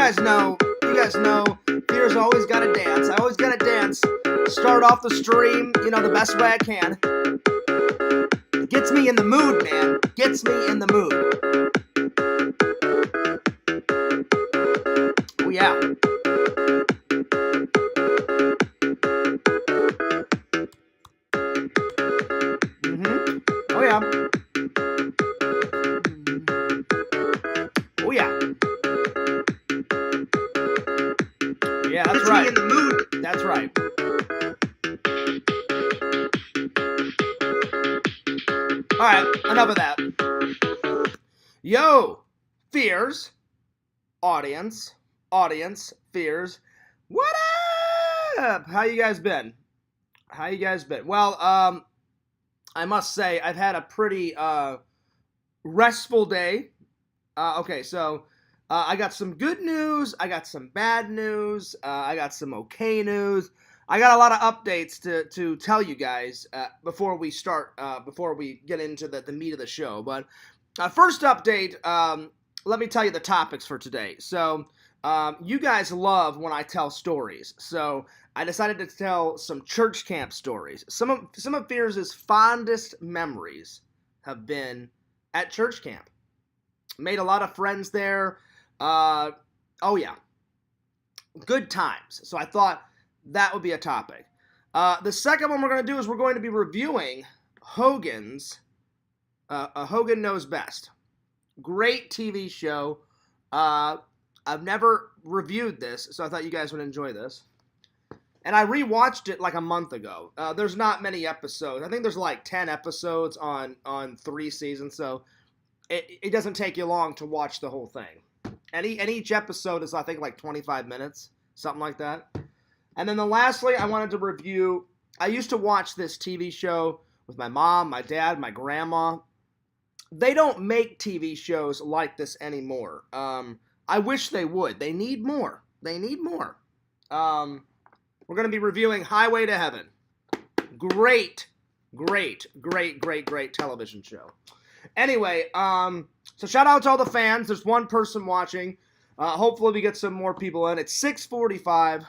guys know, Fear's always gotta dance. I always gotta dance. Start off the stream, the best way I can. It gets me in the mood, man. Gets me in the mood. Oh, yeah. Oh, yeah. Oh, yeah. Yeah, that's Gets right. me in the mood. That's right. All right, enough of that. Yo, Fears, audience, Fears, what up? How you guys been? Well, I must say I've had a pretty restful day. Okay, so I got some good news, I got some bad news, I got some okay news. I got a lot of updates to tell you guys before we start, before we get into the meat of the show. But first update, let me tell you the topics for today. So you guys love when I tell stories. So I decided to tell some church camp stories. Some of Fears' fondest memories have been at church camp. Made a lot of friends there. Oh yeah, good times. So I thought that would be a topic. The second one we're going to do is we're going to be reviewing Hogan's Hogan Knows Best. Great TV show. I've never reviewed this, so I thought you guys would enjoy this. And I rewatched it like a month ago. There's not many episodes. I think there's like 10 episodes on 3 seasons, so it doesn't take you long to watch the whole thing. And each episode is, I think, like 25 minutes, something like that. And then lastly, I wanted to review, I used to watch this TV show with my mom, my dad, my grandma. They don't make TV shows like this anymore. I wish they would. They need more. We're going to be reviewing Highway to Heaven. Great television show. Anyway, so shout out to all the fans. There's one person watching. Hopefully we get some more people in. It's 6:45.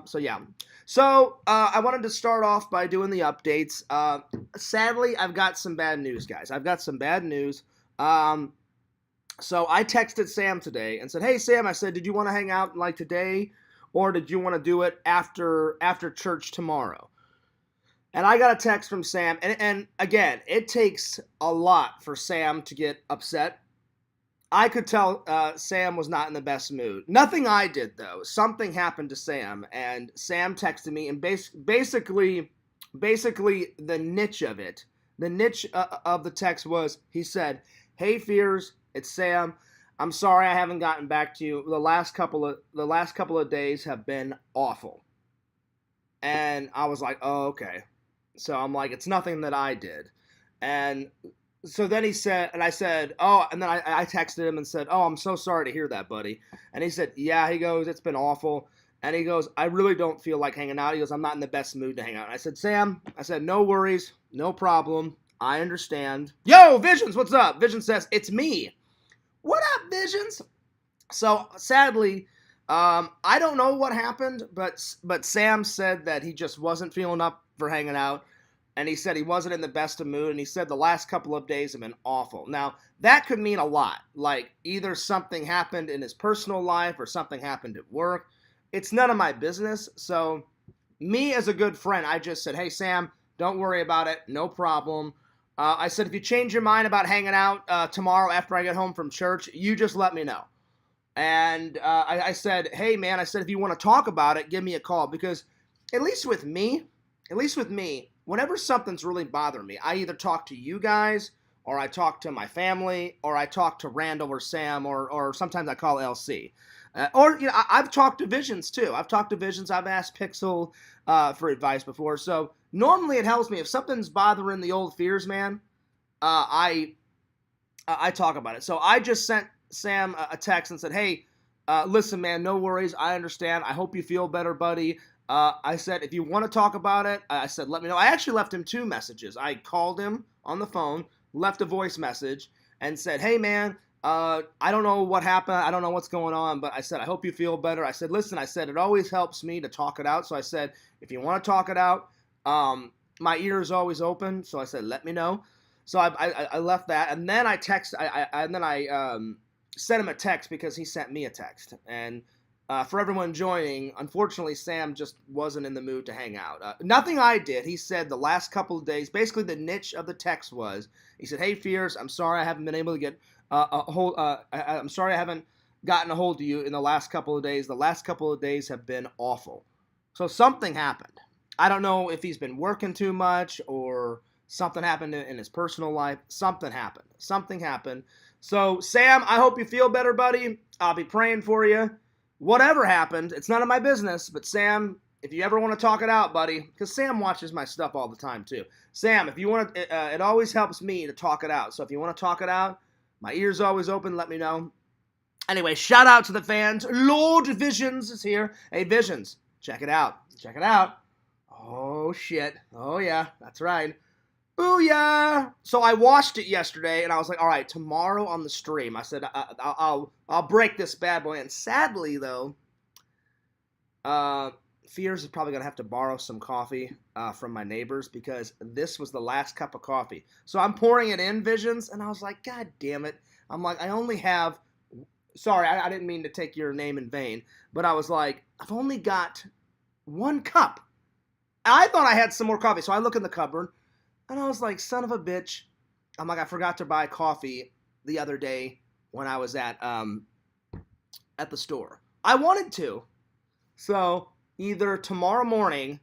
So yeah. So I wanted to start off by doing the updates. Sadly, I've got some bad news, guys. I've got some bad news. So I texted Sam today and said, "Hey Sam," I said, "did you want to hang out like today, or did you want to do it after church tomorrow?" And I got a text from Sam, and again, it takes a lot for Sam to get upset. I could tell Sam was not in the best mood. Nothing I did, though. Something happened to Sam, and Sam texted me, and basically the niche of it, the niche of the text was, he said, "Hey Fears, it's Sam. I'm sorry I haven't gotten back to you. The last couple of days have been awful." And I was like, "Oh, okay." So I'm like, it's nothing that I did. And so then he said, and I said, "Oh," and then I texted him and said, "Oh, I'm so sorry to hear that, buddy." And he said, "Yeah," he goes, "it's been awful." And he goes, "I really don't feel like hanging out." He goes, "I'm not in the best mood to hang out." And I said, "Sam," I said, "no worries, no problem. I understand." Yo, Visions, what's up? Vision says, "It's me." What up, Visions? So sadly, I don't know what happened, but Sam said that he just wasn't feeling up for hanging out, and he said he wasn't in the best of mood, and he said the last couple of days have been awful. Now, that could mean a lot. Like, either something happened in his personal life or something happened at work. It's none of my business, so me as a good friend, I just said, "Hey, Sam, don't worry about it, no problem." I said, if you change your mind about hanging out tomorrow after I get home from church, you just let me know. And I said, "Hey, man," I said, "if you want to talk about it, give me a call." Because at least with me, whenever something's really bothering me, I either talk to you guys, or I talk to my family, or I talk to Randall or Sam, or sometimes I call LC. Or, I've talked to Visions, too. I've asked Pixel for advice before. So normally it helps me. If something's bothering the old Fears, man, I talk about it. So I just sent Sam a text and said, "Hey, listen, man, no worries. I understand. I hope you feel better, buddy. I said, if you want to talk about it," I said, "let me know." I actually left him 2 messages. I called him on the phone, left a voice message, and said, "Hey, man, I don't know what happened. I don't know what's going on, but I said, I hope you feel better. I said, listen, I said, it always helps me to talk it out. So I said, if you want to talk it out, my ear is always open. So I said, let me know. So I left that. And then I sent him a text because he sent me a text. And for everyone joining, unfortunately, Sam just wasn't in the mood to hang out. Nothing I did. He said the last couple of days, basically the niche of the text was, he said, hey, Fears, I'm sorry I haven't been able to get I'm sorry I haven't gotten a hold of you in the last couple of days. The last couple of days have been awful. So something happened. I don't know if he's been working too much or something happened in his personal life. Something happened. Something happened. So, Sam, I hope you feel better, buddy. I'll be praying for you. Whatever happened, it's none of my business. But, Sam, if you ever want to talk it out, buddy, because Sam watches my stuff all the time, too. Sam, if you want to, it always helps me to talk it out. So if you want to talk it out, my ear's always open. Let me know. Anyway, shout out to the fans. Lord Visions is here. Hey, Visions, check it out. Check it out. Oh, shit. Oh, yeah. That's right. Booyah! So I watched it yesterday, and I was like, all right, tomorrow on the stream, I said, I'll break this bad boy. And sadly, though, Fears is probably going to have to borrow some coffee from my neighbors because this was the last cup of coffee. So I'm pouring it in, Visions, and I was like, God damn it. I'm like, I only have, sorry, I didn't mean to take your name in vain, but I was like, I've only got one cup. I thought I had some more coffee, so I look in the cupboard, and I was like, son of a bitch. I'm like, I forgot to buy coffee the other day when I was at the store. I wanted to. So either tomorrow morning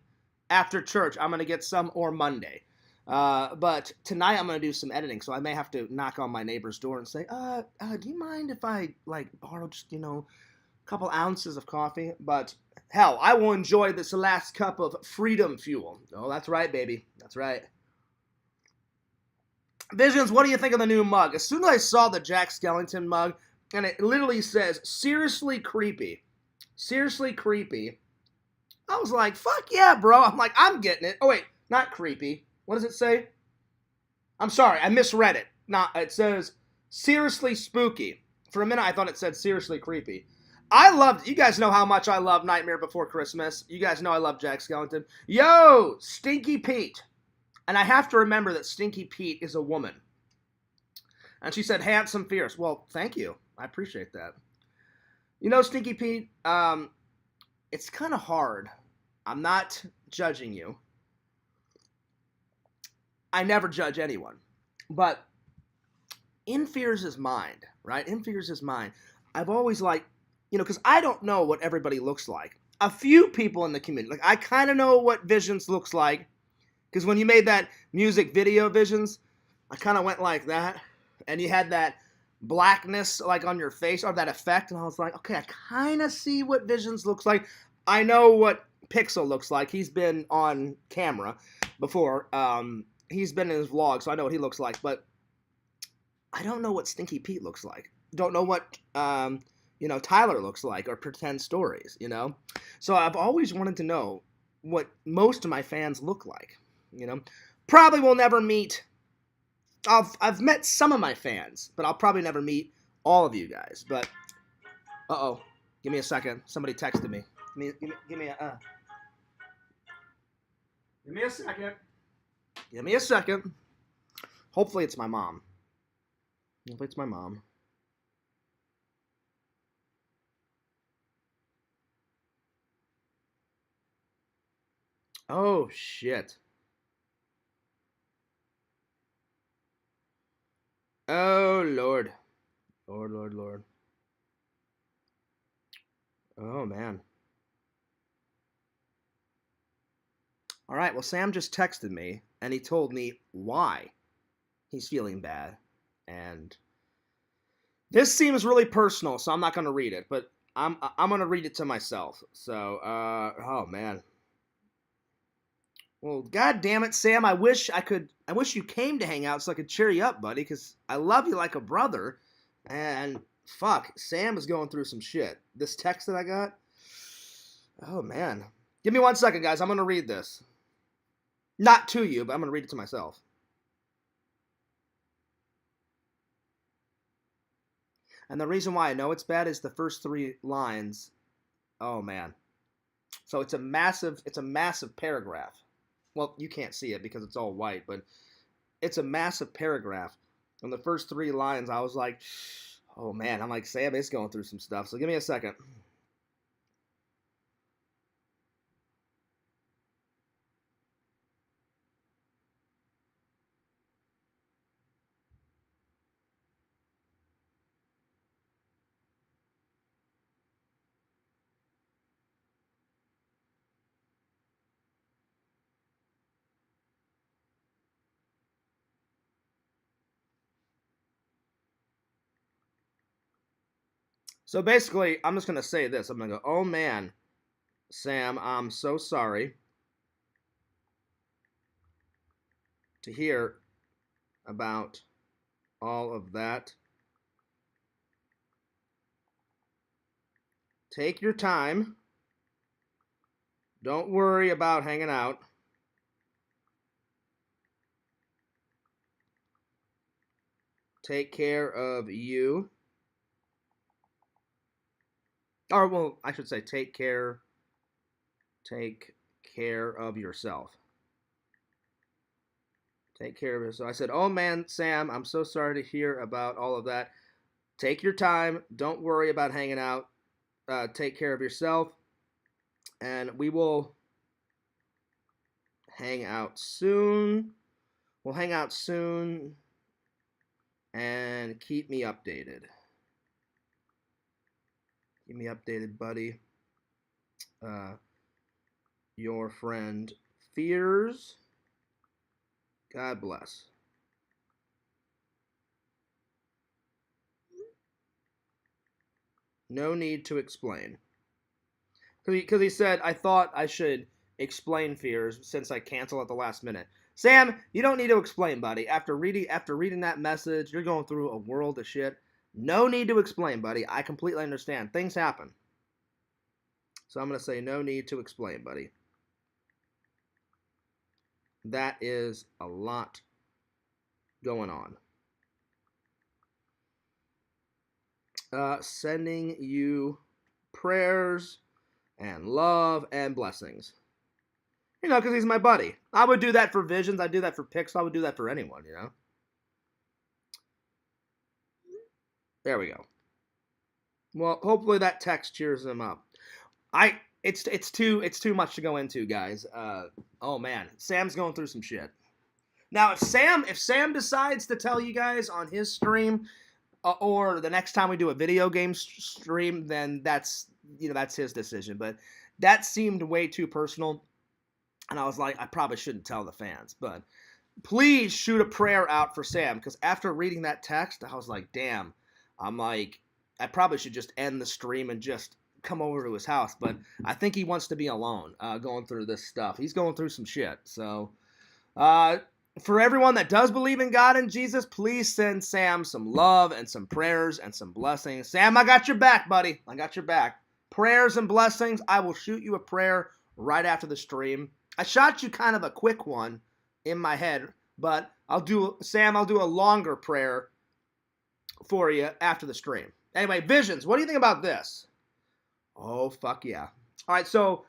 after church, I'm going to get some, or Monday. But tonight I'm going to do some editing, so I may have to knock on my neighbor's door and say, do you mind if I, borrow just, a couple ounces of coffee? But hell, I will enjoy this last cup of freedom fuel. Oh, that's right, baby. That's right. Visions, what do you think of the new mug? As soon as I saw the Jack Skellington mug, and it literally says, seriously creepy. Seriously creepy. I was like, fuck yeah, bro. I'm like, I'm getting it. Oh, wait, not creepy. What does it say? I'm sorry, I misread it. It says, seriously spooky. For a minute, I thought it said seriously creepy. I loved, you guys know how much I love Nightmare Before Christmas. You guys know I love Jack Skellington. Yo, Stinky Pete. And I have to remember that Stinky Pete is a woman. And she said, handsome, fierce. Well, thank you. I appreciate that. Stinky Pete, it's kind of hard. I'm not judging you. I never judge anyone. But in Fears' mind, right? In Fears' mind, I've always because I don't know what everybody looks like. A few people in the community, I kind of know what Visions looks like. Because when you made that music video, Visions, I kind of went like that. And you had that blackness on your face, or that effect. And I was like, okay, I kind of see what Visions looks like. I know what Pixel looks like. He's been on camera before. He's been in his vlog, so I know what he looks like. But I don't know what Stinky Pete looks like. Don't know what, Tyler looks like, or Pretend Stories, So I've always wanted to know what most of my fans look like. Probably will never meet. I've met some of my fans, but I'll probably never meet all of you guys. But give me a second. Somebody texted me. Give me a second. Give me a second. Hopefully it's my mom. Hopefully it's my mom. Oh shit. Oh, Lord. Lord. Oh, man. All right, well, Sam just texted me, and he told me why he's feeling bad. And this seems really personal, so I'm not going to read it, but I'm going to read it to myself. So, oh, man. Well, God damn it, Sam, I wish you came to hang out so I could cheer you up, buddy, because I love you like a brother, and fuck, Sam is going through some shit. This text that I got, oh, man. Give me 1 second, guys, I'm going to read this. Not to you, but I'm going to read it to myself. And the reason why I know it's bad is the first 3 lines. Oh man. So it's a massive paragraph. Well, you can't see it because it's all white, but it's a massive paragraph. And the first 3 lines, I was like, oh man, I'm like, Sam is going through some stuff. So give me a second. So basically, I'm just going to say this. I'm going to go, oh man, Sam, I'm so sorry to hear about all of that. Take your time. Don't worry about hanging out. Take care of you. Or, well, I should say take care of yourself. Take care of yourself. I said, oh man, Sam, I'm so sorry to hear about all of that. Take your time. Don't worry about hanging out. Take care of yourself. And we will hang out soon. We'll hang out soon. And keep me updated. Keep me updated, buddy. Your friend Fears. God bless. No need to explain. Because he said, I thought I should explain Fears since I cancel at the last minute. Sam, you don't need to explain, buddy. After reading that message, you're going through a world of shit. No need to explain, buddy. I completely understand. Things happen. So I'm going to say no need to explain, buddy. That is a lot going on. Sending you prayers and love and blessings. You know, because he's my buddy. I would do that for Visions. I'd do that for Pixel. I would do that for anyone, you know. There we go. Well, hopefully that text cheers him up. It's too much to go into, guys. Oh man, Sam's going through some shit. Now, if Sam decides to tell you guys on his stream, or the next time we do a video game stream, then that's his decision. But that seemed way too personal, and I was like, I probably shouldn't tell the fans. But please shoot a prayer out for Sam, because after reading that text, I was like, damn. I'm like, I probably should just end the stream and just come over to his house. But I think he wants to be alone, going through this stuff. He's going through some shit. So, for everyone that does believe in God and Jesus, please send Sam some love and some prayers and some blessings. Sam, I got your back, buddy. I got your back. Prayers and blessings. I will shoot you a prayer right after the stream. I shot you kind of a quick one in my head, but I'll do a longer prayer for you after the stream. Anyway, Visions, what do you think about this? Oh, fuck yeah. All right, so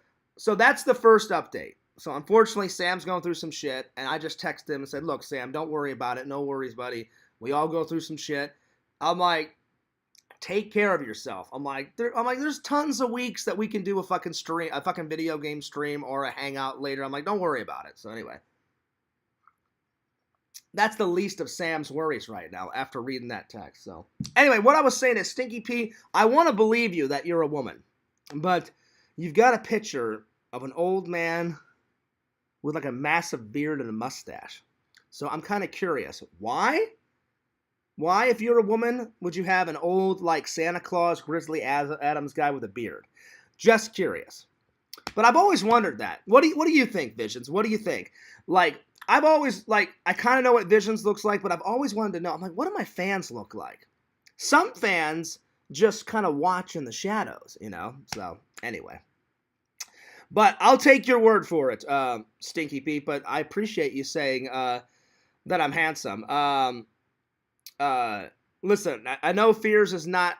that's the first update. So unfortunately, Sam's going through some shit, and I just texted him and said, look, Sam, don't worry about it. No worries, buddy. We all go through some shit. I'm like, take care of yourself. I'm like, there's tons of weeks that we can do a fucking video game stream or a hangout later. I'm like, don't worry about it. So anyway, that's the least of Sam's worries right now after reading that text. So anyway, what I was saying is, Stinky P, I want to believe you that you're a woman, but you've got a picture of an old man with like a massive beard and a mustache. So I'm kind of curious. Why? Why, if you're a woman, would you have an old, like, Santa Claus, Grizzly Adams guy with a beard? Just curious. But I've always wondered that. What do you think, Visions? What do you think? Like, I've always, like, I kind of know what Visions looks like, but I've always wanted to know. I'm like, what do my fans look like? Some fans just kind of watch in the shadows, you know? So, anyway. But I'll take your word for it, Stinky Pete, but I appreciate you saying that I'm handsome. listen, I know Fears is not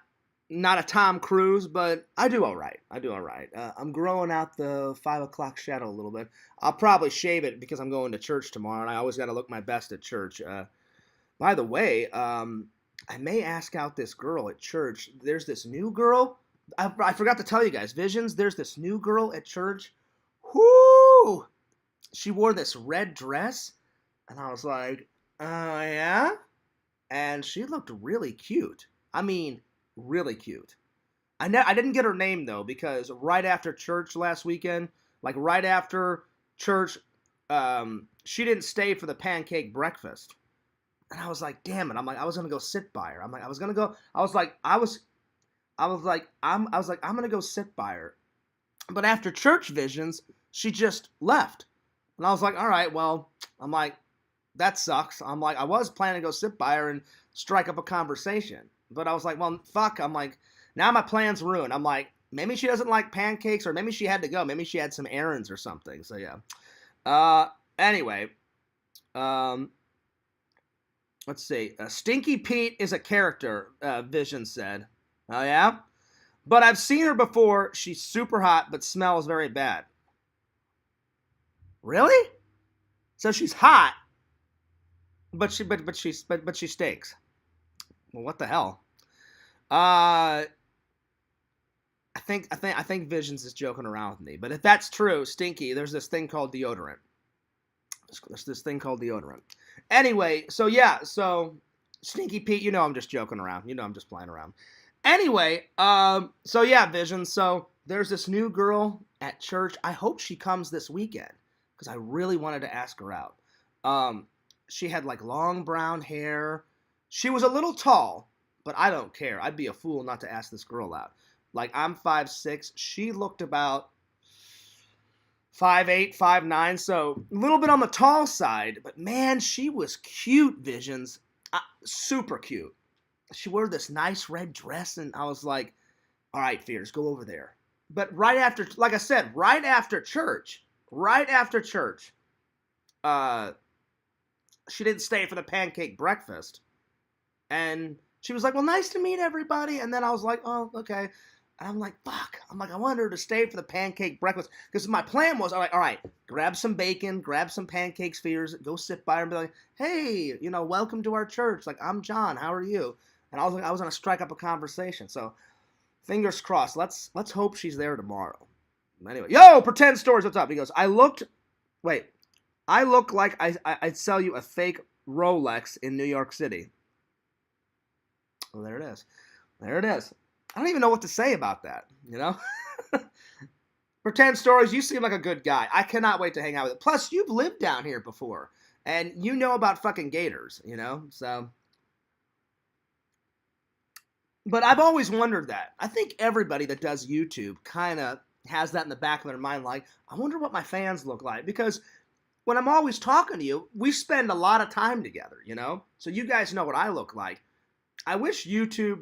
a Tom Cruise, but I do all right. I'm growing out the 5 o'clock shadow a little bit. I'll probably shave it because I'm going to church tomorrow, and I always got to look my best at church. By the way, I may ask out this girl at church. There's this new girl. I forgot to tell you guys, Visions. There's this new girl at church. Whoo! She wore this red dress, and I was like, oh yeah? And she looked really cute. I mean, really cute. I didn't get her name though because right after church last weekend, like right after church, she didn't stay for the pancake breakfast, and I was like, damn it! I'm like, I was gonna go sit by her. I'm like, I was gonna go. I'm gonna go sit by her, but after church Visions, she just left, and I was like, all right, well, I'm like, that sucks. I'm like, I was planning to go sit by her and strike up a conversation. But I was like, well, fuck. I'm like, now my plan's ruined. I'm like, maybe she doesn't like pancakes, or maybe she had to go. Maybe she had some errands or something. So, yeah. Anyway. Let's see. Stinky Pete is a character, Vision said. Oh, yeah? But I've seen her before. She's super hot, but smells very bad. Really? So she's hot, but she stinks. Well, what the hell? I think Visions is joking around with me. But if that's true, Stinky, there's this thing called deodorant. There's this thing called deodorant. Anyway, so yeah, so Stinky Pete, you know I'm just joking around. You know I'm just playing around. Anyway, so yeah, Visions. So there's this new girl at church. I hope she comes this weekend because I really wanted to ask her out. She had like long brown hair. She was a little tall, but I don't care. I'd be a fool not to ask this girl out. Like, I'm 5'6". She looked about 5'8", 5'9", so a little bit on the tall side. But, man, she was cute, Visions. Super cute. She wore this nice red dress, and I was like, all right, Fears, go over there. But right after, like I said, right after church, she didn't stay for the pancake breakfast. And she was like, well, nice to meet everybody. And then I was like, oh, okay. And I'm like, fuck. I'm like, I wanted her to stay for the pancake breakfast. Because my plan was, I'm like, all right, grab some bacon, grab some pancakes, Fears, go sit by her and be like, hey, welcome to our church. Like, I'm John. How are you? And I was like, I was going to strike up a conversation. So, fingers crossed. Let's hope she's there tomorrow. Anyway, yo, Pretend Stories, what's up? He goes, I look like I'd sell you a fake Rolex in New York City. Well, there it is. I don't even know what to say about that, Pretend Stories, you seem like a good guy. I cannot wait to hang out with you. Plus, you've lived down here before, and you know about fucking gators, so. But I've always wondered that. I think everybody that does YouTube kind of has that in the back of their mind, like, I wonder what my fans look like, because when I'm always talking to you, we spend a lot of time together, So you guys know what I look like. I wish YouTube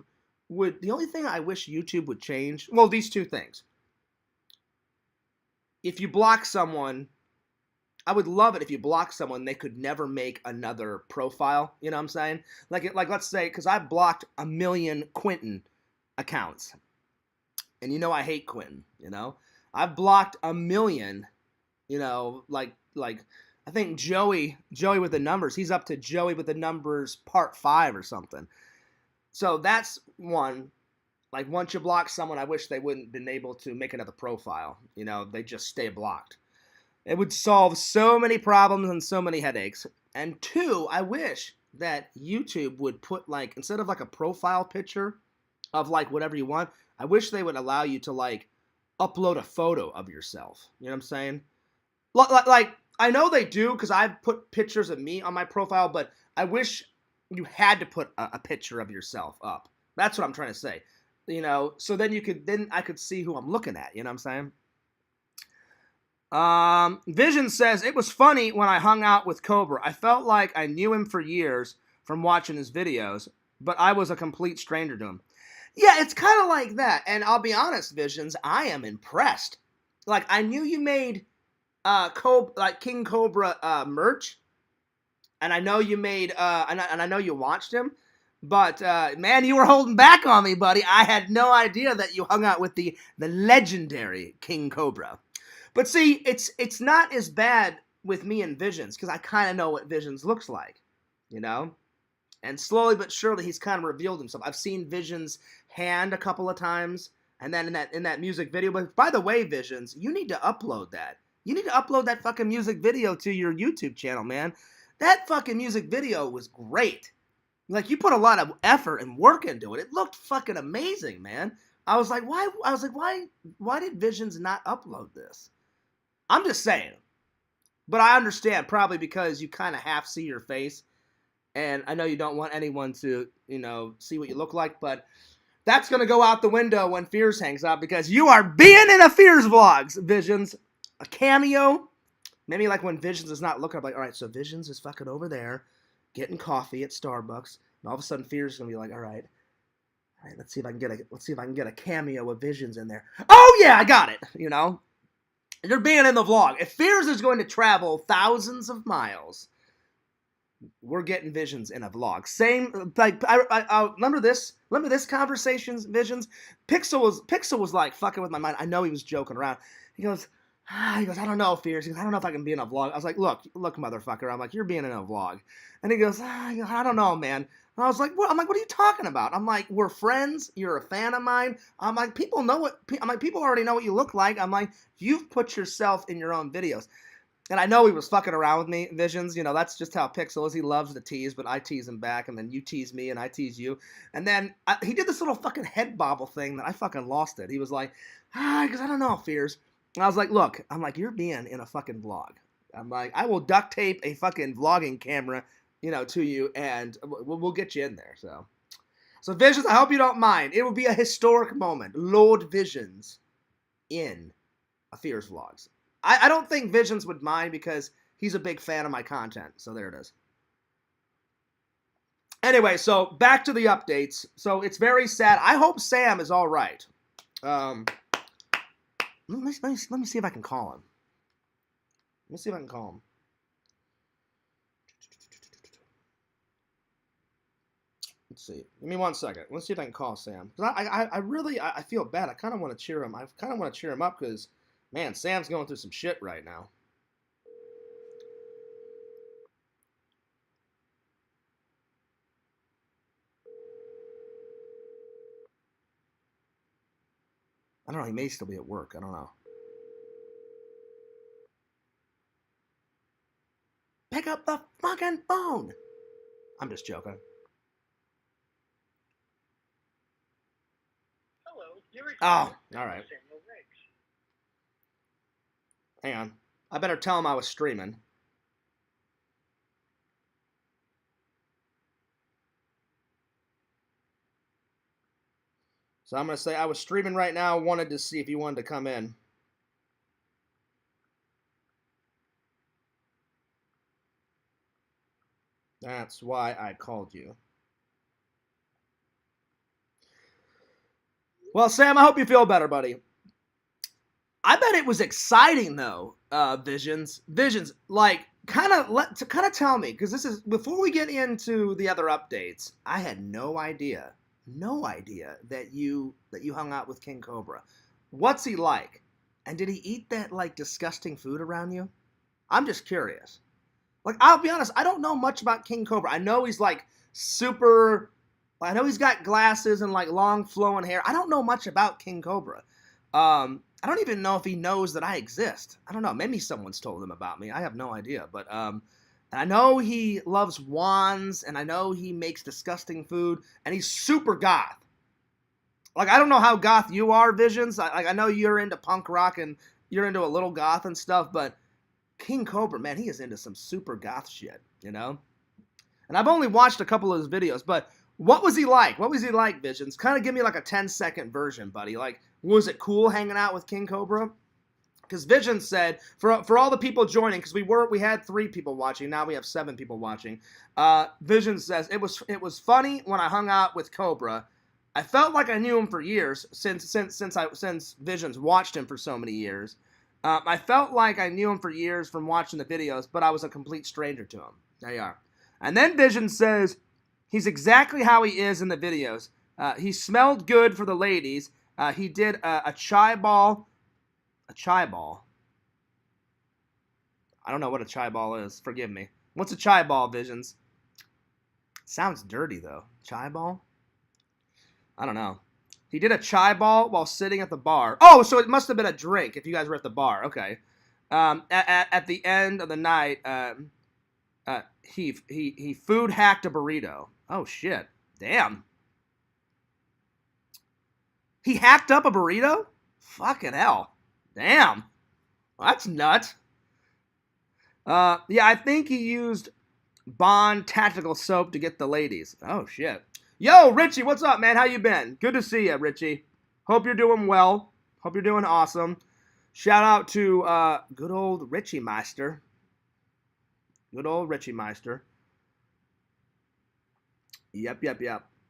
would, the only thing I wish YouTube would change, well, these two things. If you block someone, I would love it if you block someone, they could never make another profile, you know what I'm saying? Like let's say, because I've blocked 1 million Quentin accounts. And I hate Quentin, I've blocked 1 million, like I think Joey with the numbers, he's up to Joey with the numbers part 5 or something. So that's one. Like, once you block someone, I wish they wouldn't been able to make another profile. They just stay blocked. It would solve so many problems and so many headaches. And 2, I wish that YouTube would put, like, instead of like a profile picture of like whatever you want, I wish they would allow you to like upload a photo of yourself. You know what I'm saying? Like I know they do because I've put pictures of me on my profile, but I wish you had to put a picture of yourself up. That's what I'm trying to say. So then I could see who I'm looking at. You know what I'm saying? Vision says, it was funny when I hung out with Cobra. I felt like I knew him for years from watching his videos, but I was a complete stranger to him. Yeah, it's kind of like that. And I'll be honest, Visions, I am impressed. Like, I knew you made King Cobra merch. And I know you made, and I know you watched him, But man, you were holding back on me, buddy. I had no idea that you hung out with the legendary King Cobra. But see, it's not as bad with me and Visions because I kind of know what Visions looks like, you know. And slowly but surely, he's kind of revealed himself. I've seen Visions' hand a couple of times, and then in that music video. But by the way, Visions, you need to upload that. You need to upload that fucking music video to your YouTube channel, man. That fucking music video was great. Like, you put a lot of effort and work into it. It looked fucking amazing, man. I was like, why? I was like, why did Visions not upload this? I'm just saying. But I understand, probably because you kind of half see your face. And I know you don't want anyone to, see what you look like. But that's going to go out the window when Fears hangs out because you are being in a Fears vlogs, Visions. A cameo. Maybe like when Visions is not looking, I'm like, all right, so Visions is fucking over there getting coffee at Starbucks. And all of a sudden Fears is going to be like, all right, let's see if I can get a cameo of Visions in there. Oh yeah, I got it, You're being in the vlog. If Fears is going to travel thousands of miles, we're getting Visions in a vlog. Same, like, I remember this conversations, Visions. Pixel was like fucking with my mind. I know he was joking around. He goes, I don't know, Fears. He goes, I don't know if I can be in a vlog. I was like, look, motherfucker. I'm like, you're being in a vlog. And he goes, I don't know, man. And I was like, what? I'm like, what are you talking about? I'm like, we're friends. You're a fan of mine. I'm like, people already know what you look like. I'm like, you've put yourself in your own videos. And I know he was fucking around with me, Visions. That's just how Pixel is. He loves to tease, but I tease him back, and then you tease me, and I tease you. And then he did this little fucking head bobble thing that I fucking lost it. He was like, because I don't know, Fears. And I was like, look, you're being in a fucking vlog. I'm like, I will duct tape a fucking vlogging camera, to you, and we'll get you in there. So Visions, I hope you don't mind. It will be a historic moment. Lord Visions in a Fears vlogs. I don't think Visions would mind because he's a big fan of my content. So there it is. Anyway, so back to the updates. So it's very sad. I hope Sam is all right. Let me see if I can call him. Let's see if I can call him. Let's see. Give me 1 second. Let's see if I can call Sam. Because I really feel bad. I kind of want to cheer him. I kind of want to cheer him up because, man, Sam's going through some shit right now. I don't know. He may still be at work. I don't know. Pick up the fucking phone. I'm just joking. Hello. Oh, all right. Hang on. I better tell him I was streaming. So I'm going to say I was streaming right now. Wanted to see if you wanted to come in. That's why I called you. Well, Sam, I hope you feel better, buddy. I bet it was exciting though, Visions. Like, kind of tell me, because this is before we get into the other updates. I had no idea that you hung out with King Cobra. What's he like? And did he eat that like disgusting food around you? I'm just curious. Like, I'll be honest, I don't know much about King Cobra. I know he's like super. I know he's got glasses and like long flowing hair. I don't know much about King Cobra. I don't even know if he knows that I exist. I don't know. Maybe someone's told him about me. I have no idea. But and I know he loves wands, and I know he makes disgusting food, and he's super goth. Like, I don't know how goth you are, Visions. I know you're into punk rock and you're into a little goth and stuff, but King Cobra, man, he is into some super goth shit, And I've only watched a couple of his videos, but what was he like? What was he like, Visions? Kind of give me like a 10-second version, buddy. Like, was it cool hanging out with King Cobra? Because Visions said, for all the people joining, because we had 3 people watching, now we have 7 people watching. Visions says, it was funny when I hung out with Cobra. I felt like I knew him for years since Visions watched him for so many years. I felt like I knew him for years from watching the videos, but I was a complete stranger to him. There you are. And then Visions says, He's exactly how he is in the videos. He smelled good for the ladies. He did a chai ball. A chai ball. I don't know what a chai ball is. Forgive me. What's a chai ball, Visions? Sounds dirty, though. Chai ball? I don't know. He did a chai ball while sitting at the bar. Oh, so it must have been a drink if you guys were at the bar. Okay. At the end of the night, he food hacked a burrito. Oh, shit. Damn. He hacked up a burrito? Fucking hell. Damn. Well, that's nuts. Yeah, I think he used Bond tactical soap to get the ladies. Oh, shit. Yo, Richie, what's up, man? How you been? Good to see you, Richie. Hope you're doing well. Hope you're doing awesome. Shout out to good old Richie Meister. Good old Richie Meister. Yep.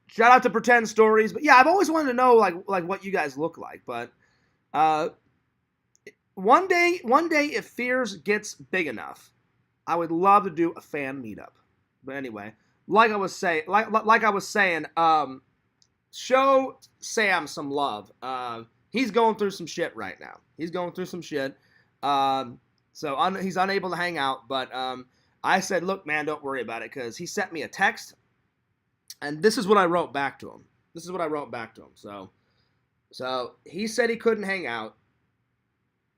Shout out to Pretend Stories. But yeah, I've always wanted to know like what you guys look like. But one day if Fears gets big enough, I would love to do a fan meetup. But anyway, like I was saying, show Sam some love. He's going through some shit right now. He's unable to hang out. But I said, look, man, don't worry about it, because he sent me a text, and this is what I wrote back to him. So he said he couldn't hang out.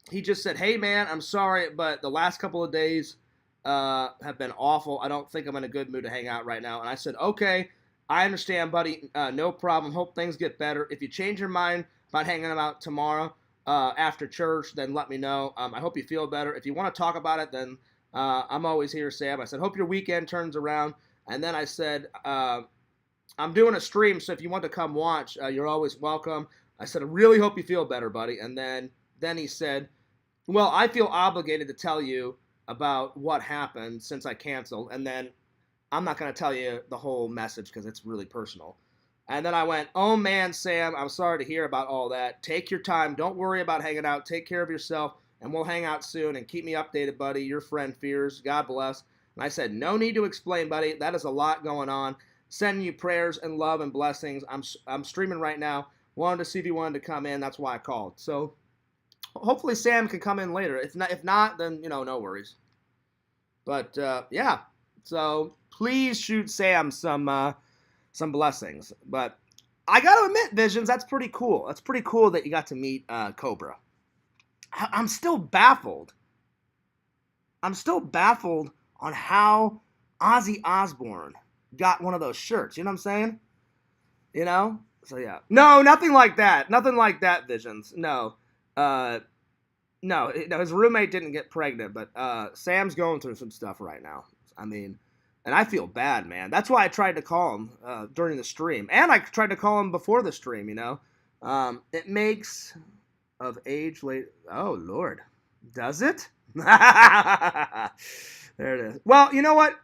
He just said, hey, man, I'm sorry, but the last couple of days have been awful. I don't think I'm in a good mood to hang out right now. And I said, okay, I understand, buddy. No problem. Hope things get better. If you change your mind about hanging out tomorrow after church, then let me know. I hope you feel better. If you want to talk about it, then I'm always here, Sam. I said, hope your weekend turns around. And then I said, I'm doing a stream, so if you want to come watch, you're always welcome. I said, I really hope you feel better, buddy. And then he said, well, I feel obligated to tell you about what happened since I canceled, and then I'm not going to tell you the whole message because it's really personal. And then I went, oh man, Sam, I'm sorry to hear about all that. Take your time. Don't worry about hanging out. Take care of yourself, and we'll hang out soon, and keep me updated, buddy. Your friend Fears. God bless. And I said, no need to explain, buddy. That is a lot going on. Sending you prayers and love and blessings. I'm streaming right now. Wanted to see if you wanted to come in. That's why I called. So hopefully Sam can come in later. If not, then no worries. But yeah, so please shoot Sam some blessings. But I got to admit, Visions, that's pretty cool. That's pretty cool that you got to meet Cobra. I'm still baffled. On how Ozzy Osbourne got one of those shirts. You know what I'm saying? So yeah. No, nothing like that. Nothing like that, Visions. No. No, his roommate didn't get pregnant, but Sam's going through some stuff right now. I mean, and I feel bad, man. That's why I tried to call him during the stream. And I tried to call him before the stream, It makes of age late. Oh, Lord. Does it? There it is. Well, you know what,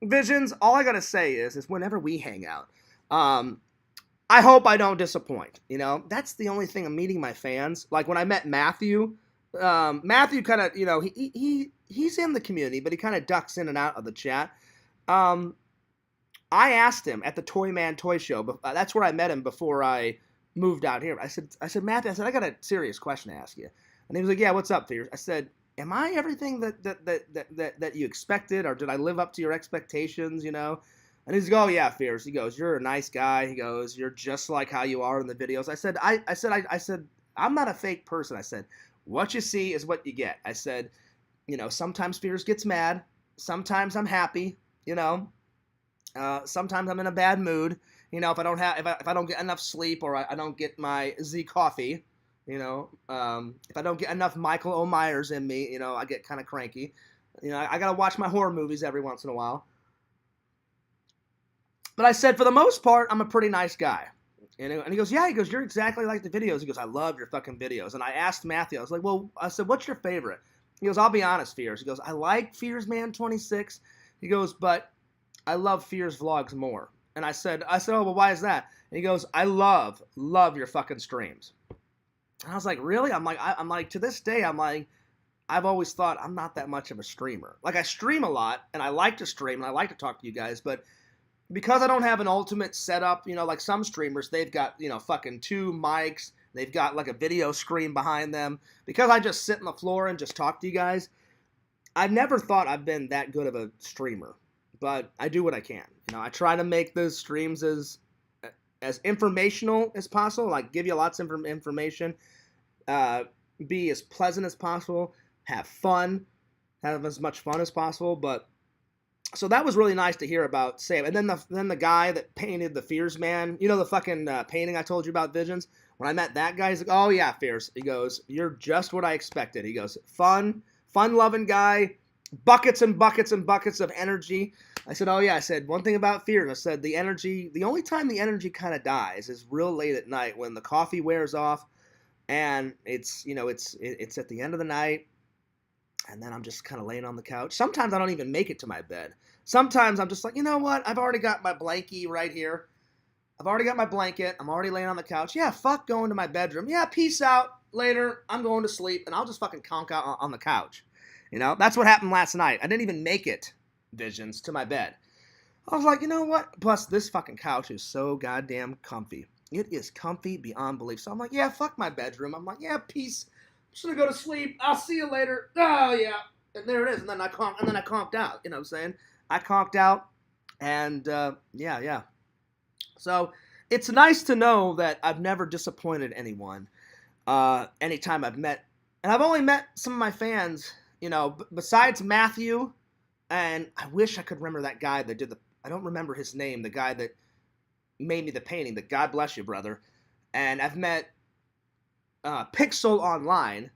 Visions? All I got to say is whenever we hang out, I hope I don't disappoint. That's the only thing I'm meeting my fans. Like when I met Matthew, Matthew kind of, he's in the community, but he kind of ducks in and out of the chat. I asked him at the Toy Man Toy Show, but that's where I met him before I moved out here. I said, Matthew, I got a serious question to ask you. And he was like, yeah, what's up, Fears? I said, am I everything that you expected, or did I live up to your expectations, And he's like, oh yeah, Fears. He goes, you're a nice guy. He goes, you're just like how you are in the videos. I said, I'm not a fake person. I said, what you see is what you get. I said, sometimes Fears gets mad. Sometimes I'm happy. Sometimes I'm in a bad mood. If I don't get enough sleep, or I don't get my Z coffee. If I don't get enough Michael O. Myers in me, I get kind of cranky. I gotta watch my horror movies every once in a while. But I said, for the most part, I'm a pretty nice guy. And he goes, yeah, you're exactly like the videos. He goes, I love your fucking videos. And I asked Matthew, I was like, I said, what's your favorite? He goes, I'll be honest, Fears. He goes, I like Fears Man 26. He goes, but I love Fears vlogs more. And I said, oh, well, why is that? And he goes, I love your fucking streams. And I was like, really? I'm like, to this day, I've always thought I'm not that much of a streamer. Like, I stream a lot, and I like to stream, and I like to talk to you guys, but because I don't have an ultimate setup, like some streamers, they've got, fucking 2 mics. They've got like a video screen behind them. Because I just sit on the floor and just talk to you guys, I've never thought I've been that good of a streamer. But I do what I can. I try to make those streams as informational as possible, like give you lots of information, be as pleasant as possible, have fun, have as much fun as possible. But so that was really nice to hear about Sam. And then the guy that painted the Fears Man, the fucking painting I told you about, Visions. When I met that guy, he's like, "Oh yeah, Fears." He goes, "You're just what I expected." He goes, fun-loving guy, buckets and buckets and buckets of energy. I said, "Oh yeah." I said, "One thing about Fears." I said, the only time the energy kind of dies is real late at night when the coffee wears off, and it's at the end of the night. And then I'm just kind of laying on the couch. Sometimes I don't even make it to my bed. Sometimes I'm just like, you know what? I've already got my blankie right here. I've already got my blanket. I'm already laying on the couch. Yeah, fuck going to my bedroom. Yeah, peace out. Later, I'm going to sleep. And I'll just fucking conk out on the couch. That's what happened last night. I didn't even make it, Visions, to my bed. I was like, you know what? Plus, this fucking couch is so goddamn comfy. It is comfy beyond belief. So I'm like, yeah, fuck my bedroom. I'm like, yeah, peace. I'm just gonna go to sleep. I'll see you later. Oh yeah, and there it is. And then I conked out. You know what I'm saying? I conked out, and yeah. So it's nice to know that I've never disappointed anyone. Anytime I've met, and I've only met some of my fans. Besides Matthew, and I wish I could remember that guy that did I don't remember his name. The guy that made me the painting. That God bless you, brother. And I've met Pixel online,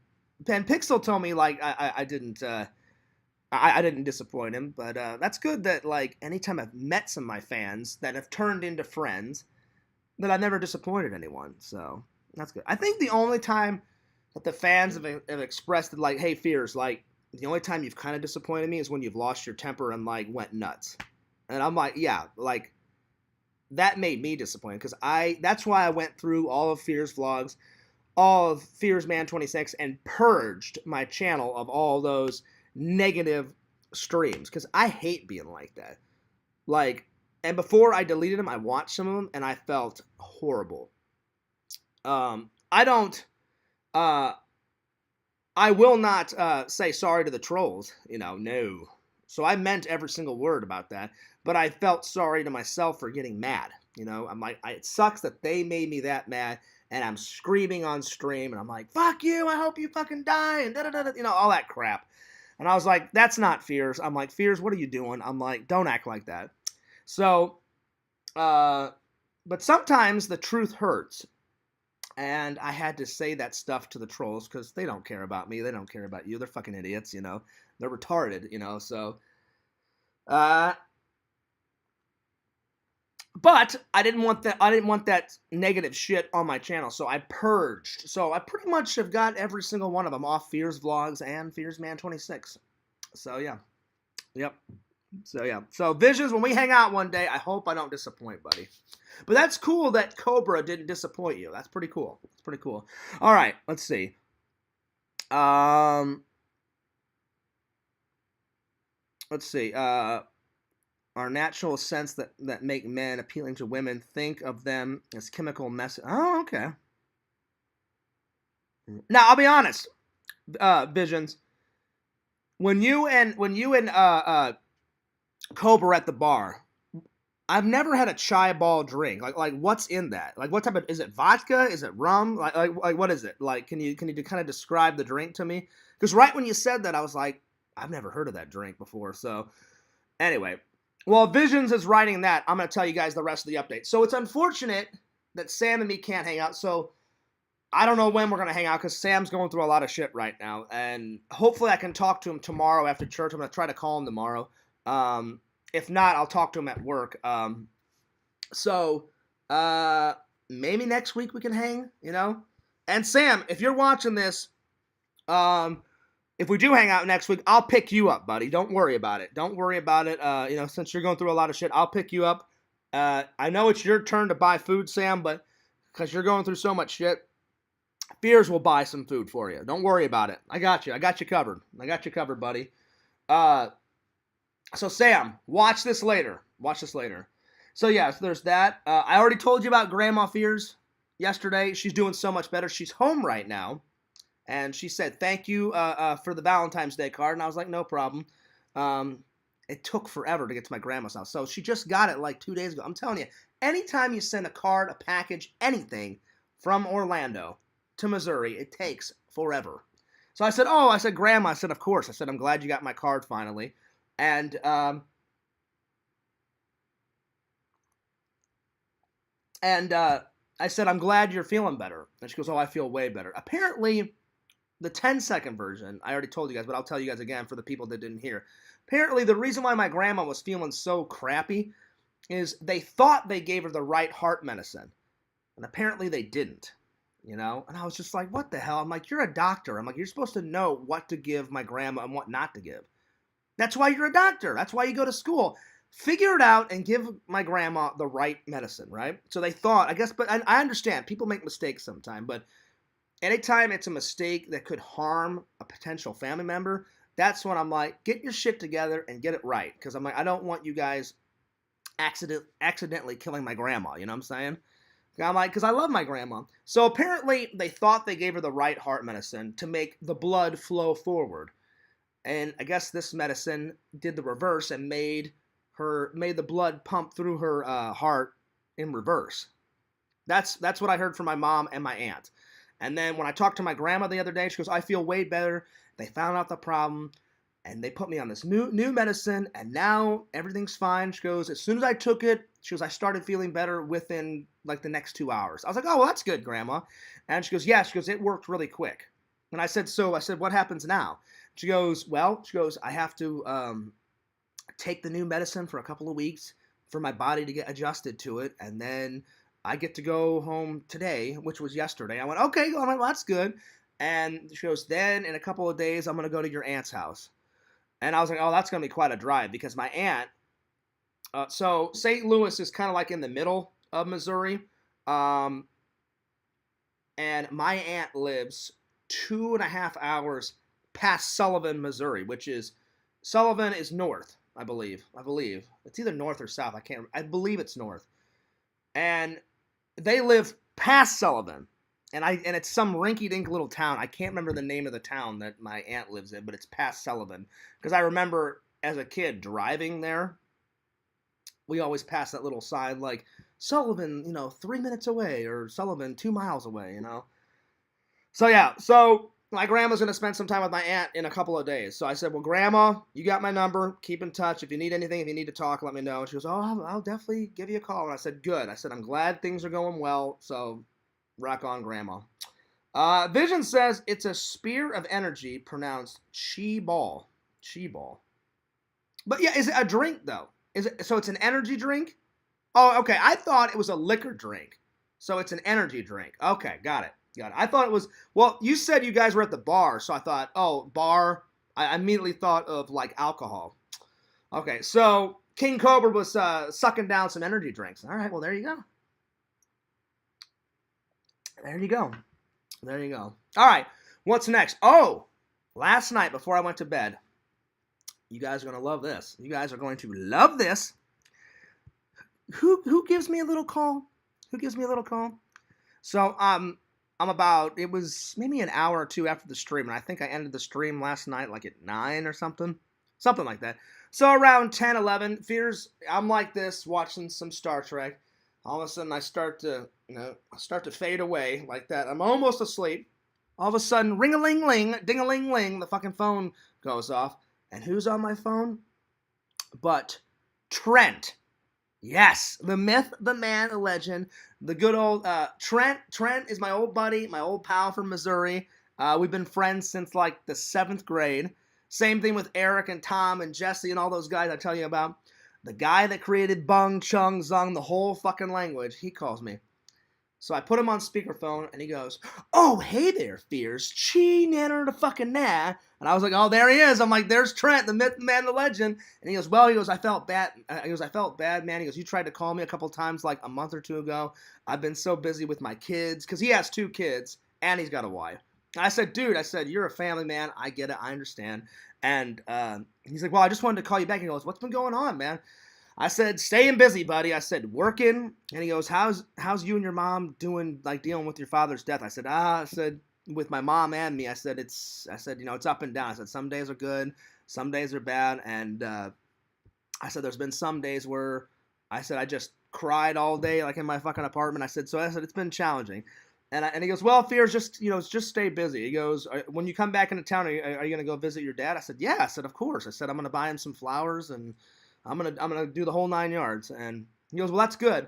and Pixel told me like I didn't disappoint him, but that's good that like anytime I've met some of my fans that have turned into friends, that I've never disappointed anyone. So that's good. I think the only time that the fans have expressed that like, hey Fears, like the only time you've kind of disappointed me is when you've lost your temper and like went nuts, and I'm like, yeah, like that made me disappointed because that's why I went through all of Fears vlogs, all of Fears Man 26, and purged my channel of all those negative streams because I hate being like that. Like, and before I deleted them, I watched some of them and I felt horrible. I will not say sorry to the trolls, no. So I meant every single word about that, but I felt sorry to myself for getting mad. I'm like, it sucks that they made me that mad. And I'm screaming on stream, and I'm like, fuck you, I hope you fucking die, and da-da-da-da, all that crap. And I was like, that's not Fears. I'm like, Fears, what are you doing? I'm like, don't act like that. So, but sometimes the truth hurts. And I had to say that stuff to the trolls, because they don't care about me, they don't care about you, they're fucking idiots, they're retarded, so, but I didn't want that negative shit on my channel, so I purged. So I pretty much have got every single one of them off Fears Vlogs and Fears Man 26. So yeah. Yep. So yeah. So Visions, when we hang out one day, I hope I don't disappoint, buddy. But that's cool that Cobra didn't disappoint you. That's pretty cool. It's pretty cool. All right, let's see. Let's see. Our natural sense that make men appealing to women, think of them as chemical mess. Oh, okay. Now I'll be honest, Visions. When you and Cobra at the bar, I've never had a chai ball drink. Like what's in that? Like what type of, is it vodka? Is it rum? Like what is it? Like can you kind of describe the drink to me? Because right when you said that, I was like, I've never heard of that drink before. So anyway. Well, Visions is writing that. I'm going to tell you guys the rest of the update. So it's unfortunate that Sam and me can't hang out. So I don't know when we're going to hang out because Sam's going through a lot of shit right now. And hopefully I can talk to him tomorrow after church. I'm going to try to call him tomorrow. If not, I'll talk to him at work. So maybe next week we can hang, And Sam, if you're watching this, if we do hang out next week, I'll pick you up, buddy. Don't worry about it. Don't worry about it. Since you're going through a lot of shit, I'll pick you up. I know it's your turn to buy food, Sam, but because you're going through so much shit, Fears will buy some food for you. Don't worry about it. I got you. I got you covered. I got you covered, buddy. So Sam, watch this later. Watch this later. So yeah, so there's that. I already told you about Grandma Fears yesterday. She's doing so much better. She's home right now, and she said thank you for the Valentine's Day card, and I was like, no problem. Um, it took forever to get to my grandma's house, so she just got it like 2 days ago. I'm telling you, anytime you send a card, a package, anything from Orlando to Missouri, it takes forever. So I said, oh, I said, Grandma, I said, of course. I said, I'm glad you got my card finally. And I said, I'm glad you're feeling better. And she goes, oh, I feel way better. Apparently, the 10-second version, I already told you guys, but I'll tell you guys again for the people that didn't hear. Apparently, the reason why my grandma was feeling so crappy is they thought they gave her the right heart medicine. And apparently they didn't, you know? And I was just like, what the hell? I'm like, you're a doctor. I'm like, you're supposed to know what to give my grandma and what not to give. That's why you're a doctor. That's why you go to school. Figure it out and give my grandma the right medicine, right? So they thought, I guess, but I understand. People make mistakes sometimes, but anytime it's a mistake that could harm a potential family member, that's when I'm like, get your shit together and get it right. Because I'm like, I don't want you guys accidentally killing my grandma, you know what I'm saying? I'm like, because I love my grandma. So apparently they thought they gave her the right heart medicine to make the blood flow forward. And I guess this medicine did the reverse and made the blood pump through her heart in reverse. That's what I heard from my mom and my aunt. And then when I talked to my grandma the other day, she goes, I feel way better. They found out the problem and they put me on this new medicine and now everything's fine. She goes, as soon as I took it, she goes, I started feeling better within like the next 2 hours. I was like, oh, well, that's good, Grandma. And she goes, yeah, she goes, it worked really quick. And I said, what happens now? She goes, I have to take the new medicine for a couple of weeks for my body to get adjusted to it. And then I get to go home today, which was yesterday. I went, okay, well, that's good. And she goes, then in a couple of days, I'm going to go to your aunt's house. And I was like, oh, that's going to be quite a drive because my aunt, so St. Louis is kind of like in the middle of Missouri. And my aunt lives 2.5 hours past Sullivan, Missouri, Sullivan is north, I believe. It's either north or south. I believe it's north. And they live past Sullivan. And it's some rinky-dink little town. I can't remember the name of the town that my aunt lives in, but it's past Sullivan. Because I remember as a kid driving there, we always passed that little sign like, Sullivan, 3 minutes away, or Sullivan 2 miles away, So yeah, my grandma's going to spend some time with my aunt in a couple of days. So I said, well, Grandma, you got my number. Keep in touch. If you need anything, if you need to talk, let me know. And she goes, oh, I'll definitely give you a call. And I said, good. I said, I'm glad things are going well. So rock on, Grandma. Vision says it's a spear of energy pronounced chi ball. Chi ball. But yeah, is it a drink, though? So it's an energy drink? Oh, okay. I thought it was a liquor drink. So it's an energy drink. Okay, got it. I thought it was, well, you said you guys were at the bar, so I thought, oh, bar. I immediately thought of like alcohol. Okay, so King Cobra was sucking down some energy drinks. All right, well, there you go. There you go. All right, what's next? Oh, last night before I went to bed, you guys are going to love this. You guys are going to love this. Who gives me a little call? So, it was maybe an hour or two after the stream, and I think I ended the stream last night like at 9 or something like that. So around 10, 11, Fears, I'm like this, watching some Star Trek. All of a sudden I start to fade away like that. I'm almost asleep. All of a sudden, ring-a-ling-ling, ding-a-ling-ling, the fucking phone goes off. And who's on my phone? But Trent. Yes, the myth, the man, the legend, the good old Trent. Trent is my old buddy, my old pal from Missouri. We've been friends since like the 7th grade. Same thing with Eric and Tom and Jesse and all those guys I tell you about. The guy that created bung, chung, zung, the whole fucking language, he calls me. So I put him on speakerphone, and he goes, oh, hey there, Fears. Chi, nanner, the fucking nah. And I was like, oh, there he is. I'm like, there's Trent, the myth, the man, the legend. And he goes, I felt bad. I felt bad, man. He goes, you tried to call me a couple times like a month or two ago. I've been so busy with my kids. Because he has 2 kids, and he's got a wife. I said, dude, you're a family man. I get it. I understand. And he's like, well, I just wanted to call you back. He goes, what's been going on, man? I said, staying busy, buddy. I said, working. And he goes, how's you and your mom doing, like dealing with your father's death? I said, I said, with my mom and me, I said, it's up and down. I said, some days are good, some days are bad. And I said, there's been some days where I said, I just cried all day, like in my fucking apartment. I said, it's been challenging. And he goes, well, Fears, just stay busy. He goes, when you come back into town, are you going to go visit your dad? I said, yeah. I said, of course. I said, I'm going to buy him some flowers and I'm gonna do the whole 9 yards. And he goes, well, that's good.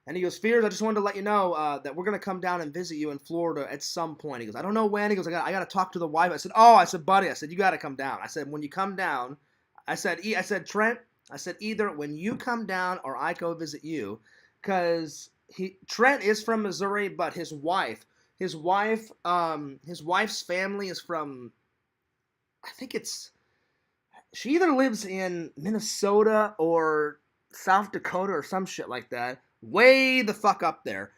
And he goes, Fears, I just wanted to let you know that we're gonna come down and visit you in Florida at some point. He goes, I don't know when. He goes, I got to talk to the wife. I said, buddy, I said, you got to come down. I said, when you come down, I said, Trent, I said, either when you come down or I go visit you, because Trent is from Missouri, but his wife's family is from, I think she either lives in Minnesota or South Dakota or some shit like that. Way the fuck up there.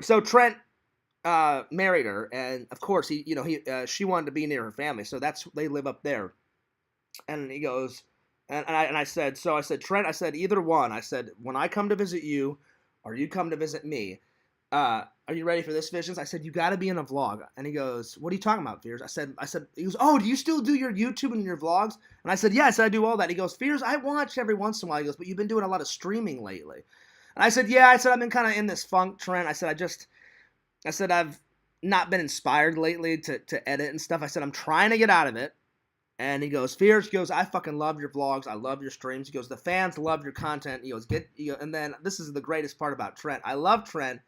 So Trent married her, and of course she wanted to be near her family, so they live up there. And he goes, I said, Trent, I said, either one. I said, when I come to visit you, or you come to visit me, are you ready for this, Visions? I said, you got to be in a vlog. And he goes, what are you talking about, Fears? I said, he goes, oh, do you still do your YouTube and your vlogs? And I said, yes, I do all that. He goes, Fears, I watch every once in a while. He goes, but you've been doing a lot of streaming lately. And I said, yeah, I've been kind of in this funk, Trent. I said, I've not been inspired lately to edit and stuff. I said, I'm trying to get out of it. And he goes, Fears, he goes, I fucking love your vlogs. I love your streams. He goes, the fans love your content. He goes, and then this is the greatest part about Trent. I love Trent,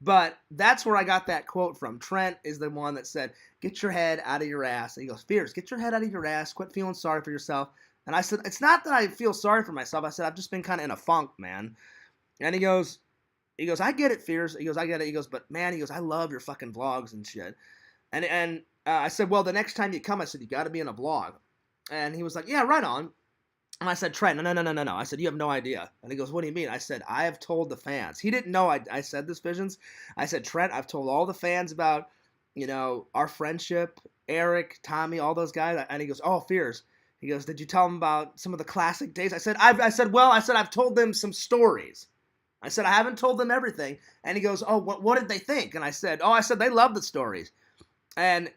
but that's where I got that quote from. Trent is the one that said, get your head out of your ass. And he goes, Fears, get your head out of your ass. Quit feeling sorry for yourself. And I said, it's not that I feel sorry for myself. I said, I've just been kind of in a funk, man. And he goes, I get it, Fears. He goes, I get it. He goes, but man, he goes, I love your fucking vlogs and shit. And I said, well, the next time you come, I said, you got to be in a vlog. And he was like, yeah, right on. And I said, Trent, no. I said, you have no idea. And he goes, what do you mean? I said, I have told the fans. He didn't know I said this, Visions. I said, Trent, I've told all the fans about, our friendship, Eric, Tommy, all those guys. And he goes, oh, Fears. He goes, did you tell them about some of the classic days? I said, I've told them some stories. I said, I haven't told them everything. And he goes, oh, what did they think? And I said, they love the stories. And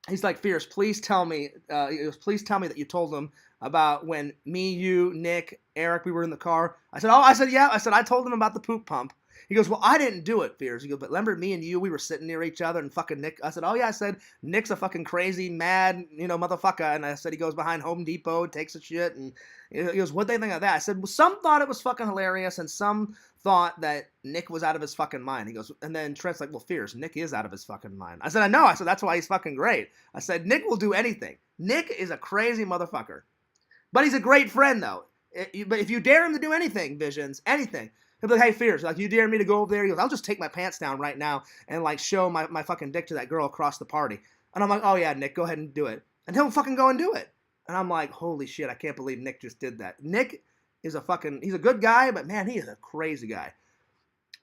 he's like, Fears, please tell me that you told them about when me, you, Nick, Eric, we were in the car. I said, yeah. I said, I told them about the poop pump. He goes, well, I didn't do it, Fears. He goes, but remember me and you, we were sitting near each other and fucking Nick. I said, oh yeah. I said, Nick's a fucking crazy, mad, motherfucker. And I said, he goes behind Home Depot, takes a shit. And he goes, what'd they think of that? I said, well, some thought it was fucking hilarious and some thought that Nick was out of his fucking mind. He goes, and then Trent's like, well, Fears, Nick is out of his fucking mind. I said, I know. I said, that's why he's fucking great. I said, Nick will do anything. Nick is a crazy motherfucker. But he's a great friend, though. But if you dare him to do anything, Visions, anything, he'll be like, hey, Fears, like, you dare me to go over there? He goes, I'll just take my pants down right now and, like, show my fucking dick to that girl across the party. And I'm like, oh, yeah, Nick, go ahead and do it. And he'll fucking go and do it. And I'm like, holy shit, I can't believe Nick just did that. Nick is he's a good guy, but, man, he is a crazy guy.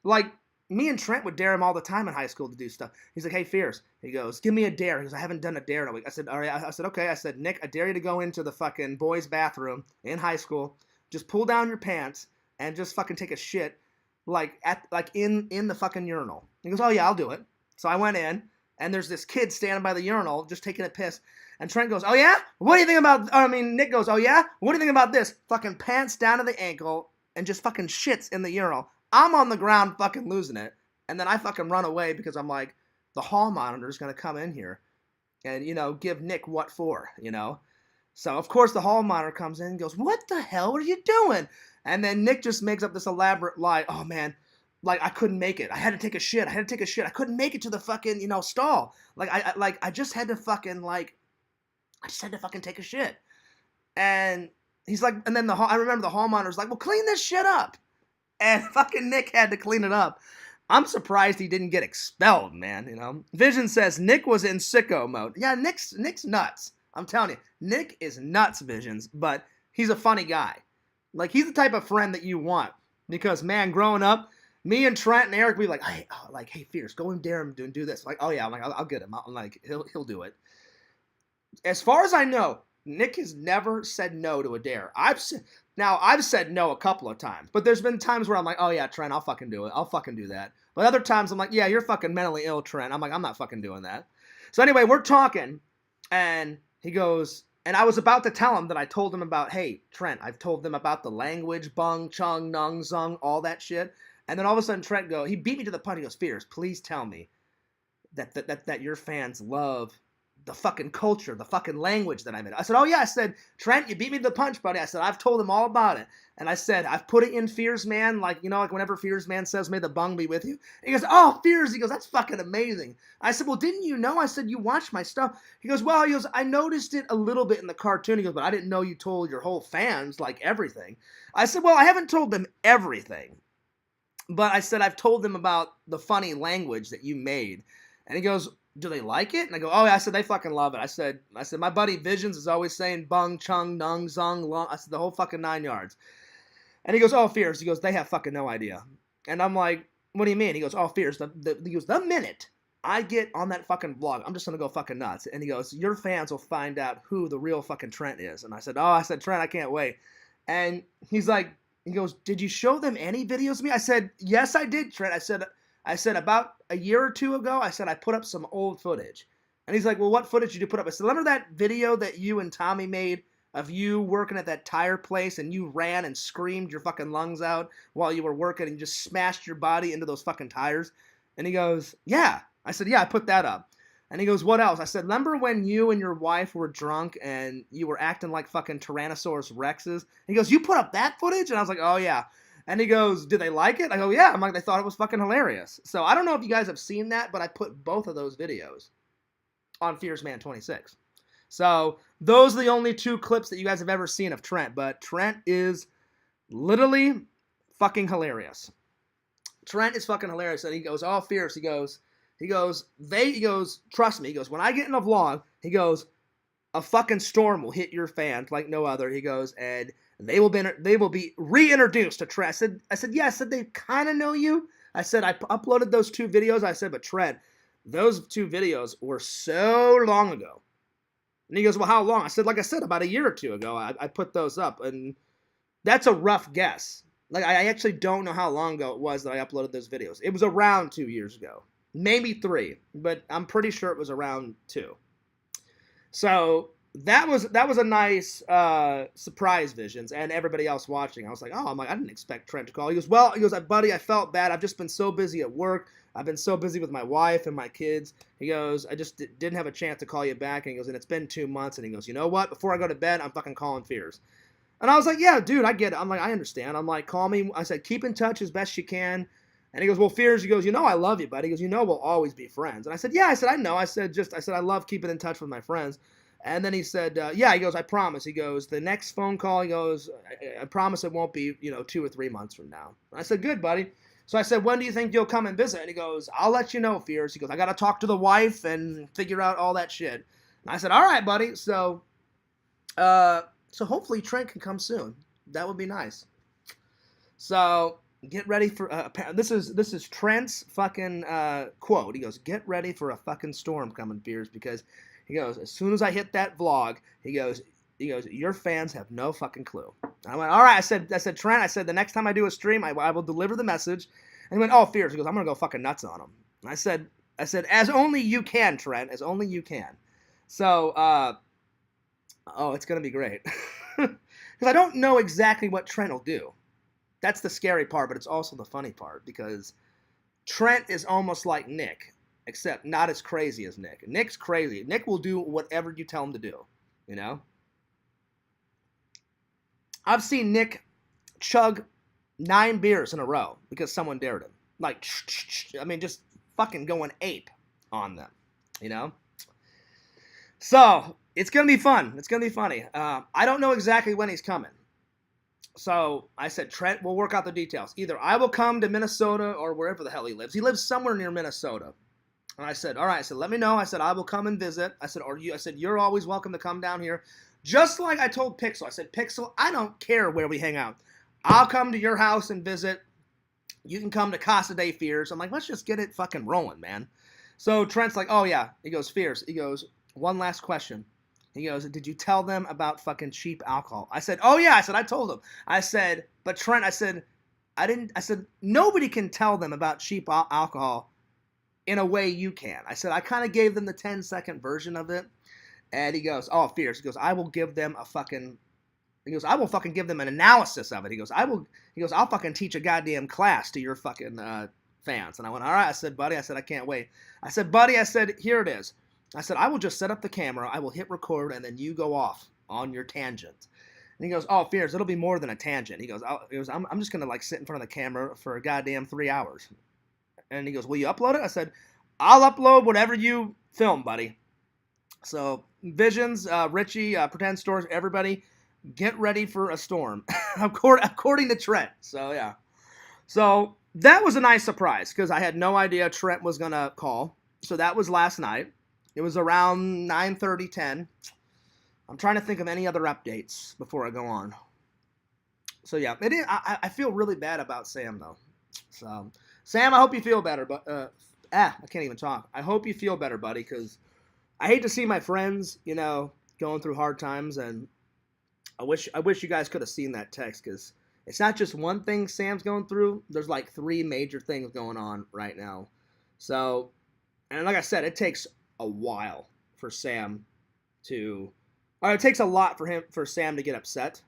Like, me and Trent would dare him all the time in high school to do stuff. He's like, hey, Fears. He goes, give me a dare. He goes, I haven't done a dare in a week. I said, all right. I said, okay. I said, Nick, I dare you to go into the fucking boys' bathroom in high school. Just pull down your pants and just fucking take a shit, in the fucking urinal. He goes, oh, yeah, I'll do it. So I went in, and there's this kid standing by the urinal just taking a piss. And Trent goes, oh, yeah? What do you think about, Nick goes, oh, yeah? What do you think about this? Fucking pants down to the ankle and just fucking shits in the urinal. I'm on the ground fucking losing it. And then I fucking run away because I'm like, the hall monitor's going to come in here and, give Nick what for, So, of course, the hall monitor comes in and goes, what the hell are you doing? And then Nick just makes up this elaborate lie. Oh, man, like, I couldn't make it. I had to take a shit. I couldn't make it to the fucking, stall. I just had to fucking, take a shit. And he's like, and then I remember the hall monitor's like, well, clean this shit up. And fucking Nick had to clean it up. I'm surprised he didn't get expelled, man, Vision says Nick was in sicko mode. Yeah, Nick's nuts. I'm telling you, Nick is nuts, Visions, but he's a funny guy. Like, he's the type of friend that you want. Because, man, growing up, me and Trent and Eric, we like, hey, Fierce, go and dare him to do this. Like, oh, yeah, I'm like, I'll get him. I'm like, he'll do it. As far as I know, Nick has never said no to a dare. I've said no a couple of times, but there's been times where I'm like, oh yeah, Trent, I'll fucking do it. I'll fucking do that. But other times I'm like, yeah, you're fucking mentally ill, Trent. I'm like, I'm not fucking doing that. So anyway, we're talking, and he goes, and I was about to tell him that I told him about, hey, Trent, I've told them about the language, bung, chung, nung, zung, all that shit. And then all of a sudden Trent he beat me to the punch. He goes, Fears, please tell me that your fans love the fucking culture, the fucking language that I'm in. I said, oh yeah. I said, Trent, you beat me to the punch, buddy. I said, I've told him all about it. And I said, I've put it in Fears Man, like, you know, like whenever Fears Man says, may the bung be with you. And he goes, oh, Fears. He goes, that's fucking amazing. I said, well, didn't you know? I said, you watch my stuff. He goes, well, I noticed it a little bit in the cartoon. He goes, but I didn't know you told your whole fans, like, everything. I said, well, I haven't told them everything. But I said, I've told them about the funny language that you made. And he goes, do they like it? And I go, oh yeah. I said, they fucking love it. I said, my buddy Visions is always saying bung, chung, nung, zung, long. I said, the whole fucking 9 yards. And he goes, oh, Fears. He goes, they have fucking no idea. And I'm like, what do you mean? He goes, oh, Fears. He goes, the minute I get on that fucking vlog, I'm just going to go fucking nuts. And he goes, your fans will find out who the real fucking Trent is. And I said, Trent, I can't wait. And he's like, he goes, did you show them any videos of me? I said, yes, I did, Trent. I said about a year or two ago, I said I put up some old footage. And he's like, well, what footage did you put up? I said, remember that video that you and Tommy made of you working at that tire place and you ran and screamed your fucking lungs out while you were working and you just smashed your body into those fucking tires? And he goes, yeah. I said, yeah, I put that up. And he goes, what else? I said, remember when you and your wife were drunk and you were acting like fucking Tyrannosaurus Rexes? He goes, you put up that footage? And I was like, oh, yeah. And he goes, did they like it? I go, yeah. I'm like, they thought it was fucking hilarious. So I don't know if you guys have seen that, but I put both of those videos on Fears Man 26. So those are the only 2 clips that you guys have ever seen of Trent. But Trent is literally fucking hilarious. Trent is fucking hilarious. And he goes, oh, Fierce. He goes, trust me. He goes, when I get in a vlog, he goes, a fucking storm will hit your fans like no other. He goes, and they will be reintroduced to Trent. I said, yeah. I said, they kind of know you. I said, I uploaded those 2 videos. I said, but Trent, those 2 videos were so long ago. And he goes, well, how long? I said, like I said, about a year or 2 ago, I put those up. And that's a rough guess. Like, I actually don't know how long ago it was that I uploaded those videos. It was around 2 years ago. Maybe 3, but I'm pretty sure it was around 2. So that was a nice surprise, Visions, and everybody else watching. I was like, I didn't expect Trent to call. He goes, buddy, I felt bad. I've just been so busy at work. I've been so busy with my wife and my kids. He goes, I just didn't have a chance to call you back. And he goes, and it's been 2 months. And he goes, you know what? Before I go to bed, I'm fucking calling Fears. And I was like, yeah, dude, I get it. I'm like, I understand. I'm like, call me. I said, keep in touch as best you can. And he goes, well, Fears, he goes, you know I love you, buddy. He goes, you know we'll always be friends. And I said, yeah. I said, I know. I said, I love keeping in touch with my friends. And then he said, yeah. He goes, I promise. He goes, the next phone call, he goes, I promise it won't be, 2 or 3 months from now. And I said, good, buddy. So I said, when do you think you'll come and visit? And he goes, I'll let you know, Fears. He goes, I got to talk to the wife and figure out all that shit. And I said, all right, buddy. So hopefully Trent can come soon. That would be nice. So get ready for this is Trent's fucking quote. He goes, get ready for a fucking storm coming, Fears, because he goes, as soon as I hit that vlog, he goes, your fans have no fucking clue. I went, all right. I said, Trent, I said, the next time I do a stream, I will deliver the message. And he went, oh, Fears. He goes, I'm going to go fucking nuts on him. And I said, as only you can, Trent, as only you can. So, it's going to be great. Because I don't know exactly what Trent will do. That's the scary part, but it's also the funny part, because Trent is almost like Nick, except not as crazy as Nick. Nick's crazy. Nick will do whatever you tell him to do, I've seen Nick chug 9 beers in a row because someone dared him. Like, just fucking going ape on them, So, it's going to be fun. It's going to be funny. I don't know exactly when he's coming. So, I said, Trent, we'll work out the details. Either I will come to Minnesota or wherever the hell he lives. He lives somewhere near Minnesota. And I said, all right. I said, let me know. I said, I will come and visit. I said, you're always welcome to come down here. Just like I told Pixel. I said, Pixel, I don't care where we hang out. I'll come to your house and visit. You can come to Casa de Fears. I'm like, let's just get it fucking rolling, man. So Trent's like, oh, yeah. He goes, Fears. He goes, one last question. He goes, did you tell them about fucking cheap alcohol? I said, oh yeah. I said, I told them. I said, but Trent, I said, I didn't. I said, nobody can tell them about cheap alcohol in a way you can. I said, I kind of gave them the 10-second version of it. And he goes, oh, fierce. He goes, I will give them a fucking, he goes, I will fucking give them an analysis of it. He goes, I'll fucking teach a goddamn class to your fucking fans. And I went, all right. I said, buddy, I said, I can't wait. I said, buddy, I said, here it is. I said, I will just set up the camera. I will hit record, and then you go off on your tangent. And he goes, oh, fierce, it'll be more than a tangent. He goes, I'm just going to, like, sit in front of the camera for a goddamn 3 hours. And he goes, will you upload it? I said, I'll upload whatever you film, buddy. So, Visions, Richie, Pretend Stores, everybody, get ready for a storm, according to Trent. So, yeah. So, that was a nice surprise, because I had no idea Trent was going to call. So, that was last night. It was around 9:30, 10. I'm trying to think of any other updates before I go on. So, yeah, it is, I feel really bad about Sam, though. So, Sam, I hope you feel better. But I can't even talk. I hope you feel better, buddy, because I hate to see my friends, you know, going through hard times. And I wish you guys could have seen that text, because it's not just one thing Sam's going through. There's like 3 major things going on right now. So, and like I said, it takes a while for Sam to, or it takes a lot for Sam to get upset.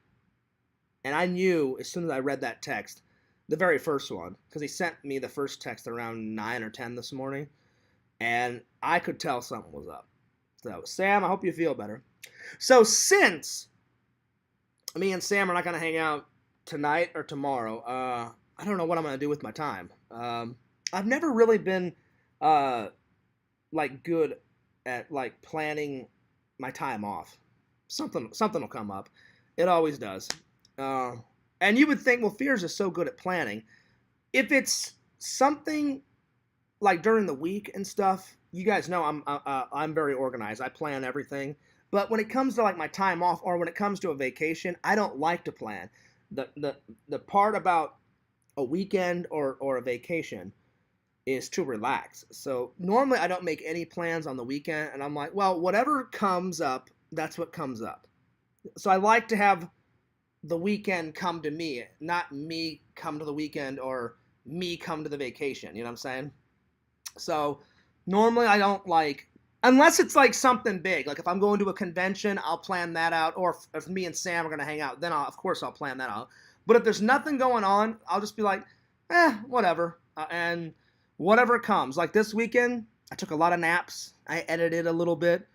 And I knew as soon as I read that text, the very first one, because he sent me the first text around 9 or 10 this morning, and I could tell something was up. So, Sam, I hope you feel better. So, since me and Sam are not going to hang out tonight or tomorrow, I don't know what I'm going to do with my time. I've never really been like good at like planning my time off. Something will come up. It always does. And you would think, well, Fears is so good at planning. If it's something like during the week and stuff, you guys know I'm very organized. I plan everything. But when it comes to like my time off, or when it comes to a vacation, I don't like to plan. The part about a weekend or a vacation is to relax. So normally I don't make any plans on the weekend, and I'm like, well, whatever comes up, that's what comes up. So I like to have the weekend come to me, not me come to the weekend or me come to the vacation. You know what I'm saying? So normally I don't like, unless it's like something big. Like if I'm going to a convention, I'll plan that out. Or if me and Sam are going to hang out, then of course I'll plan that out. But if there's nothing going on, I'll just be like, whatever. And whatever comes. Like this weekend, I took a lot of naps. I edited a little bit.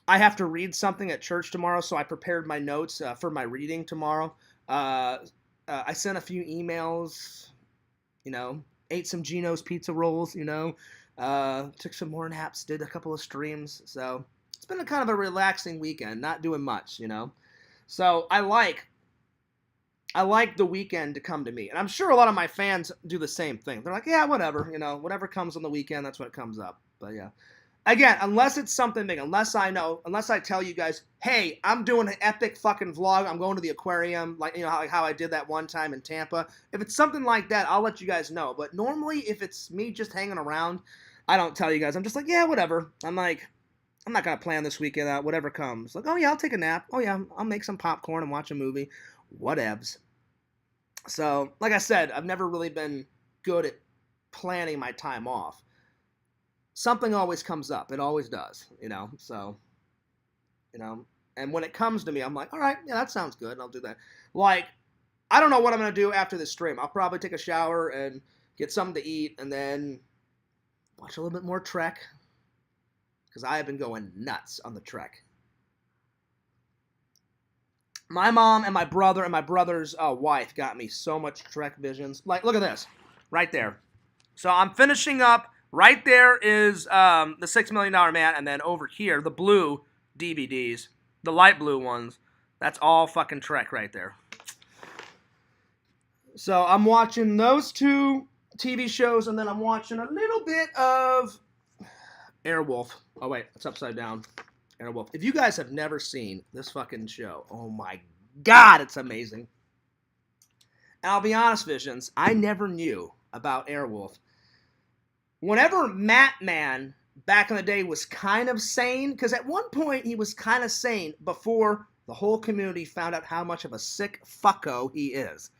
I have to read something at church tomorrow, so I prepared my notes for my reading tomorrow. I sent a few emails, you know, ate some Geno's pizza rolls, you know, took some more naps, did a couple of streams. So it's been a kind of a relaxing weekend, not doing much, you know. So I like the weekend to come to me. And I'm sure a lot of my fans do the same thing. They're like, yeah, whatever, you know, whatever comes on the weekend, that's what comes up. But yeah. Again, unless it's something big, unless I tell you guys, hey, I'm doing an epic fucking vlog, I'm going to the aquarium, like, you know, how I did that one time in Tampa. If it's something like that, I'll let you guys know. But normally, if it's me just hanging around, I don't tell you guys. I'm just like, yeah, whatever. I'm like, I'm not going to plan this weekend out, whatever comes. Like, oh yeah, I'll take a nap. Oh yeah, I'll make some popcorn and watch a movie. Whatevs. So, like I said, I've never really been good at planning my time off. Something always comes up. It always does, you know. So, you know, and when it comes to me, I'm like, all right, yeah, that sounds good. I'll do that. Like, I don't know what I'm going to do after this stream. I'll probably take a shower and get something to eat and then watch a little bit more Trek, because I have been going nuts on the Trek. My mom and my brother and my brother's wife got me so much Trek visions. Like, look at this. Right there. So I'm finishing up. Right there is the $6 Million Man, and then over here, the blue DVDs, the light blue ones. That's all fucking Trek right there. So I'm watching those 2 TV shows, and then I'm watching a little bit of Airwolf. Oh, wait, it's upside down. Airwolf. If you guys have never seen this fucking show, oh my God, it's amazing. And I'll be honest, Visions, I never knew about Airwolf. Whenever Matt Man back in the day was kind of sane, because at one point he was kind of sane before the whole community found out how much of a sick fucko he is.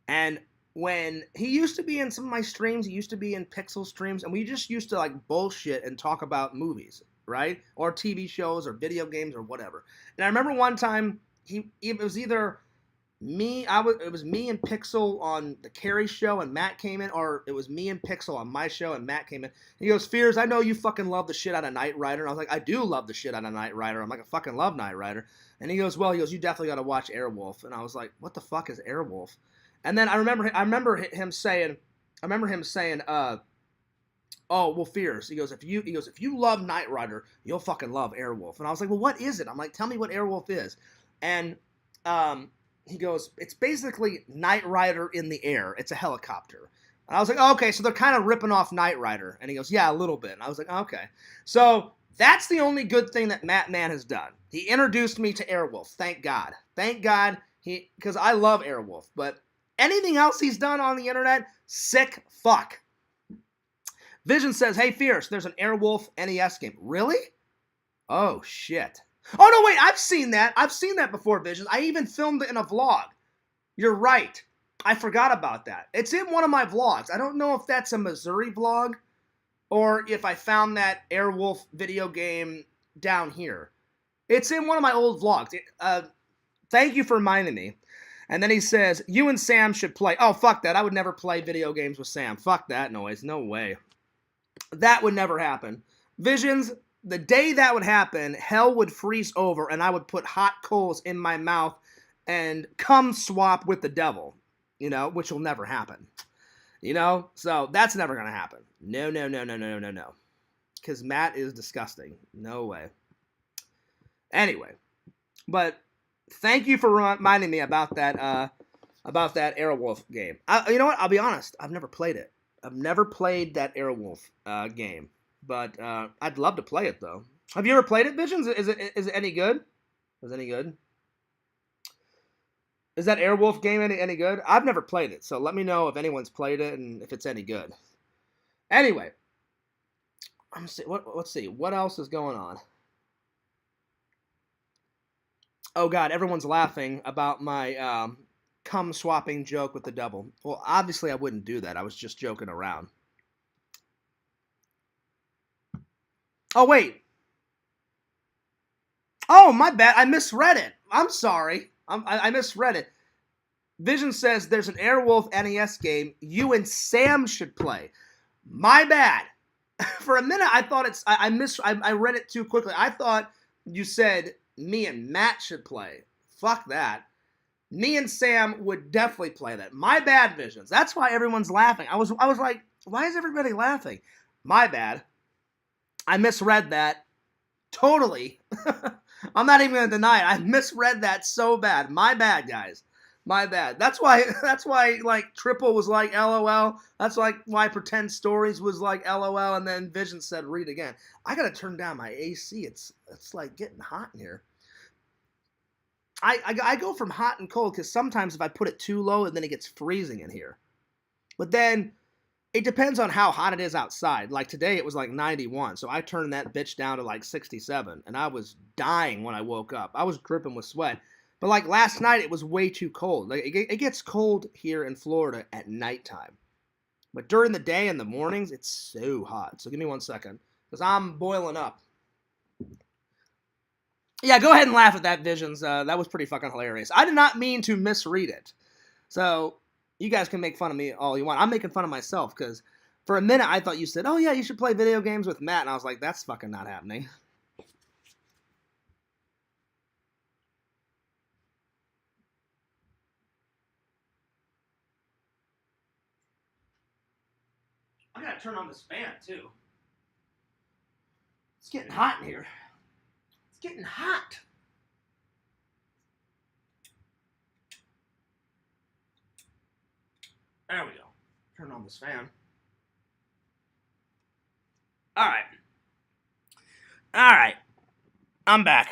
And when he used to be in some of my streams, he used to be in Pixel streams, and we just used to like bullshit and talk about movies, right? Or TV shows or video games or whatever. And I remember one time it was either it was me and Pixel on the Carrie show and Matt came in, or it was me and Pixel on my show and Matt came in. He goes, Fears, I know you fucking love the shit out of Knight Rider. And I was like, I do love the shit out of Knight Rider. I'm like, I fucking love Knight Rider. And he goes, you definitely got to watch Airwolf. And I was like, what the fuck is Airwolf? And then I remember him saying, oh, well, Fears. He goes, if you love Knight Rider, you'll fucking love Airwolf. And I was like, well, what is it? I'm like, tell me what Airwolf is. And he goes, it's basically Knight Rider in the air. It's a helicopter. And I was like, oh, okay, so they're kind of ripping off Knight Rider. And he goes, yeah, a little bit. And I was like, okay. So that's the only good thing that Matt Mann has done. He introduced me to Airwolf. Thank God. Thank God, because I love Airwolf. But anything else he's done on the internet, sick fuck. Vision says, hey, Fierce, there's an Airwolf NES game. Really? Oh, shit. Oh, no, wait, I've seen that. I've seen that before, Visions. I even filmed it in a vlog. You're right. I forgot about that. It's in one of my vlogs. I don't know if that's a Missouri vlog or if I found that Airwolf video game down here. It's in one of my old vlogs. Thank you for reminding me. And then he says, you and Sam should play. Oh, fuck that. I would never play video games with Sam. Fuck that noise. No way. That would never happen. Visions, the day that would happen, hell would freeze over and I would put hot coals in my mouth and come swap with the devil, which will never happen. So that's never going to happen. No. Because Matt is disgusting. No way. Anyway, but thank you for reminding me about that Airwolf game. You know what? I'll be honest. I've never played it. I've never played that Airwolf game. But I'd love to play it, though. Have you ever played it, Visions? Is it any good? Is it any good? Is that Airwolf game any good? I've never played it, so let me know if anyone's played it and if it's any good. Anyway, let's see. What else is going on? Oh, God, everyone's laughing about my cum swapping joke with the devil. Well, obviously I wouldn't do that. I was just joking around. Oh, wait. Oh, my bad. I misread it. I'm sorry. I misread it. Vision says there's an Airwolf NES game you and Sam should play. My bad. For a minute, I thought I read it too quickly. I thought you said me and Matt should play. Fuck that. Me and Sam would definitely play that. My bad, Visions. That's why everyone's laughing. I was like, why is everybody laughing? My bad. I misread that. Totally. I'm not even going to deny it. I misread that so bad. My bad, guys. My bad. That's why like Triple was like LOL. That's like why Pretend Stories was like LOL, and then Vision said read again. I got to turn down my AC. It's like getting hot in here. I go from hot and cold because sometimes if I put it too low, and then it gets freezing in here. But then it depends on how hot it is outside. Like today, it was like 91, so I turned that bitch down to like 67, and I was dying when I woke up. I was dripping with sweat. But like last night, it was way too cold. Like it gets cold here in Florida at nighttime. But during the day and the mornings, it's so hot. So give me 1 second, because I'm boiling up. Yeah, go ahead and laugh at that, Visions. That was pretty fucking hilarious. I did not mean to misread it. So you guys can make fun of me all you want. I'm making fun of myself, because for a minute, I thought you said, oh yeah, you should play video games with Matt. And I was like, that's fucking not happening. I gotta turn on this fan, too. It's getting hot in here. It's getting hot. There we go. Turn on this fan. All right. I'm back.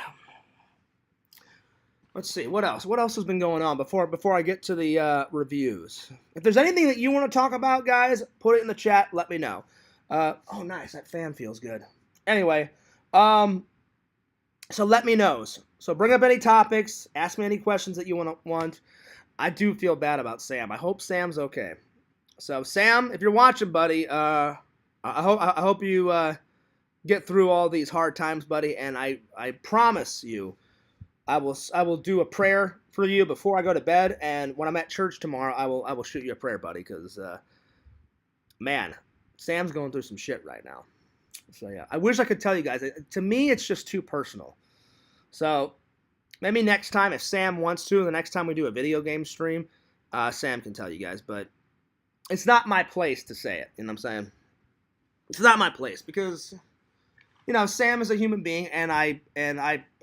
Let's see. What else? What else has been going on before I get to the reviews? If there's anything that you want to talk about, guys, put it in the chat. Let me know. Oh, nice. That fan feels good. Anyway, so let me know. So bring up any topics. Ask me any questions that you want. I do feel bad about Sam. I hope Sam's okay. So Sam, if you're watching, buddy, I hope you get through all these hard times, buddy. And I promise you, I will do a prayer for you before I go to bed. And when I'm at church tomorrow, I will shoot you a prayer, buddy. Because man, Sam's going through some shit right now. So yeah, I wish I could tell you guys. To me, it's just too personal. So maybe next time, if Sam wants to, the next time we do a video game stream, Sam can tell you guys. But it's not my place to say it. You know what I'm saying? It's not my place because, Sam is a human being, and I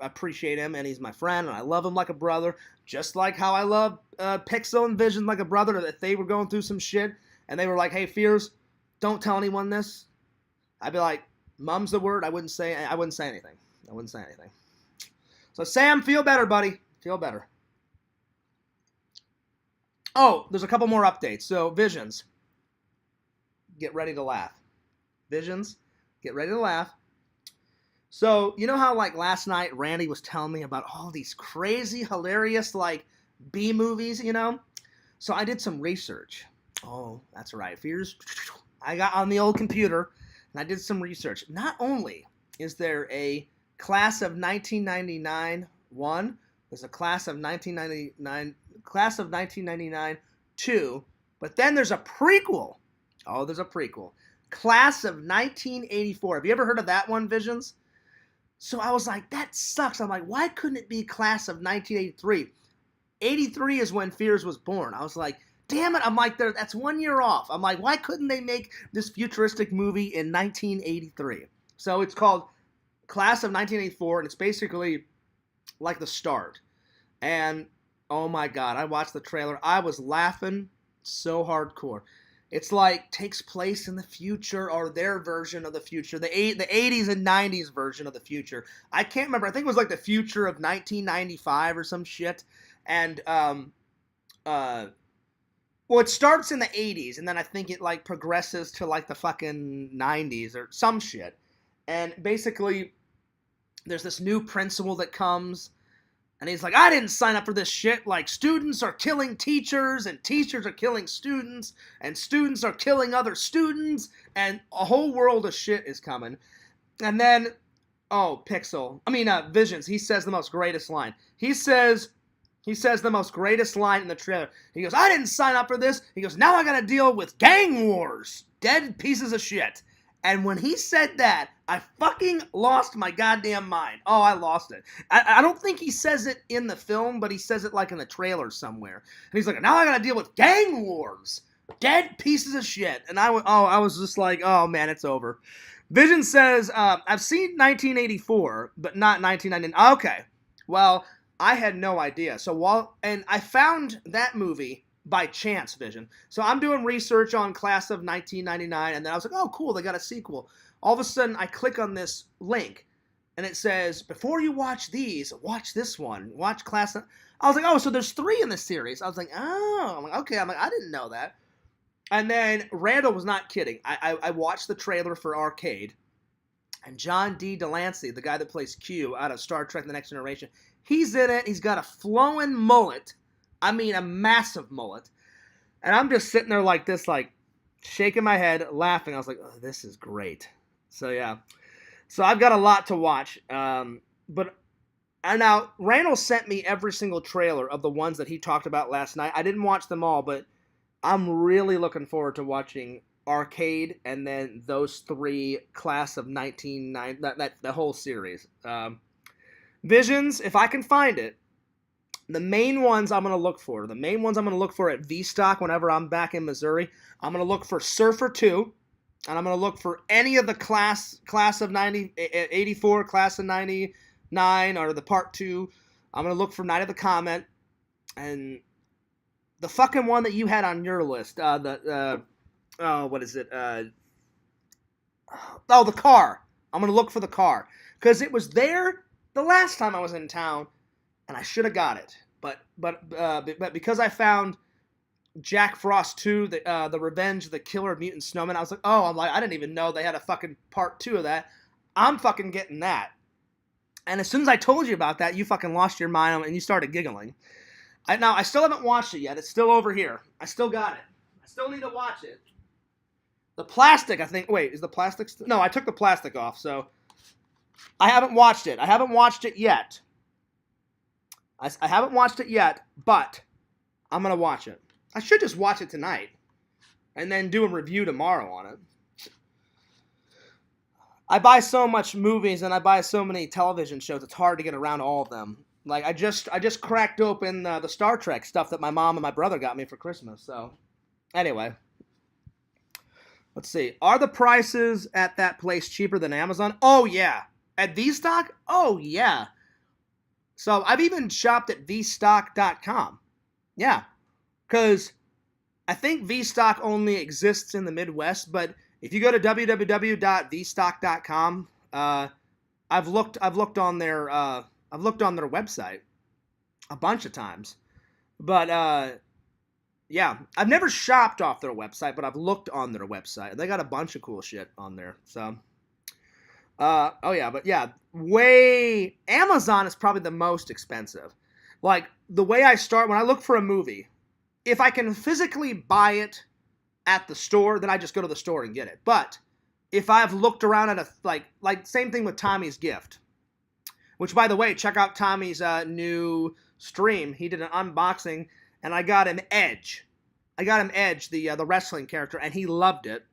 appreciate him, and he's my friend, and I love him like a brother, just like how I love Pixel and Vision like a brother. If they were going through some shit, and they were like, "Hey, Fears, don't tell anyone this," I'd be like, "Mum's the word." I wouldn't say anything. So Sam, feel better, buddy. Feel better. Oh, there's a couple more updates. So Visions, get ready to laugh. Visions, get ready to laugh. So you know how like last night Randy was telling me about all these crazy, hilarious like B movies, So I did some research. Oh, that's right, Fears. I got on the old computer and I did some research. Not only is there a class of 1999 1, there's a class of 1999 2, but then there's a prequel. Oh, there's a prequel. Class of 1984. Have you ever heard of that one, Visions? So I was like, that sucks. I'm like, why couldn't it be class of 1983? 83 is when Fears was born. I was like, damn it. I'm like, that's 1 year off. I'm like, why couldn't they make this futuristic movie in 1983? So it's called Class of 1984, and it's basically like the start. And oh my God, I watched the trailer. I was laughing so hardcore. It's like takes place in the future, or their version of the future, the 80s and 90s version of the future. I can't remember. I think it was like the future of 1995 or some shit. And well, it starts in the 80s, and then I think it like progresses to like the fucking 90s or some shit. And basically, there's this new principal that comes. And he's like, I didn't sign up for this shit. Like, students are killing teachers, and teachers are killing students, and students are killing other students, and a whole world of shit is coming. And then, Visions, he says the most greatest line. He says the most greatest line in the trailer. He goes, I didn't sign up for this. He goes, now I gotta deal with gang wars. Dead pieces of shit. And when he said that, I fucking lost my goddamn mind. Oh, I lost it. I don't think he says it in the film, but he says it like in the trailer somewhere. And he's like, now I gotta deal with gang wars. Dead pieces of shit. And I was just like, oh man, it's over. Vision says, I've seen 1984, but not 1999. Okay. Well, I had no idea. And I found that movie by chance, Vision. So I'm doing research on Class of 1999, and then I was like, oh, cool, they got a sequel. All of a sudden, I click on this link, and it says, before you watch these, watch this one. Watch Class of... I was like, oh, so there's 3 in the series. I was like, oh. I'm like, okay. I'm like, I didn't know that. And then Randall was not kidding. I watched the trailer for Arcade, and John D. Delancey, the guy that plays Q out of Star Trek The Next Generation, he's in it. He's got a flowing mullet. I mean, a massive mullet. And I'm just sitting there like this, like, shaking my head, laughing. I was like, oh, this is great. So, yeah. So, I've got a lot to watch. And now, Randall sent me every single trailer of the ones that he talked about last night. I didn't watch them all, but I'm really looking forward to watching Arcade and then those 3 Class of 1990, the whole series. Visions, if I can find it, the main ones I'm going to look for. The main ones I'm going to look for at V-Stock whenever I'm back in Missouri. I'm going to look for Surfer 2. And I'm going to look for any of the class of 84, Class of 99, or the Part 2. I'm going to look for Night of the Comet. And the fucking one that you had on your list. What is it? The car. I'm going to look for the car. Because it was there the last time I was in town. And I should have got it, but because I found Jack Frost 2, the Revenge of the Killer Mutant Snowman. I was like, oh, I didn't even know they had a fucking part 2 of that. I'm fucking getting that. And as soon as I told you about that, you fucking lost your mind and you started giggling. Now, I still haven't watched it yet. It's still over here. I still got it. I still need to watch it. The plastic, I think. Wait, is the plastic still? No, I took the plastic off, so I haven't watched it. I haven't watched it yet. I haven't watched it yet, but I'm going to watch it. I should just watch it tonight and then do a review tomorrow on it. I buy so much movies and I buy so many television shows, it's hard to get around to all of them. Like, I just cracked open the Star Trek stuff that my mom and my brother got me for Christmas. So, anyway. Let's see. Are the prices at that place cheaper than Amazon? Oh, yeah. At VStock? Oh, yeah. So, I've even shopped at vstock.com. Yeah. Because I think VStock only exists in the Midwest, but if you go to www.vstock.com, I've looked on their website a bunch of times. But yeah, I've never shopped off their website, but I've looked on their website. They got a bunch of cool shit on there. So oh yeah, but yeah, Amazon is probably the most expensive. Like, the way I start when I look for a movie, if I can physically buy it at the store, then I just go to the store and get it. But if I've looked around at like same thing with Tommy's Gift, which, by the way, check out Tommy's new stream. He did an unboxing, and I got him Edge. The wrestling character, and he loved it.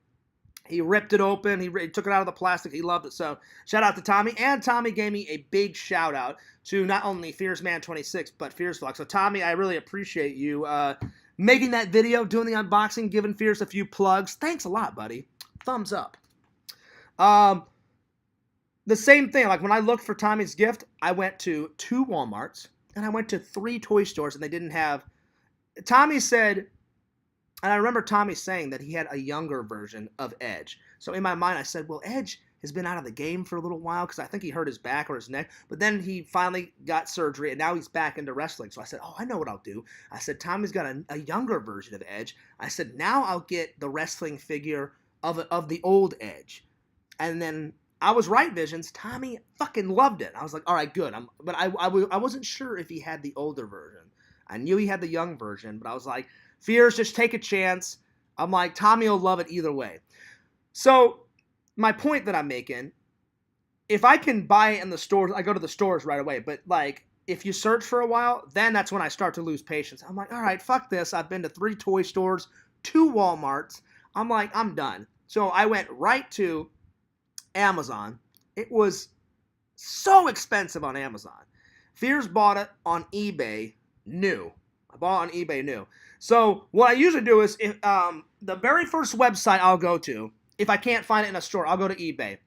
He ripped it open. He took it out of the plastic. He loved it. So shout out to Tommy. And Tommy gave me a big shout out to not only FierceMan26, but FierceVlog. So Tommy, I really appreciate you making that video, doing the unboxing, giving Fierce a few plugs. Thanks a lot, buddy. Thumbs up. The same thing. Like, when I looked for Tommy's Gift, I went to 2 Walmarts and I went to 3 toy stores, and they didn't have. Tommy said. And I remember Tommy saying that he had a younger version of Edge. So in my mind, I said, well, Edge has been out of the game for a little while because I think he hurt his back or his neck. But then he finally got surgery, and now he's back into wrestling. So I said, oh, I know what I'll do. I said, Tommy's got a younger version of Edge. I said, now I'll get the wrestling figure of the old Edge. And then I was right, Visions. Tommy fucking loved it. I was like, all right, good. But I wasn't sure if he had the older version. I knew he had the young version, but I was like, Fears, just take a chance. I'm like, Tommy will love it either way. So, my point that I'm making, if I can buy it in the stores, I go to the stores right away. But, like, if you search for a while, then that's when I start to lose patience. I'm like, all right, fuck this. I've been to 3 toy stores, 2 Walmarts. I'm like, I'm done. So, I went right to Amazon. It was so expensive on Amazon. Fears bought it on eBay new. I bought it on eBay new. So what I usually do is, if the very first website I'll go to, if I can't find it in a store, I'll go to eBay.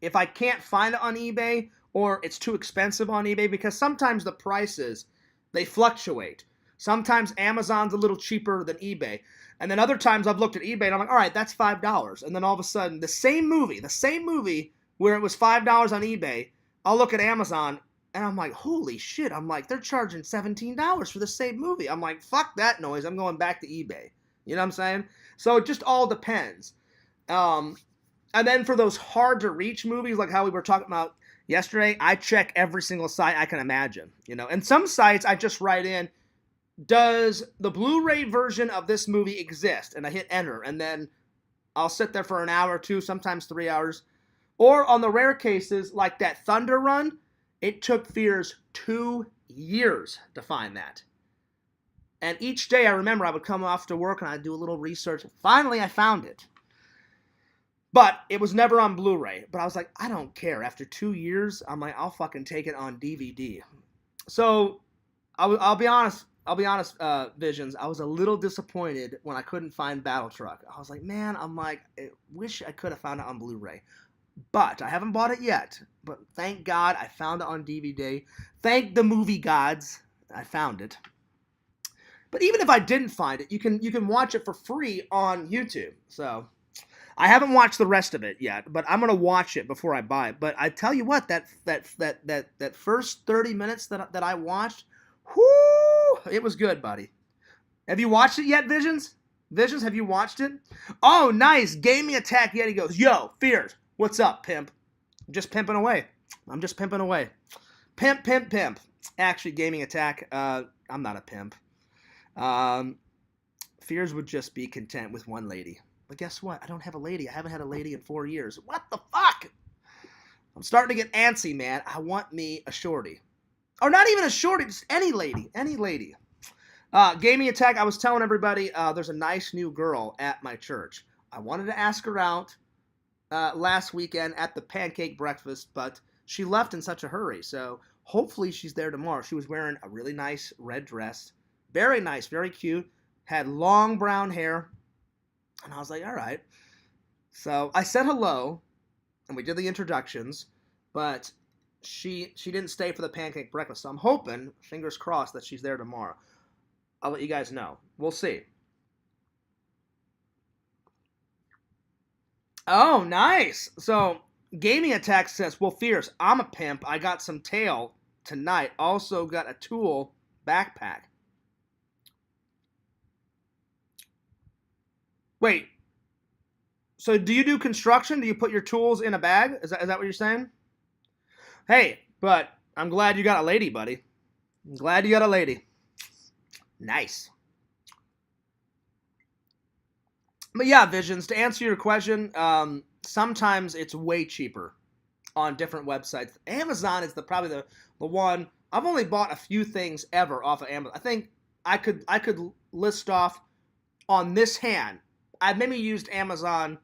If I can't find it on eBay, or it's too expensive on eBay, because sometimes the prices, they fluctuate. Sometimes Amazon's a little cheaper than eBay. And then other times I've looked at eBay and I'm like, all right, that's $5. And then all of a sudden, the same movie where it was $5 on eBay, I'll look at Amazon and I'm like, holy shit. I'm like, they're charging $17 for the same movie. I'm like, fuck that noise. I'm going back to eBay. You know what I'm saying? So it just all depends. And then for those hard to reach movies, like how we were talking about yesterday, I check every single site I can imagine. You know, and some sites I just write in, does the Blu-ray version of this movie exist? And I hit enter, and then I'll sit there for an hour or 2, sometimes 3 hours. Or on the rare cases, like that Thunder Run, it took Fears 2 years to find that. And each day I remember I would come off to work and I'd do a little research. Finally, I found it. But it was never on Blu-ray. But I was like, I don't care. After 2 years, I'm like, I'll fucking take it on DVD. So, I'll be honest, Visions. I was a little disappointed when I couldn't find Battle Truck. I was like, man, I wish I could have found it on Blu-ray. But I haven't bought it yet. But thank God I found it on DVD. Thank the movie gods, I found it. But even if I didn't find it, you can watch it for free on YouTube. So I haven't watched the rest of it yet, but I'm gonna watch it before I buy it. But I tell you what, that first 30 minutes that I watched, whoo, it was good, buddy. Have you watched it yet, Visions? Visions, have you watched it? Oh, nice. Gaming Attack Yeti goes, yo, Fears, what's up, pimp? I'm just pimping away. Pimp, pimp, pimp. Actually, Gaming Attack, I'm not a pimp. Fears would just be content with one lady. But guess what? I don't have a lady. I haven't had a lady in 4 years. What the fuck? I'm starting to get antsy, man. I want me a shorty. Or not even a shorty, just any lady. Any lady. Gaming Attack, I was telling everybody there's a nice new girl at my church. I wanted to ask her out last weekend at the pancake breakfast, but she left in such a hurry. So hopefully she's there tomorrow. She was wearing a really nice red dress. Very nice, very cute. Had long brown hair. And I was like, all right. So I said hello, and we did the introductions, but she didn't stay for the pancake breakfast. So I'm hoping, fingers crossed, that she's there tomorrow. I'll let you guys know. We'll see. Oh, nice. So Gaming Attack says, well, Fierce, I'm a pimp. I got some tail tonight. Also got a tool backpack. Wait. So do you do construction? Do you put your tools in a bag? Is that what you're saying? Hey, but I'm glad you got a lady, buddy. I'm glad you got a lady. Nice. But yeah, Visions, to answer your question, sometimes it's way cheaper on different websites. Amazon is probably the one. I've only bought a few things ever off of Amazon. I think I could list off on this hand. I've maybe used Amazon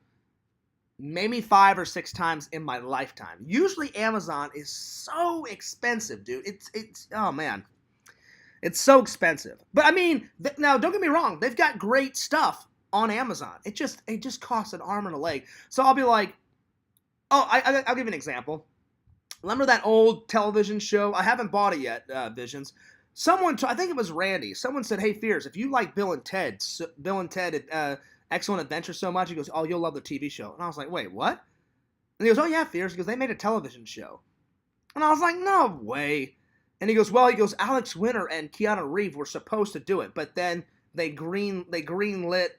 maybe 5 or 6 times in my lifetime. Usually Amazon is so expensive, dude. It's oh man. It's so expensive. But I mean, now don't get me wrong, they've got great stuff on Amazon. It just costs an arm and a leg. So I'll be like, oh, I'll give you an example. Remember that old television show? I haven't bought it yet, Visions. Someone, I think it was Randy. Someone said, "Hey, Fears, if you like Bill and Ted, Excellent Adventure so much," he goes, "Oh, you'll love the TV show." And I was like, "Wait, what?" And he goes, "Oh yeah, Fears," because they made a television show. And I was like, "No way." And he goes, "Alex Winter and Keanu Reeves were supposed to do it, but then they greenlit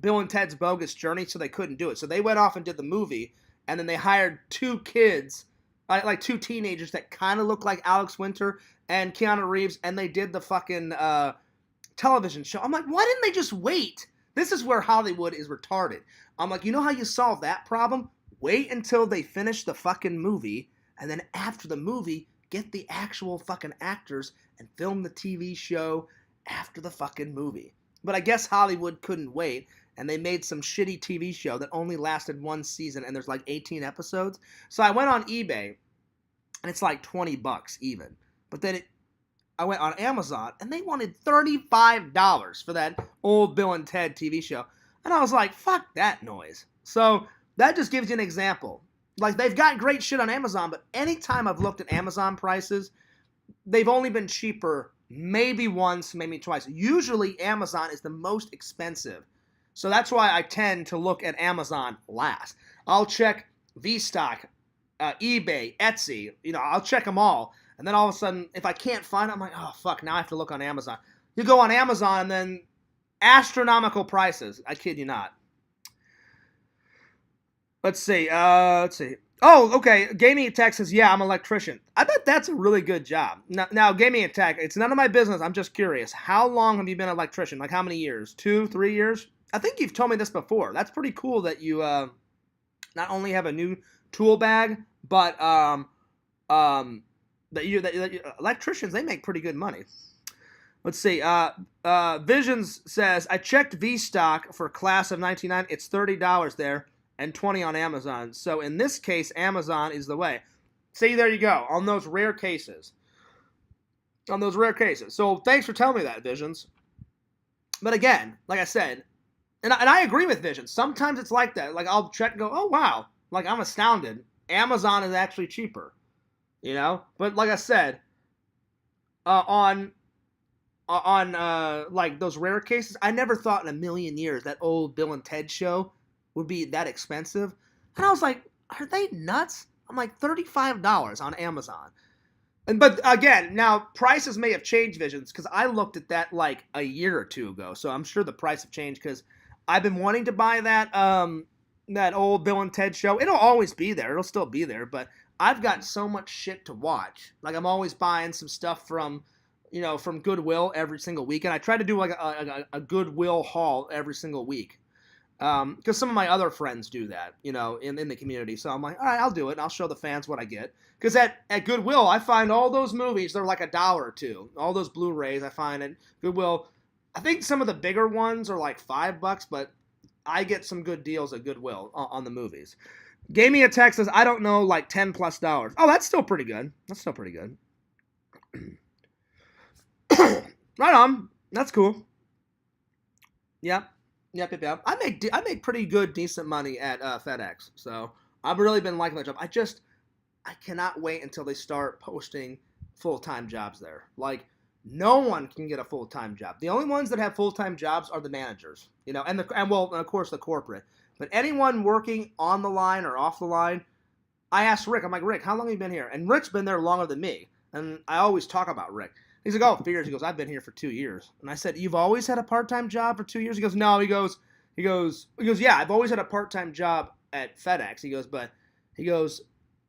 Bill and Ted's Bogus Journey, so they couldn't do it. So they went off and did the movie, and then they hired 2 kids, like 2 teenagers that kind of look like Alex Winter and Keanu Reeves, and they did the fucking television show." I'm like, why didn't they just wait? This is where Hollywood is retarded. I'm like, you know how you solve that problem? Wait until they finish the fucking movie, and then after the movie, get the actual fucking actors and film the TV show after the fucking movie. But I guess Hollywood couldn't wait, and they made some shitty TV show that only lasted 1 season, and there's like 18 episodes. So I went on eBay, and it's like $20 even. But then I went on Amazon, and they wanted $35 for that old Bill and Ted TV show. And I was like, fuck that noise. So that just gives you an example. Like, they've got great shit on Amazon, but anytime I've looked at Amazon prices, they've only been cheaper maybe once, maybe twice. Usually, Amazon is the most expensive. So that's why I tend to look at Amazon last. I'll check Vstock, eBay, Etsy. I'll check them all. And then all of a sudden, if I can't find it, I'm like, oh, fuck, now I have to look on Amazon. You go on Amazon, and then astronomical prices. I kid you not. Let's see. Oh, okay. Gaming Attack says, yeah, I'm an electrician. I bet that's a really good job. Now, Gaming Attack, it's none of my business. I'm just curious. How long have you been an electrician? Like, how many years? 2, 3 years? I think you've told me this before. That's pretty cool that you not only have a new tool bag, but that electricians, they make pretty good money. Let's see. Visions says, I checked Vstock for class of 1999. It's $30 there. And $20 on Amazon. So in this case, Amazon is the way. See, there you go. On those rare cases. So thanks for telling me that, Visions. But again, like I said, and I agree with Visions. Sometimes it's like that. Like, I'll check and go, oh, wow. Like, I'm astounded. Amazon is actually cheaper. But like I said, on like those rare cases, I never thought in a million years that old Bill and Ted show would be that expensive. And I was like, are they nuts? I'm like, $35 on Amazon. But again, now prices may have changed, Visions, because I looked at that like a year or two ago. So I'm sure the price have changed because I've been wanting to buy that old Bill and Ted show. It'll always be there. It'll still be there, but I've got so much shit to watch. Like I'm always buying some stuff from from Goodwill every single week, and I try to do like a Goodwill haul every single week. Because some of my other friends do that, in the community. So I'm like, all right, I'll do it. And I'll show the fans what I get. Because at Goodwill, I find all those movies, they're like $1 or $2. All those Blu-rays I find at Goodwill. I think some of the bigger ones are like $5, but I get some good deals at Goodwill on the movies. Gave me a text says, I don't know, like $10+. Oh, that's still pretty good. That's still pretty good. Right on. That's cool. Yep. Yep. I make pretty good, decent money at FedEx, so I've really been liking that job. I cannot wait until they start posting full-time jobs there. Like, no one can get a full-time job. The only ones that have full-time jobs are the managers, and of course the corporate. But anyone working on the line or off the line, I asked Rick. I'm like, Rick, how long have you been here? And Rick's been there longer than me, and I always talk about Rick. He's like, oh, 2 years. He goes, I've been here for 2 years. And I said, you've always had a part-time job for 2 years? He goes, no. He goes, yeah, I've always had a part-time job at FedEx. He goes,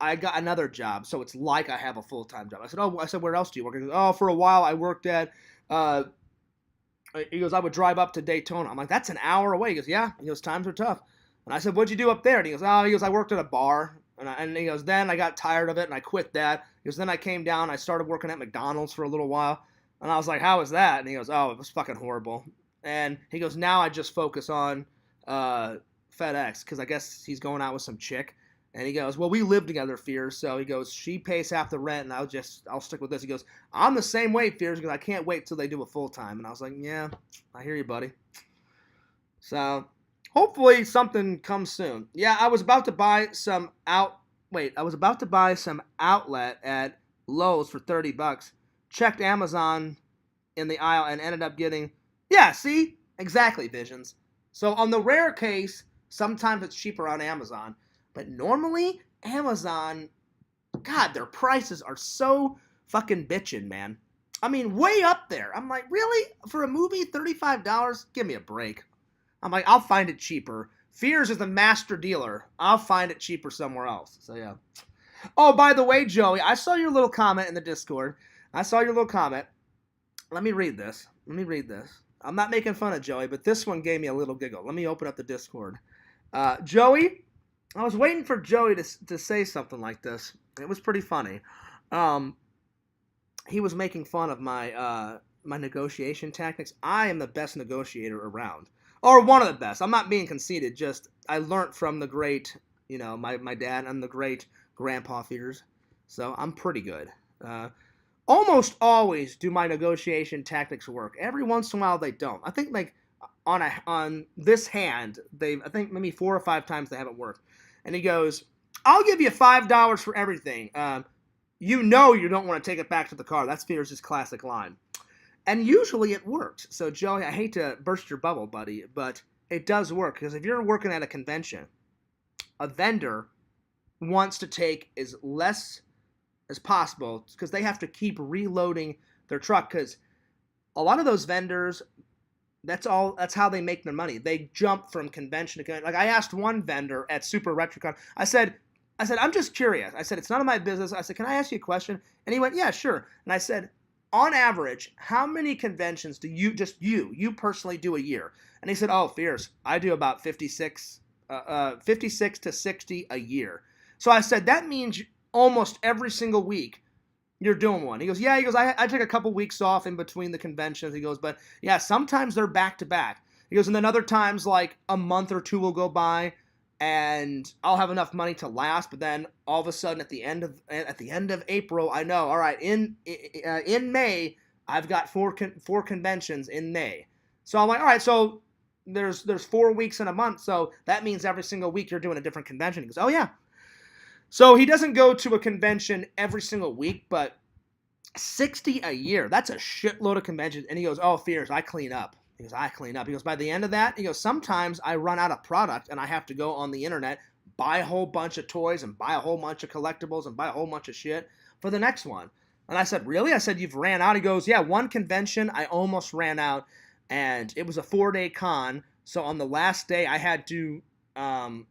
I got another job, so it's like I have a full-time job. I said, where else do you work? He goes, oh, for a while I worked at, he goes, I would drive up to Daytona. I'm like, that's an hour away. He goes, yeah. He goes, times are tough. And I said, what'd you do up there? And he goes, I worked at a bar. And he goes, then I got tired of it and I quit that. He goes, then I came down, I started working at McDonald's for a little while. And I was like, how was that? And he goes, oh, it was fucking horrible. And he goes, now I just focus on FedEx because I guess he's going out with some chick. And he goes, well, we live together, Fears. So he goes, she pays half the rent and I'll stick with this. He goes, I'm the same way, Fears, because I can't wait till they do a full time. And I was like, yeah, I hear you, buddy. So hopefully something comes soon. Yeah, I was about to buy some outlet at Lowe's for $30. Checked Amazon in the aisle and ended up getting, yeah, see? Exactly, Visions. So on the rare case, sometimes it's cheaper on Amazon. But normally, Amazon, God, their prices are so fucking bitchin', man. I mean, way up there. I'm like, really? For a movie, $35? Give me a break. I'm like, I'll find it cheaper. Fears is the master dealer. I'll find it cheaper somewhere else. So, yeah. Oh, by the way, Joey, I saw your little comment in the Discord. Let me read this. I'm not making fun of Joey, but this one gave me a little giggle. Let me open up the Discord. Joey, I was waiting for Joey to say something like this. It was pretty funny. He was making fun of my negotiation tactics. I am the best negotiator around. Or one of the best. I'm not being conceited. Just I learned from the great, my dad and the great Grandpa Fears. So I'm pretty good. Almost always do my negotiation tactics work. Every once in a while they don't. I think like on this hand, I think maybe 4 or 5 times they haven't worked. And he goes, I'll give you $5 for everything. You don't want to take it back to the car. That's Fears' classic line. And usually it works. So, Joey, I hate to burst your bubble, buddy, but it does work. Because if you're working at a convention, a vendor wants to take as less as possible because they have to keep reloading their truck. Because a lot of those vendors, that's how they make their money. They jump from convention to convention. Like I asked one vendor at Super RetroCon, I said, I'm just curious. I said, it's none of my business. I said, can I ask you a question? And he went, yeah, sure. And I said, on average, how many conventions do you personally do a year? And he said, oh, Fierce, I do about 56 to 60 a year. So I said, that means almost every single week you're doing one. He goes, yeah. He goes, I take a couple weeks off in between the conventions. He goes, but yeah, sometimes they're back to back. He goes, and then other times like a month or two will go by and I'll have enough money to last, but then all of a sudden at the end of April, I know, all right, in May, I've got four conventions in May. So I'm like, all right, so there's 4 weeks in a month, so that means every single week you're doing a different convention. He goes, oh yeah. So he doesn't go to a convention every single week, but 60 a year, that's a shitload of conventions. And he goes, oh, Fears, I clean up. He goes, I clean up. He goes, by the end of that, he goes, sometimes I run out of product and I have to go on the internet, buy a whole bunch of toys and buy a whole bunch of collectibles and buy a whole bunch of shit for the next one. And I said, really? I said, you've ran out? He goes, yeah, one convention, I almost ran out, and it was a 4-day con. So on the last day, I had to,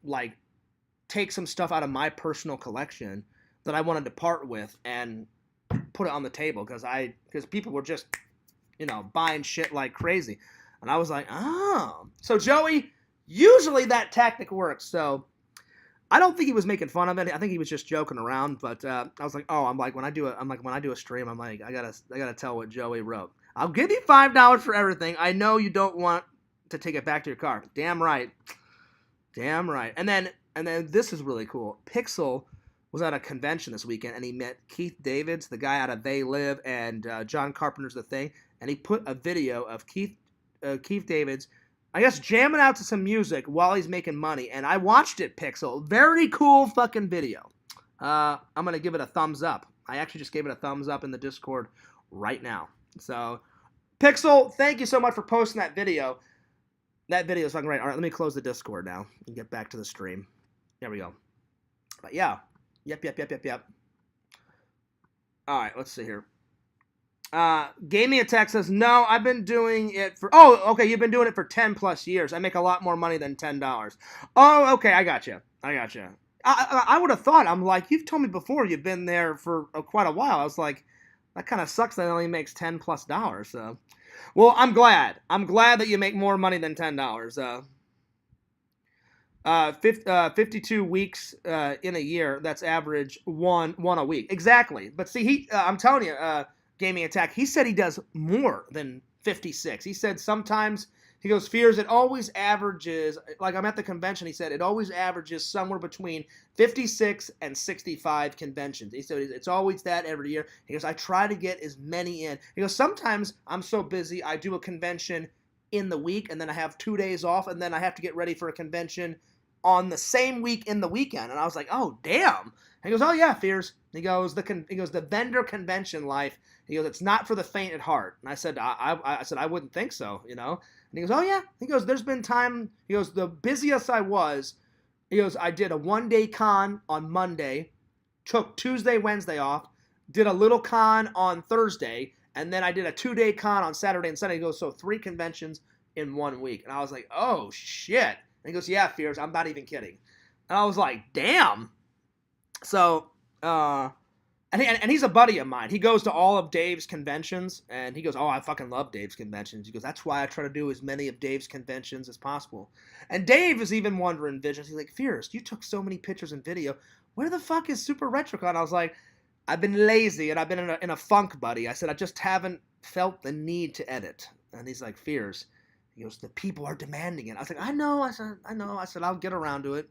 like, take some stuff out of my personal collection that I wanted to part with and put it on the table because people were just, buying shit like crazy. And I was like, oh. So Joey, usually that tactic works. So I don't think he was making fun of it. I think he was just joking around. But I was like, oh, when I do a stream, I'm like, I gotta tell what Joey wrote. I'll give you $5 for everything. I know you don't want to take it back to your car. Damn right. Damn right. And then this is really cool. Pixel was at a convention this weekend, and he met Keith Davids, the guy out of They Live, and John Carpenter's The Thing, and he put a video of Keith Davids, I guess, jamming out to some music while he's making money, and I watched it, Pixel. Very cool fucking video. I'm going to give it a thumbs up. I actually just gave it a thumbs up in the Discord right now. So, Pixel, thank you so much for posting that video. That video is fucking great. All right, let me close the Discord now and get back to the stream. There we go. But yeah. Yep. All right, let's see here. Gaming Attack says, no, I've been doing it for... Oh, okay, you've been doing it for 10 plus years. I make a lot more money than $10. Oh, okay, I got you. I would have thought, I'm like, you've told me before you've been there for quite a while. I was like, that kind of sucks that it only makes $10 plus. So, well, I'm glad. I'm glad that you make more money than $10. 52 weeks in a year. That's average one a week. Exactly. But see, I'm telling you, Gaming Attack, he said he does more than 56. He said sometimes, he goes, Fears, it always averages, like I'm at the convention, he said, it always averages somewhere between 56 and 65 conventions. He said, it's always that every year. He goes, I try to get as many in. He goes, sometimes I'm so busy, I do a convention in the week, and then I have 2 days off, and then I have to get ready for a convention on the same week in the weekend. And I was like, oh, damn. And he goes, oh, yeah, Fears. He goes, the vendor convention life, he goes, it's not for the faint at heart. And I said, I said, I wouldn't think so, And he goes, oh, yeah. He goes, there's been time, he goes, the busiest I was, he goes, I did a 1-day con on Monday, took Tuesday, Wednesday off, did a little con on Thursday, and then I did a 2-day con on Saturday and Sunday. He goes, so 3 conventions in 1 week. And I was like, oh, shit. And he goes, yeah, Fears, I'm not even kidding. And I was like, damn. So, and he's a buddy of mine. He goes to all of Dave's conventions, and he goes, oh, I fucking love Dave's conventions. He goes, that's why I try to do as many of Dave's conventions as possible. And Dave is even wondering, visions. He's like, Fears, you took so many pictures and video. Where the fuck is Super RetroCon? I was like, I've been lazy, and I've been in a funk, buddy. I said, I just haven't felt the need to edit. And he's like, Fears. He goes, the people are demanding it. I was like, I know. I said, I'll get around to it.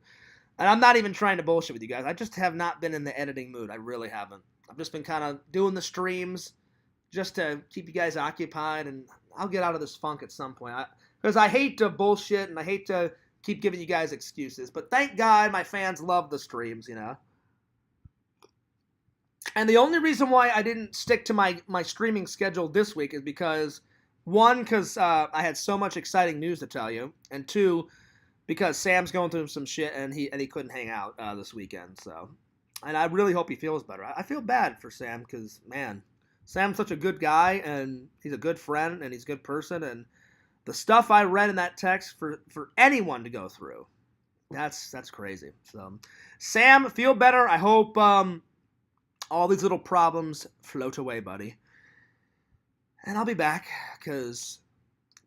And I'm not even trying to bullshit with you guys. I just have not been in the editing mood. I really haven't. I've just been kind of doing the streams just to keep you guys occupied, and I'll get out of this funk at some point. Because I hate to bullshit, and I hate to keep giving you guys excuses. But thank God my fans love the streams, And the only reason why I didn't stick to my streaming schedule this week is because, one, because I had so much exciting news to tell you, and two, because Sam's going through some shit and he couldn't hang out this weekend. So, and I really hope he feels better. I feel bad for Sam because, man, Sam's such a good guy, and he's a good friend, and he's a good person, and the stuff I read in that text for anyone to go through, that's crazy. So, Sam, feel better. I hope all these little problems float away, buddy. And I'll be back, because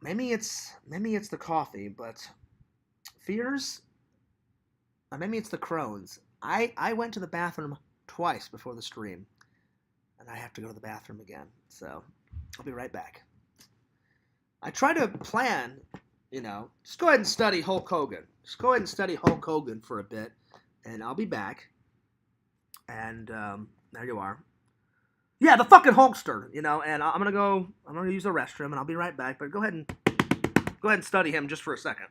maybe it's the coffee, but Fears, or maybe it's the Crohn's. I went to the bathroom twice before the stream, and I have to go to the bathroom again, so I'll be right back. I try to plan, just go ahead and study Hulk Hogan. Just go ahead and study Hulk Hogan for a bit, and I'll be back. And there you are. Yeah, the fucking Hulkster, and I'm gonna use the restroom, and I'll be right back. But go ahead and study him just for a second.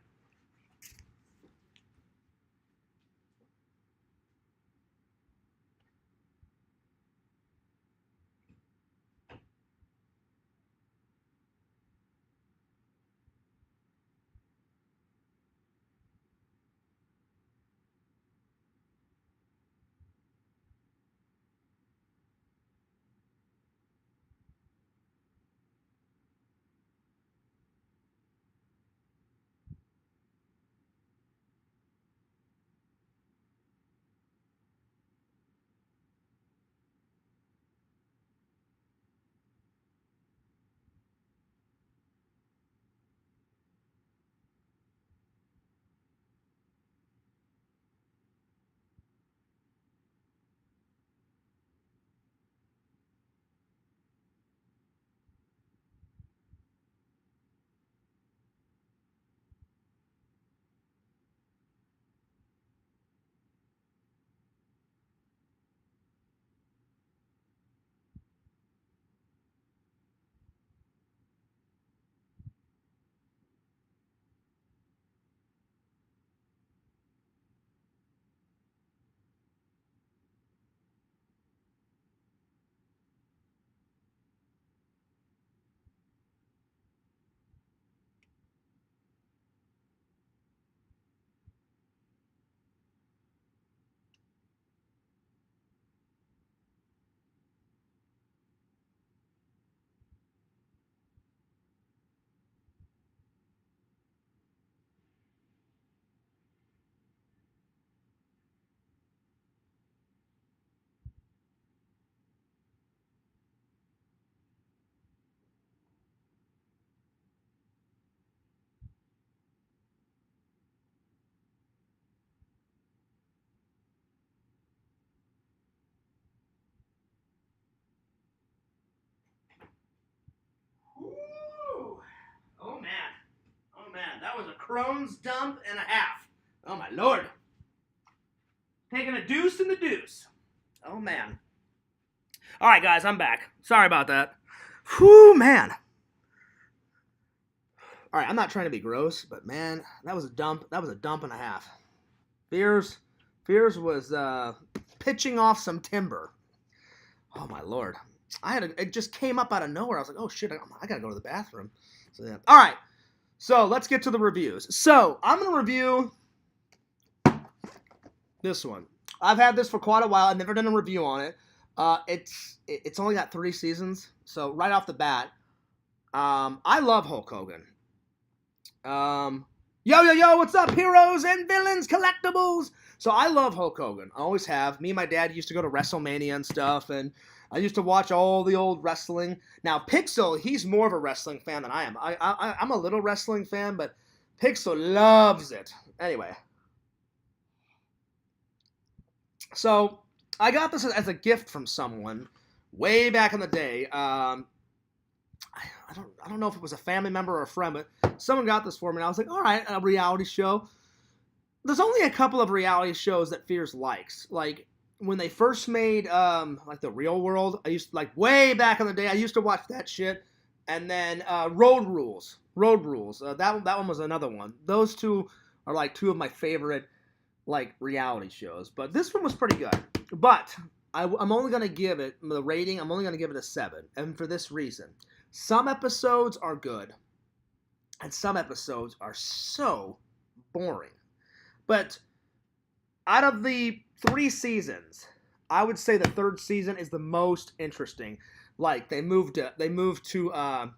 Crohn's dump and a half. Oh, my Lord. Taking a deuce in the deuce. Oh, man. All right, guys, I'm back. Sorry about that. Whew, man. All right, I'm not trying to be gross, but, man, that was a dump. That was a dump and a half. Fears was pitching off some timber. Oh, my Lord. It just came up out of nowhere. I was like, oh, shit, I got to go to the bathroom. So, yeah. All right. So, let's get to the reviews. So, I'm going to review this one. I've had this for quite a while. I've never done a review on it. It's only got 3 seasons. So, right off the bat, I love Hulk Hogan. Yo, what's up, heroes and villains, collectibles? So, I love Hulk Hogan. I always have. Me and my dad used to go to WrestleMania and stuff, and I used to watch all the old wrestling. Now, Pixel, he's more of a wrestling fan than I am. I'm a little wrestling fan, but Pixel loves it. Anyway. So, I got this as a gift from someone way back in the day. I don't know if it was a family member or a friend, but someone got this for me, and I was like, all right, a reality show. There's only a couple of reality shows that Fears likes. Like, when they first made, like, The Real World, I used to, like, way back in the day, I used to watch that shit. And then, Road Rules. That one was another one. Those two are, like, 2 of my favorite, like, reality shows. But this one was pretty good. But I'm only going to give it, the rating, I'm only going to give it a 7. And for this reason. Some episodes are good. And some episodes are so boring. But out of the 3 seasons, I would say the 3rd season is the most interesting. Like, they moved to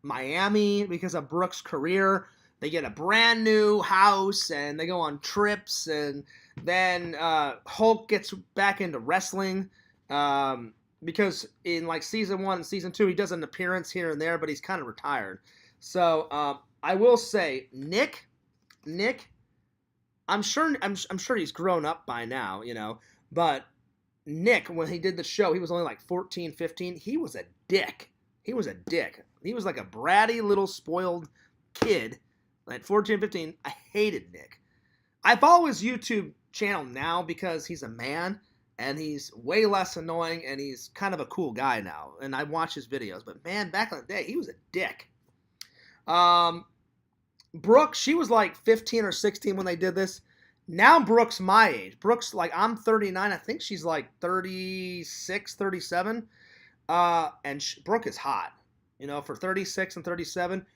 Miami because of Brooke's career. They get a brand new house, and they go on trips, and then Hulk gets back into wrestling because in, like, season 1 and season 2, he does an appearance here and there, but he's kind of retired. So I will say, Nick, I'm sure he's grown up by now, you know, but Nick, when he did the show, he was only like 14, 15. He was a dick. He was like a bratty little spoiled kid. At 14, 15, I hated Nick. I follow his YouTube channel now because he's a man, and he's way less annoying, and he's kind of a cool guy now, and I watch his videos. But, man, back in the day, he was a dick. Brooke, she was like 15 or 16 when they did this. Now Brooke's my age. Brooke's like, I'm 39. I think she's like 36, 37. And Brooke is hot. You know, for 36 and 37,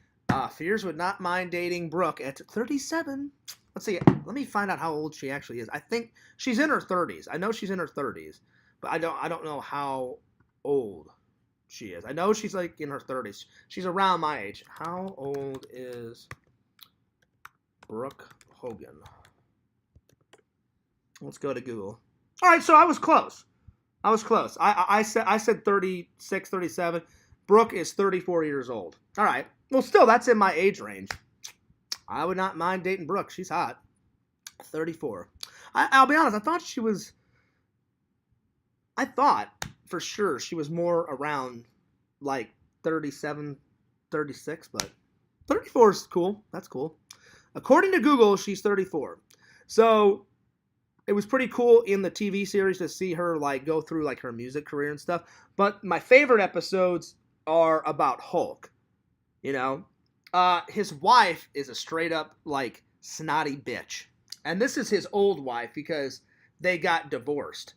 Fears would not mind dating Brooke at 37. Let's see. Let me find out how old she actually is. I think she's in her 30s. I know she's in her 30s, but I don't know how old she is. I know she's like in her 30s. She's around my age. How old is Brooke Hogan? Let's go to Google. All right, so I was close. I said 36, 37. Brooke is 34 years old. All right. Well, still, that's in my age range. I would not mind dating Brooke. She's hot. 34. I'll be honest. I thought for sure she was more around like 37, 36, but 34 is cool. That's cool. According to Google, she's 34. So it was pretty cool in the TV series to see her like go through like her music career and stuff. But my favorite episodes are about Hulk. You know, his wife is a straight up like snotty bitch. And this is his old wife because they got divorced.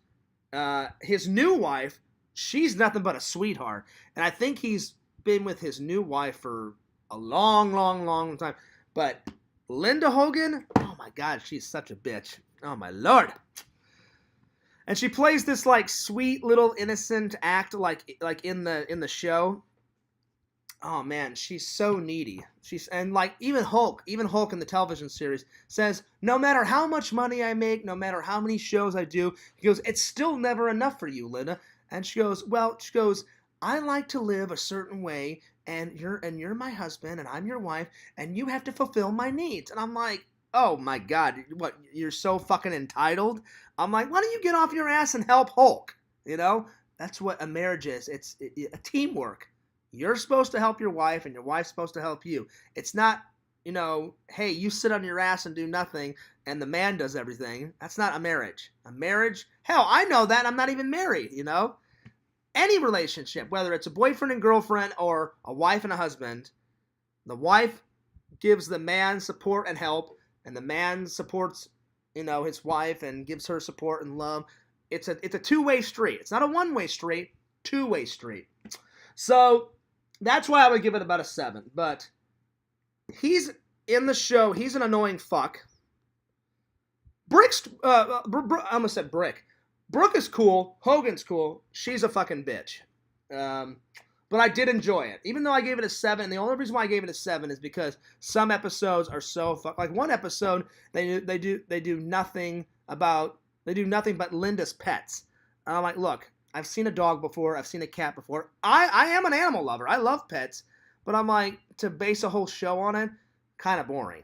His new wife, she's nothing but a sweetheart. And I think he's been with his new wife for a long, long, long time. But Linda Hogan, oh my God, she's such a bitch. Oh my Lord. And she plays this like sweet little innocent act like in the show. Oh man, she's so needy. And like even Hulk in the television series says, no matter how much money I make, no matter how many shows I do, he goes, it's still never enough for you, Linda. And she goes, I like to live a certain way, and you're my husband, and I'm your wife, and you have to fulfill my needs. And I'm like, oh my God, what, you're so fucking entitled? I'm like, why don't you get off your ass and help Hulk? You know, that's what a marriage is. It's a teamwork. You're supposed to help your wife, and your wife's supposed to help you. It's not hey, you sit on your ass and do nothing, and the man does everything. That's not a marriage. A marriage, hell, I know that. I'm not even married, Any relationship, whether it's a boyfriend and girlfriend or a wife and a husband, the wife gives the man support and help, and the man supports, his wife and gives her support and love. It's a two-way street. It's not a one-way street, two-way street. So that's why I would give it about a 7. But he's in the show. He's an annoying fuck. I almost said Brick. Brooke is cool. Hogan's cool. She's a fucking bitch. But I did enjoy it, even though I gave it a 7. And the only reason why I gave it a 7 is because some episodes are so like one episode they do nothing but Linda's pets. And I'm like, look, I've seen a dog before, I've seen a cat before. I am an animal lover. I love pets, but I'm like, to base a whole show on it, kind of boring.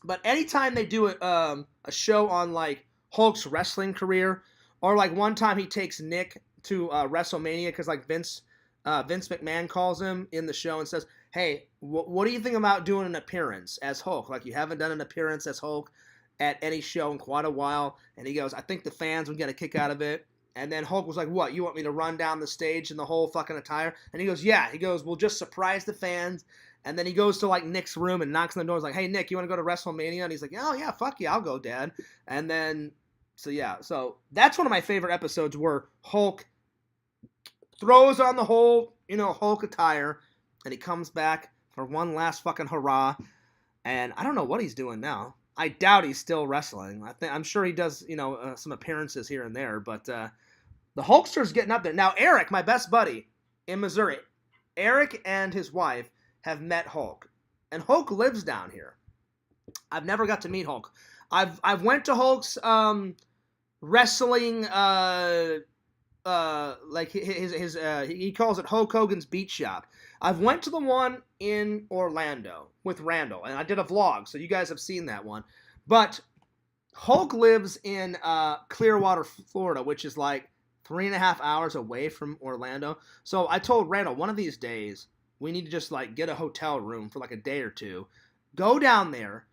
But anytime they do a show on like Hulk's wrestling career, or like one time he takes Nick to WrestleMania because like Vince McMahon calls him in the show and says, hey, what do you think about doing an appearance as Hulk? Like, you haven't done an appearance as Hulk at any show in quite a while. And he goes, I think the fans would get a kick out of it. And then Hulk was like, what, you want me to run down the stage in the whole fucking attire? And he goes, yeah. He goes, we'll just surprise the fans. And then he goes to like Nick's room and knocks on the door. He's like, hey, Nick, you want to go to WrestleMania? And he's like, oh, yeah, fuck yeah, I'll go, Dad. And then, so that's one of my favorite episodes where Hulk throws on the whole, Hulk attire, and he comes back for one last fucking hurrah. And I don't know what he's doing now. I doubt he's still wrestling. I'm sure he does, some appearances here and there. But the Hulkster's getting up there now. Eric, my best buddy in Missouri, Eric and his wife have met Hulk, and Hulk lives down here. I've never got to meet Hulk. I've went to Hulk's wrestling. Like his he calls it Hulk Hogan's Beat Shop. I've went to the one in Orlando with Randall, and I did a vlog, so you guys have seen that one. But Hulk lives in Clearwater, Florida, which is like 3.5 hours away from Orlando. So I told Randall, one of these days, we need to just like get a hotel room for like a day or two, go down there,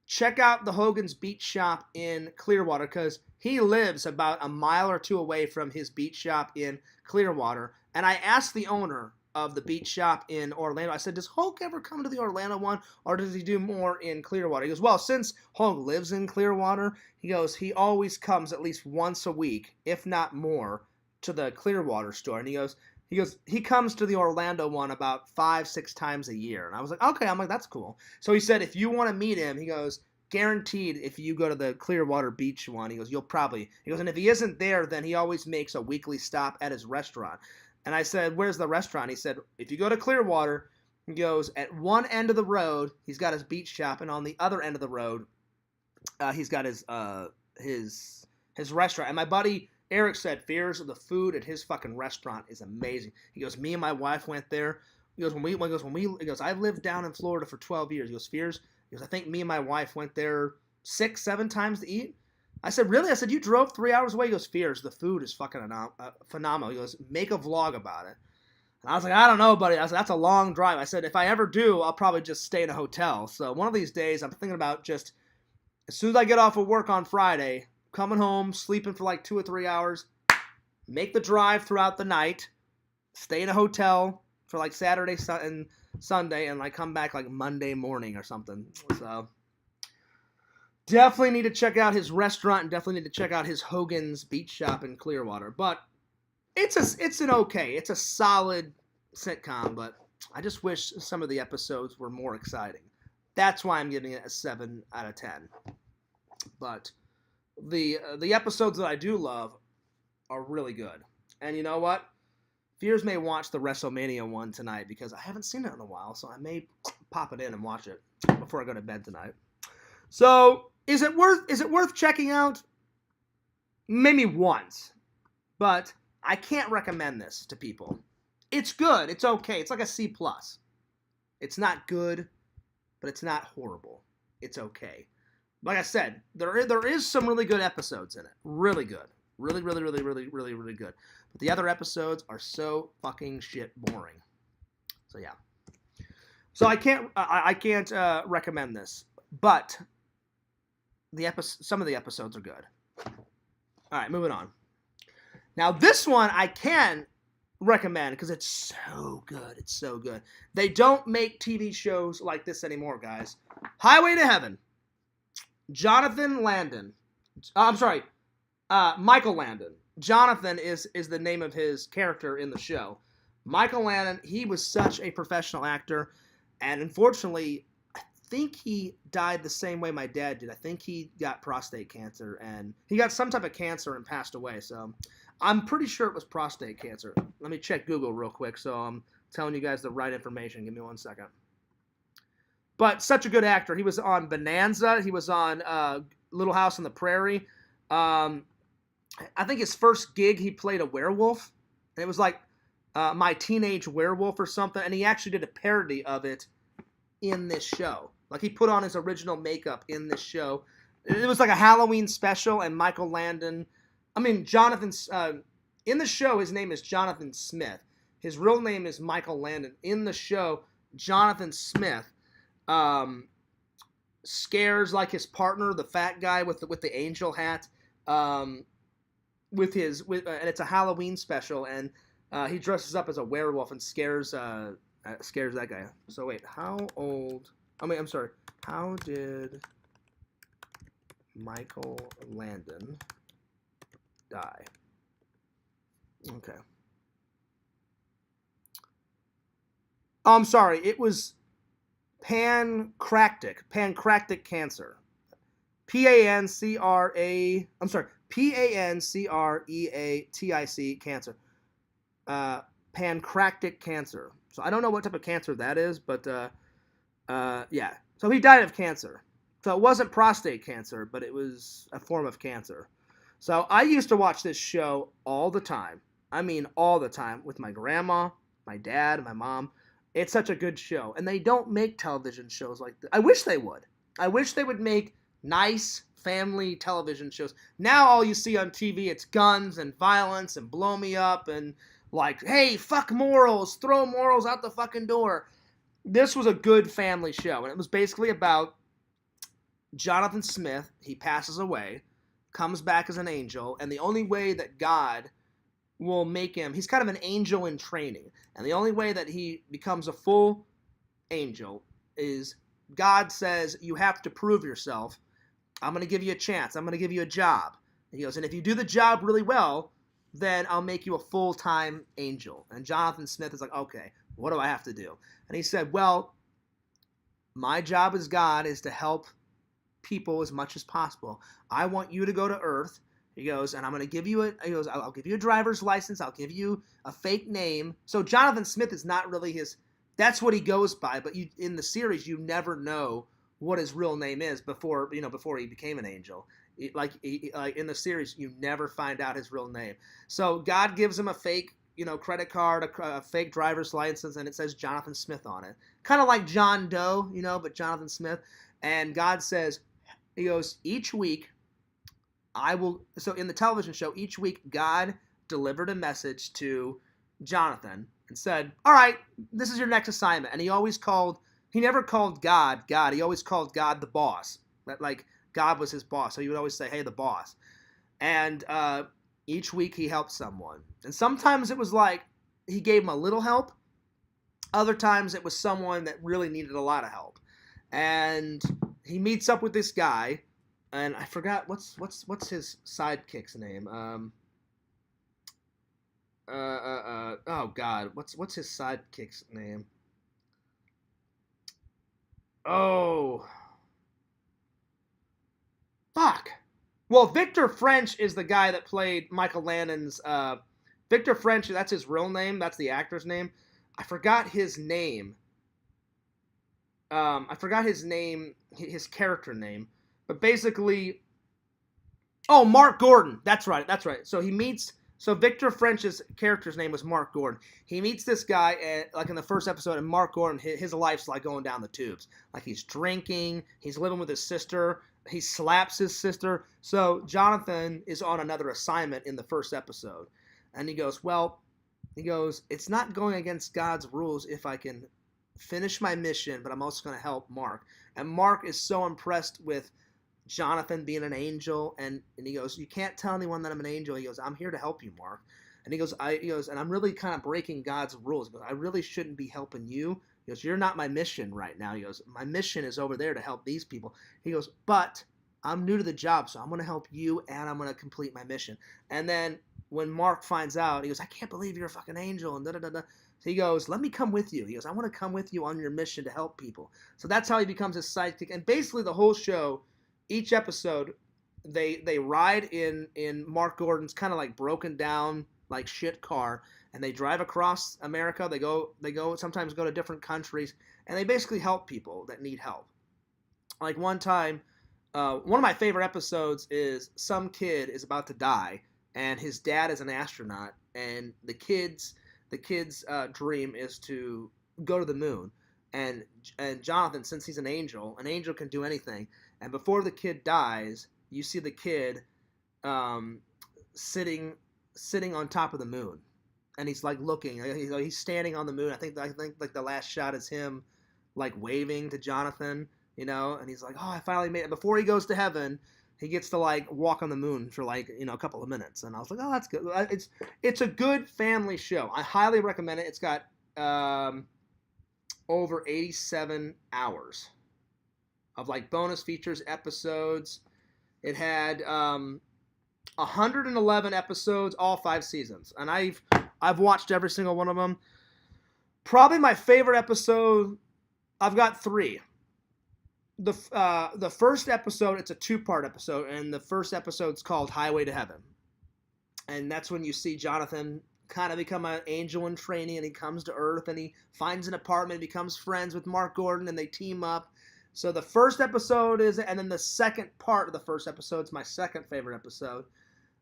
check out the Hogan's Beat Shop in Clearwater, because he lives about a mile or 2 away from his beat shop in Clearwater. And I asked the owner of the beat shop in Orlando, I said, does Hulk ever come to the Orlando one, or does he do more in Clearwater? He goes, well, since Hulk lives in Clearwater, he goes, he always comes at least once a week, if not more, to the Clearwater store. And he goes, he comes to the Orlando one about 5-6 times a year. And I was like, okay. I'm like, that's cool. So he said, if you want to meet him, he goes, guaranteed, if you go to the Clearwater Beach one, he goes, he goes, and if he isn't there, then he always makes a weekly stop at his restaurant. And I said, where's the restaurant? He said, if you go to Clearwater, he goes, at one end of the road, he's got his beach shop, and on the other end of the road, he's got his restaurant. And my buddy Eric said, Fears, the food at his fucking restaurant is amazing. He goes, me and my wife went there. He goes, he goes, I've lived down in Florida for 12 years. He goes, Fears, because I think me and my wife went there 6-7 times to eat. I said, really? I said, you drove 3 hours away? He goes, Fears, the food is fucking phenomenal. He goes, make a vlog about it. And I was like, I don't know, buddy. I said, that's a long drive. I said, if I ever do, I'll probably just stay in a hotel. So one of these days, I'm thinking about just, as soon as I get off of work on Friday, coming home, sleeping for like 2 or 3 hours, make the drive throughout the night, stay in a hotel for like Saturday and Sunday, and like come back like Monday morning or something. So definitely need to check out his restaurant, and definitely need to check out his Hogan's Beach Shop in Clearwater. But it's a solid sitcom, but I just wish some of the episodes were more exciting. That's why I'm giving it a 7 out of 10. But the episodes that I do love are really good. And you know what? Fears may watch the WrestleMania one tonight, because I haven't seen it in a while, so I may pop it in and watch it before I go to bed tonight. So, is it worth checking out? Maybe once. But I can't recommend this to people. It's good. It's okay. It's like a C+. It's not good, but it's not horrible. It's okay. Like I said, there is some really good episodes in it. Really good. Really, really, really, really, really, really good. But the other episodes are so fucking shit boring. So yeah. So I can't recommend this, but some of the episodes are good. All right, moving on. Now this one I can recommend because it's so good. It's so good. They don't make TV shows like this anymore, guys. Highway to Heaven. Jonathan Landon. I'm sorry, Michael Landon. Jonathan is the name of his character in the show. Michael Landon, he was such a professional actor, and unfortunately, I think he died the same way my dad did. I think he got prostate cancer, and he got some type of cancer and passed away. So I'm pretty sure it was prostate cancer. Let me check Google real quick so I'm telling you guys the right information. Give me 1 second. But such a good actor. He was on Bonanza. He was on Little House on the Prairie. I think his first gig, he played a werewolf. And it was like My Teenage Werewolf or something. And he actually did a parody of it in this show. Like, he put on his original makeup in this show. It was like a Halloween special, and Michael Landon... Jonathan's... in the show, his name is Jonathan Smith. His real name is Michael Landon. In the show, Jonathan Smith scares like his partner, the fat guy with the angel hat, and it's a Halloween special, and he dresses up as a werewolf and scares that guy. So wait, how did Michael Landon die? Okay. I'm sorry, it was pancreatic cancer. pancreatic cancer. Pancreatic cancer. So I don't know what type of cancer that is, but yeah. So he died of cancer. So it wasn't prostate cancer, but it was a form of cancer. So I used to watch this show all the time. I mean, all the time, with my grandma, my dad, my mom. It's such a good show. And they don't make television shows like this. I wish they would. I wish they would make nice family television shows. Now all you see on TV, it's guns and violence and blow me up and like, hey, fuck morals, throw morals out the fucking door. This was a good family show. And it was basically about Jonathan Smith. He passes away, comes back as an angel, and the only way that God will make him, he's kind of an angel in training, and the only way that he becomes a full angel is God says, you have to prove yourself. I'm going to give you a chance. I'm going to give you a job. And he goes, and if you do the job really well, then I'll make you a full-time angel. And Jonathan Smith is like, okay, what do I have to do? And he said, well, my job as God is to help people as much as possible. I want you to go to Earth. He goes, and I'm going to give you I'll give you a driver's license. I'll give you a fake name. So Jonathan Smith is not really that's what he goes by. But in the series, you never know what his real name is before he became an angel. Like in the series, you never find out his real name. So God gives him a fake, credit card, a fake driver's license, and it says Jonathan Smith on it. Kind of like John Doe, but Jonathan Smith. And God says, he goes, each week, so in the television show, each week, God delivered a message to Jonathan and said, all right, this is your next assignment. And he never called God, he always called God the boss. That like God was his boss. So he would always say, hey, the boss. And each week he helped someone. And sometimes it was like he gave him a little help. Other times it was someone that really needed a lot of help. And he meets up with this guy. And I forgot what's his sidekick's name. Oh God, what's his sidekick's name? Oh, fuck. Well, Victor French is the guy that played Michael Landon's. Victor French, that's his real name. That's the actor's name. I forgot his name. His character name. But basically, Mark Gordon. That's right. So Victor French's character's name was Mark Gordon. He meets this guy, like in the first episode, and Mark Gordon, his life's like going down the tubes. Like he's drinking, he's living with his sister, he slaps his sister. So Jonathan is on another assignment in the first episode. And he goes, it's not going against God's rules if I can finish my mission, but I'm also going to help Mark. And Mark is so impressed with Jonathan being an angel, and he goes, you can't tell anyone that I'm an angel. He goes, I'm here to help you, Mark. And he goes, and I'm really kind of breaking God's rules. He goes, I really shouldn't be helping you. He goes, you're not my mission right now. He goes, my mission is over there to help these people. He goes, but I'm new to the job, so I'm going to help you, and I'm going to complete my mission. And then when Mark finds out, he goes, I can't believe you're a fucking angel, and da-da-da-da. So he goes, let me come with you. He goes, I want to come with you on your mission to help people. So that's how he becomes his sidekick. And basically the whole show, each episode, they ride in Mark Gordon's kind of like broken down like shit car, and they drive across America. They go sometimes go to different countries, and they basically help people that need help. Like one time, one of my favorite episodes is some kid is about to die, and his dad is an astronaut, and the kid's dream is to go to the moon. And Jonathan, since he's an angel can do anything. And before the kid dies, you see the kid sitting on top of the moon, and he's like looking. He's standing on the moon. I think like the last shot is him like waving to Jonathan, and he's like, oh, I finally made it. Before he goes to heaven, he gets to like walk on the moon for like a couple of minutes, and I was like, oh, that's good. It's a good family show. I highly recommend it. It's got over 87 hours of like bonus features episodes. It had 111 episodes, all 5 seasons, and I've watched every single one of them. Probably my favorite episode, I've got 3. The first episode, it's a 2-part episode, and the first episode's called Highway to Heaven. And that's when you see Jonathan kind of become an angel in training, and he comes to Earth, and he finds an apartment, becomes friends with Mark Gordon, and they team up. So the first episode is, and then the second part of the first episode is my second favorite episode.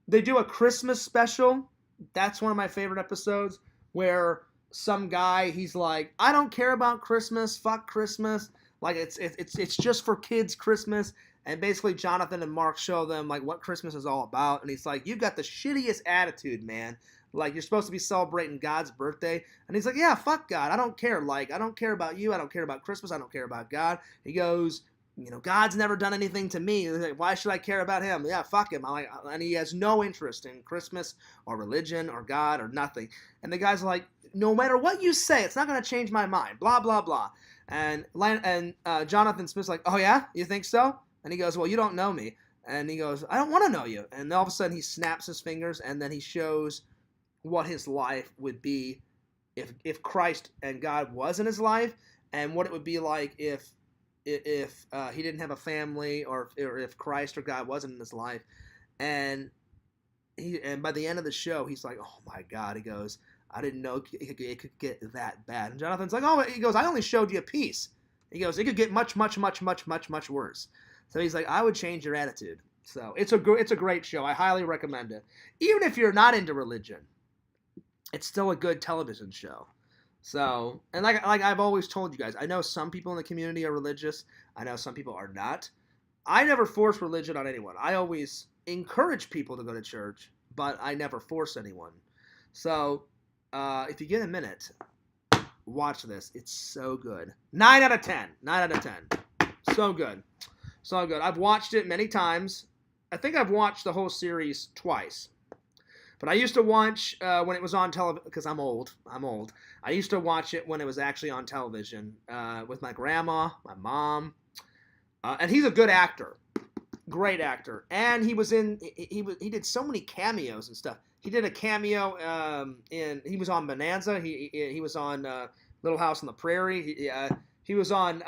They do a Christmas special. That's one of my favorite episodes, where some guy, he's like, I don't care about Christmas, fuck Christmas. Like, it's just for kids Christmas. And basically Jonathan and Mark show them like what Christmas is all about. And he's like, you've got the shittiest attitude, man. Like, you're supposed to be celebrating God's birthday. And he's like, yeah, fuck God. I don't care. Like, I don't care about you. I don't care about Christmas. I don't care about God. He goes, God's never done anything to me. Like, why should I care about him? Yeah, fuck him. And he has no interest in Christmas or religion or God or nothing. And the guy's like, no matter what you say, it's not going to change my mind. Blah, blah, blah. And Jonathan Smith's like, oh yeah? You think so? And he goes, well, you don't know me. And he goes, I don't want to know you. And all of a sudden he snaps his fingers, and then he shows what his life would be if Christ and God was in his life, and what it would be like if he didn't have a family, or if Christ or God wasn't in his life. And by the end of the show, he's like, oh my God. He goes, I didn't know it could get that bad. And Jonathan's like, oh, he goes, I only showed you a piece. He goes, it could get much, much, much, much, much, much worse. So he's like, I would change your attitude. So it's a great show. I highly recommend it. Even if you're not into religion, it's still a good television show. So, and like I've always told you guys, I know some people in the community are religious. I know some people are not. I never force religion on anyone. I always encourage people to go to church, but I never force anyone. So, if you get a minute, watch this. It's so good. 9 out of 10. 9 out of 10. So good. So good. I've watched it many times. I think I've watched the whole series twice. But I used to watch when it was on television, because I'm old. I used to watch it when it was actually on television with my grandma, my mom. And he's a good actor. Great actor. And he did so many cameos and stuff. He did a cameo he was on Bonanza. He was on Little House on the Prairie. He was on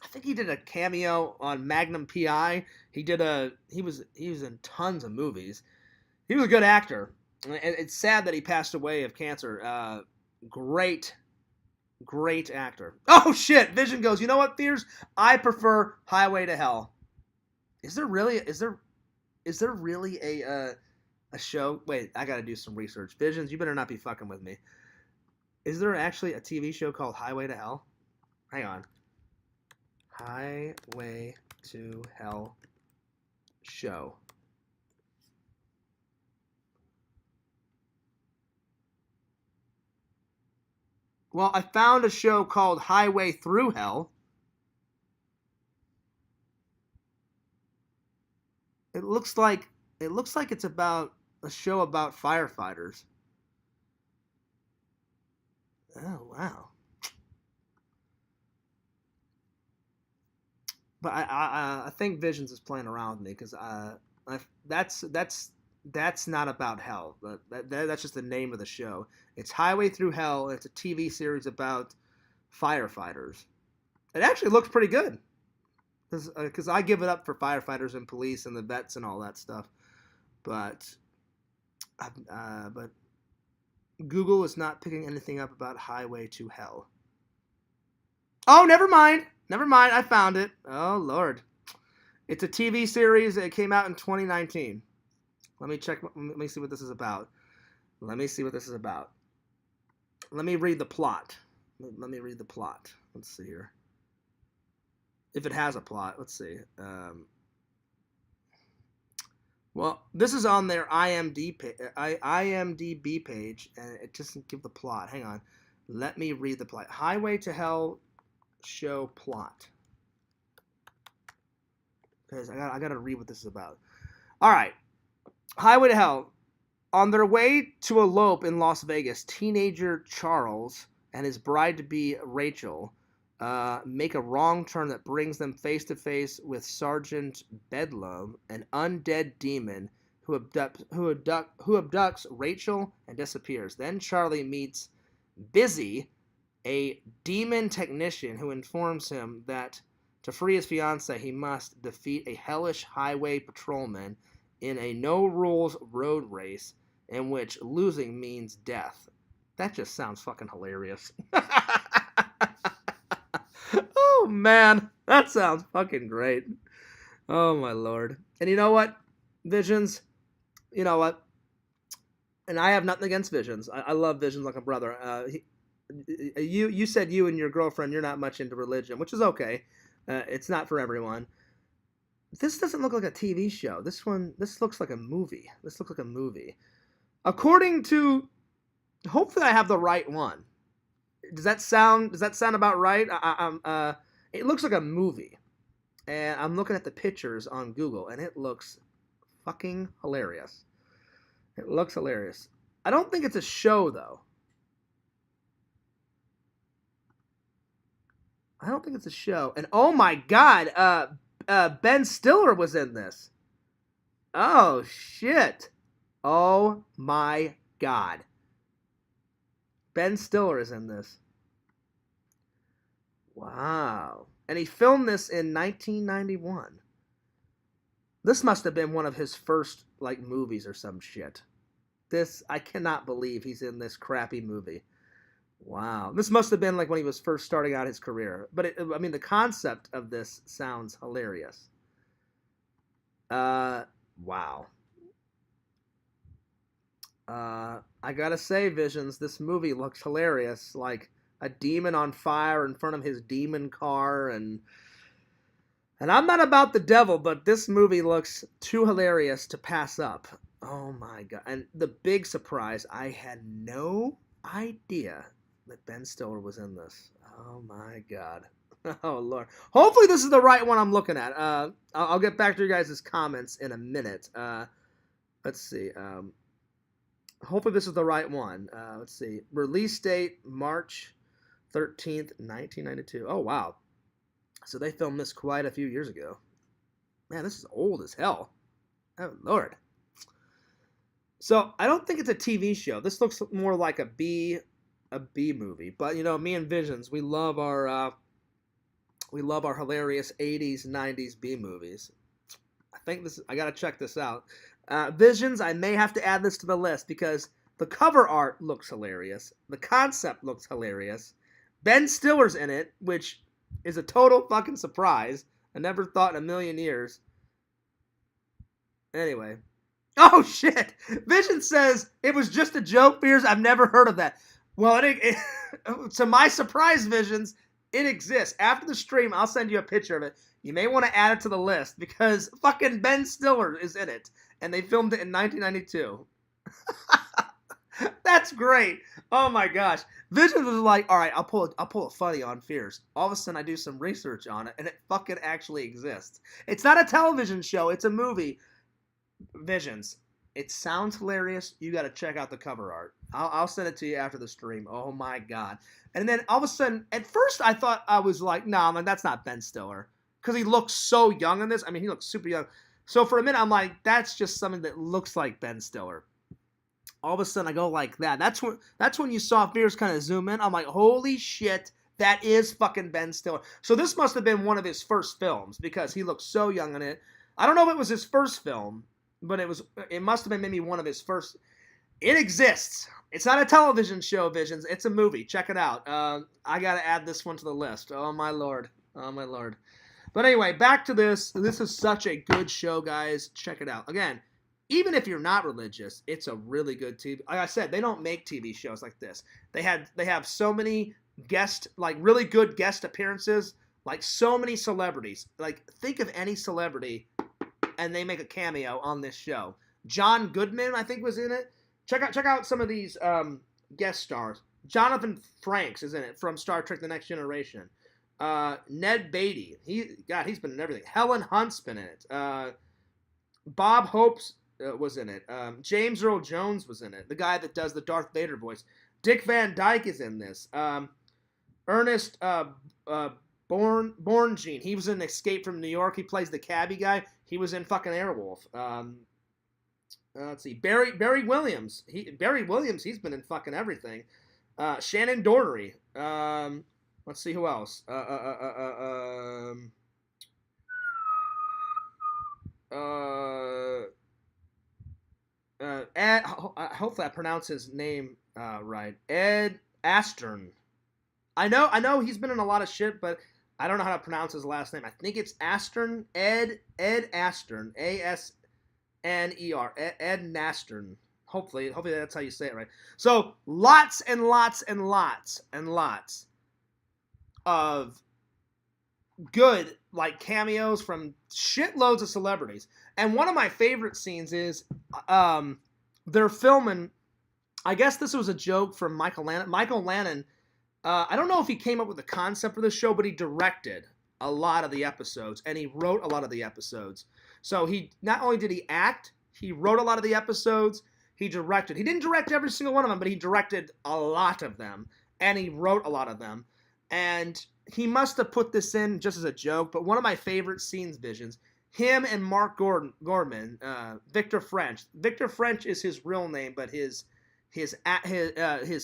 I think he did a cameo on Magnum PI. He was in tons of movies. He was a good actor. And it's sad that he passed away of cancer. Great actor. Oh shit! Vision goes, you know what, Fears? I prefer Highway to Hell. Is there really a show? Wait, I gotta do some research. Visions, you better not be fucking with me. Is there actually a TV show called Highway to Hell? Hang on. Highway to Hell show. Well, I found a show called Highway Through Hell. It looks like it's about a show about firefighters. Oh wow! But I think Visions is playing around with me because that's not about hell. That's just the name of the show. It's Highway Through Hell. And it's a TV series about firefighters. It actually looks pretty good because I give it up for firefighters and police and the vets and all that stuff. But but Google is not picking anything up about Highway to Hell. Oh, never mind. Never mind. I found it. Oh, Lord. It's a TV series. It came out in 2019. Let me check. Let me see what this is about. Let me see what this is about. Let me read the plot. Let me read the plot. Let's see here. If it has a plot. Let's see. Well, this is on their IMDb page, and it doesn't give the plot. Hang on. Let me read the plot. Highway to Hell show plot. Because I got to read what this is about. All right. Highway to Hell. On their way to elope in Las Vegas, teenager Charles and his bride-to-be Rachel make a wrong turn that brings them face-to-face with Sergeant Bedlam, an undead demon who abducts Rachel and disappears. Then Charlie meets Busy, a demon technician who informs him that to free his fiancée, he must defeat a hellish highway patrolman in a no-rules road race in which losing means death. That just sounds fucking hilarious. Oh, man. That sounds fucking great. Oh, my Lord. And you know what, Visions? You know what? And I have nothing against Visions. I love Visions like a brother. You said you and your girlfriend, you're not much into religion, which is okay. It's not for everyone. This doesn't look like a TV show. This looks like a movie. This looks like a movie. According to, hopefully I have the right one. Does that sound about right? It looks like a movie. And I'm looking at the pictures on Google, and it looks fucking hilarious. It looks hilarious. I don't think it's a show, though. I don't think it's a show. And oh my God, Ben Stiller was in this. Oh, shit. Oh my God. Ben Stiller is in this. Wow. And he filmed this in 1991. This must have been one of his first, movies or some shit. I cannot believe he's in this crappy movie. Wow. This must have been when he was first starting out his career. But, the concept of this sounds hilarious. Wow. I gotta say, Visions, this movie looks hilarious. Like a demon on fire in front of his demon car. And I'm not about the devil, but this movie looks too hilarious to pass up. Oh, my God. And the big surprise, I had no idea that Ben Stiller was in this. Oh my God. Oh Lord. Hopefully this is the right one I'm looking at. I'll get back to you guys' comments in a minute. Let's see. Hopefully this is the right one. Let's see. Release date March 13th, 1992. Oh wow. So they filmed this quite a few years ago. Man, this is old as hell. Oh Lord. So I don't think it's a TV show. This looks more like a B movie. But me and Visions, we love our hilarious 80s, 90s B movies. I gotta check this out. Visions, I may have to add this to the list because the cover art looks hilarious. The concept looks hilarious. Ben Stiller's in it, which is a total fucking surprise. I never thought in a million years. Anyway. Oh shit! Vision says it was just a joke, Fears. I've never heard of that. Well, to my surprise, Visions, it exists. After the stream, I'll send you a picture of it. You may want to add it to the list because fucking Ben Stiller is in it, and they filmed it in 1992. That's great. Oh my gosh. Visions was like, all right, I'll pull a funny on Fears. All of a sudden I do some research on it and it fucking actually exists. It's not a television show, it's a movie. Visions. It sounds hilarious. You got to check out the cover art. I'll send it to you after the stream. Oh my god! And then all of a sudden, at first I thought I was like, no, nah, that's not Ben Stiller because he looks so young in this. I mean, he looks super young. So for a minute, I'm like, that's just something that looks like Ben Stiller. All of a sudden, I go like that. That's when you saw Fears kind of zoom in. I'm like, holy shit, that is fucking Ben Stiller. So this must have been one of his first films because he looked so young in it. I don't know if it was his first film, but it must have been maybe one of his first. It exists. It's not a television show, Visions. It's a movie. Check it out. I gotta add this one to the list. Oh my lord. Oh my lord. But anyway, back to this. This is such a good show, guys. Check it out. Again, even if you're not religious, it's a really good TV. Like I said, they don't make TV shows like this. They have so many really good guest appearances, like so many celebrities. Like think of any celebrity and they make a cameo on this show. John Goodman, I think, was in it. Check out some of these guest stars. Jonathan Frakes is in it from Star Trek: The Next Generation. Ned Beatty, he's been in everything. Helen Hunt's been in it. Bob Hope's was in it. James Earl Jones was in it. The guy that does the Darth Vader voice. Dick Van Dyke is in this. Ernest Borgnine, he was in Escape from New York. He plays the cabbie guy. He was in fucking Airwolf. Let's see. Barry Williams. He's been in fucking everything. Shannon Doherty. Let's see who else. Hopefully I pronounce his name right. Ed Astern. I know he's been in a lot of shit, but I don't know how to pronounce his last name. I think it's Astern. Ed Astern. ASNER. Ed Nastern. Hopefully that's how you say it right. So lots and lots and lots and lots of good like cameos from shitloads of celebrities. And one of my favorite scenes is they're filming. I guess this was a joke from Michael Lannon. Michael Lannon. I don't know if he came up with the concept for this show, but he directed a lot of the episodes and he wrote a lot of the episodes. So he not only did he act, he wrote a lot of the episodes. He directed. He didn't direct every single one of them, but he directed a lot of them and he wrote a lot of them. And he must have put this in just as a joke, but one of my favorite scenes, Visions, him and Mark Gorman, Victor French. Victor French is his real name, but his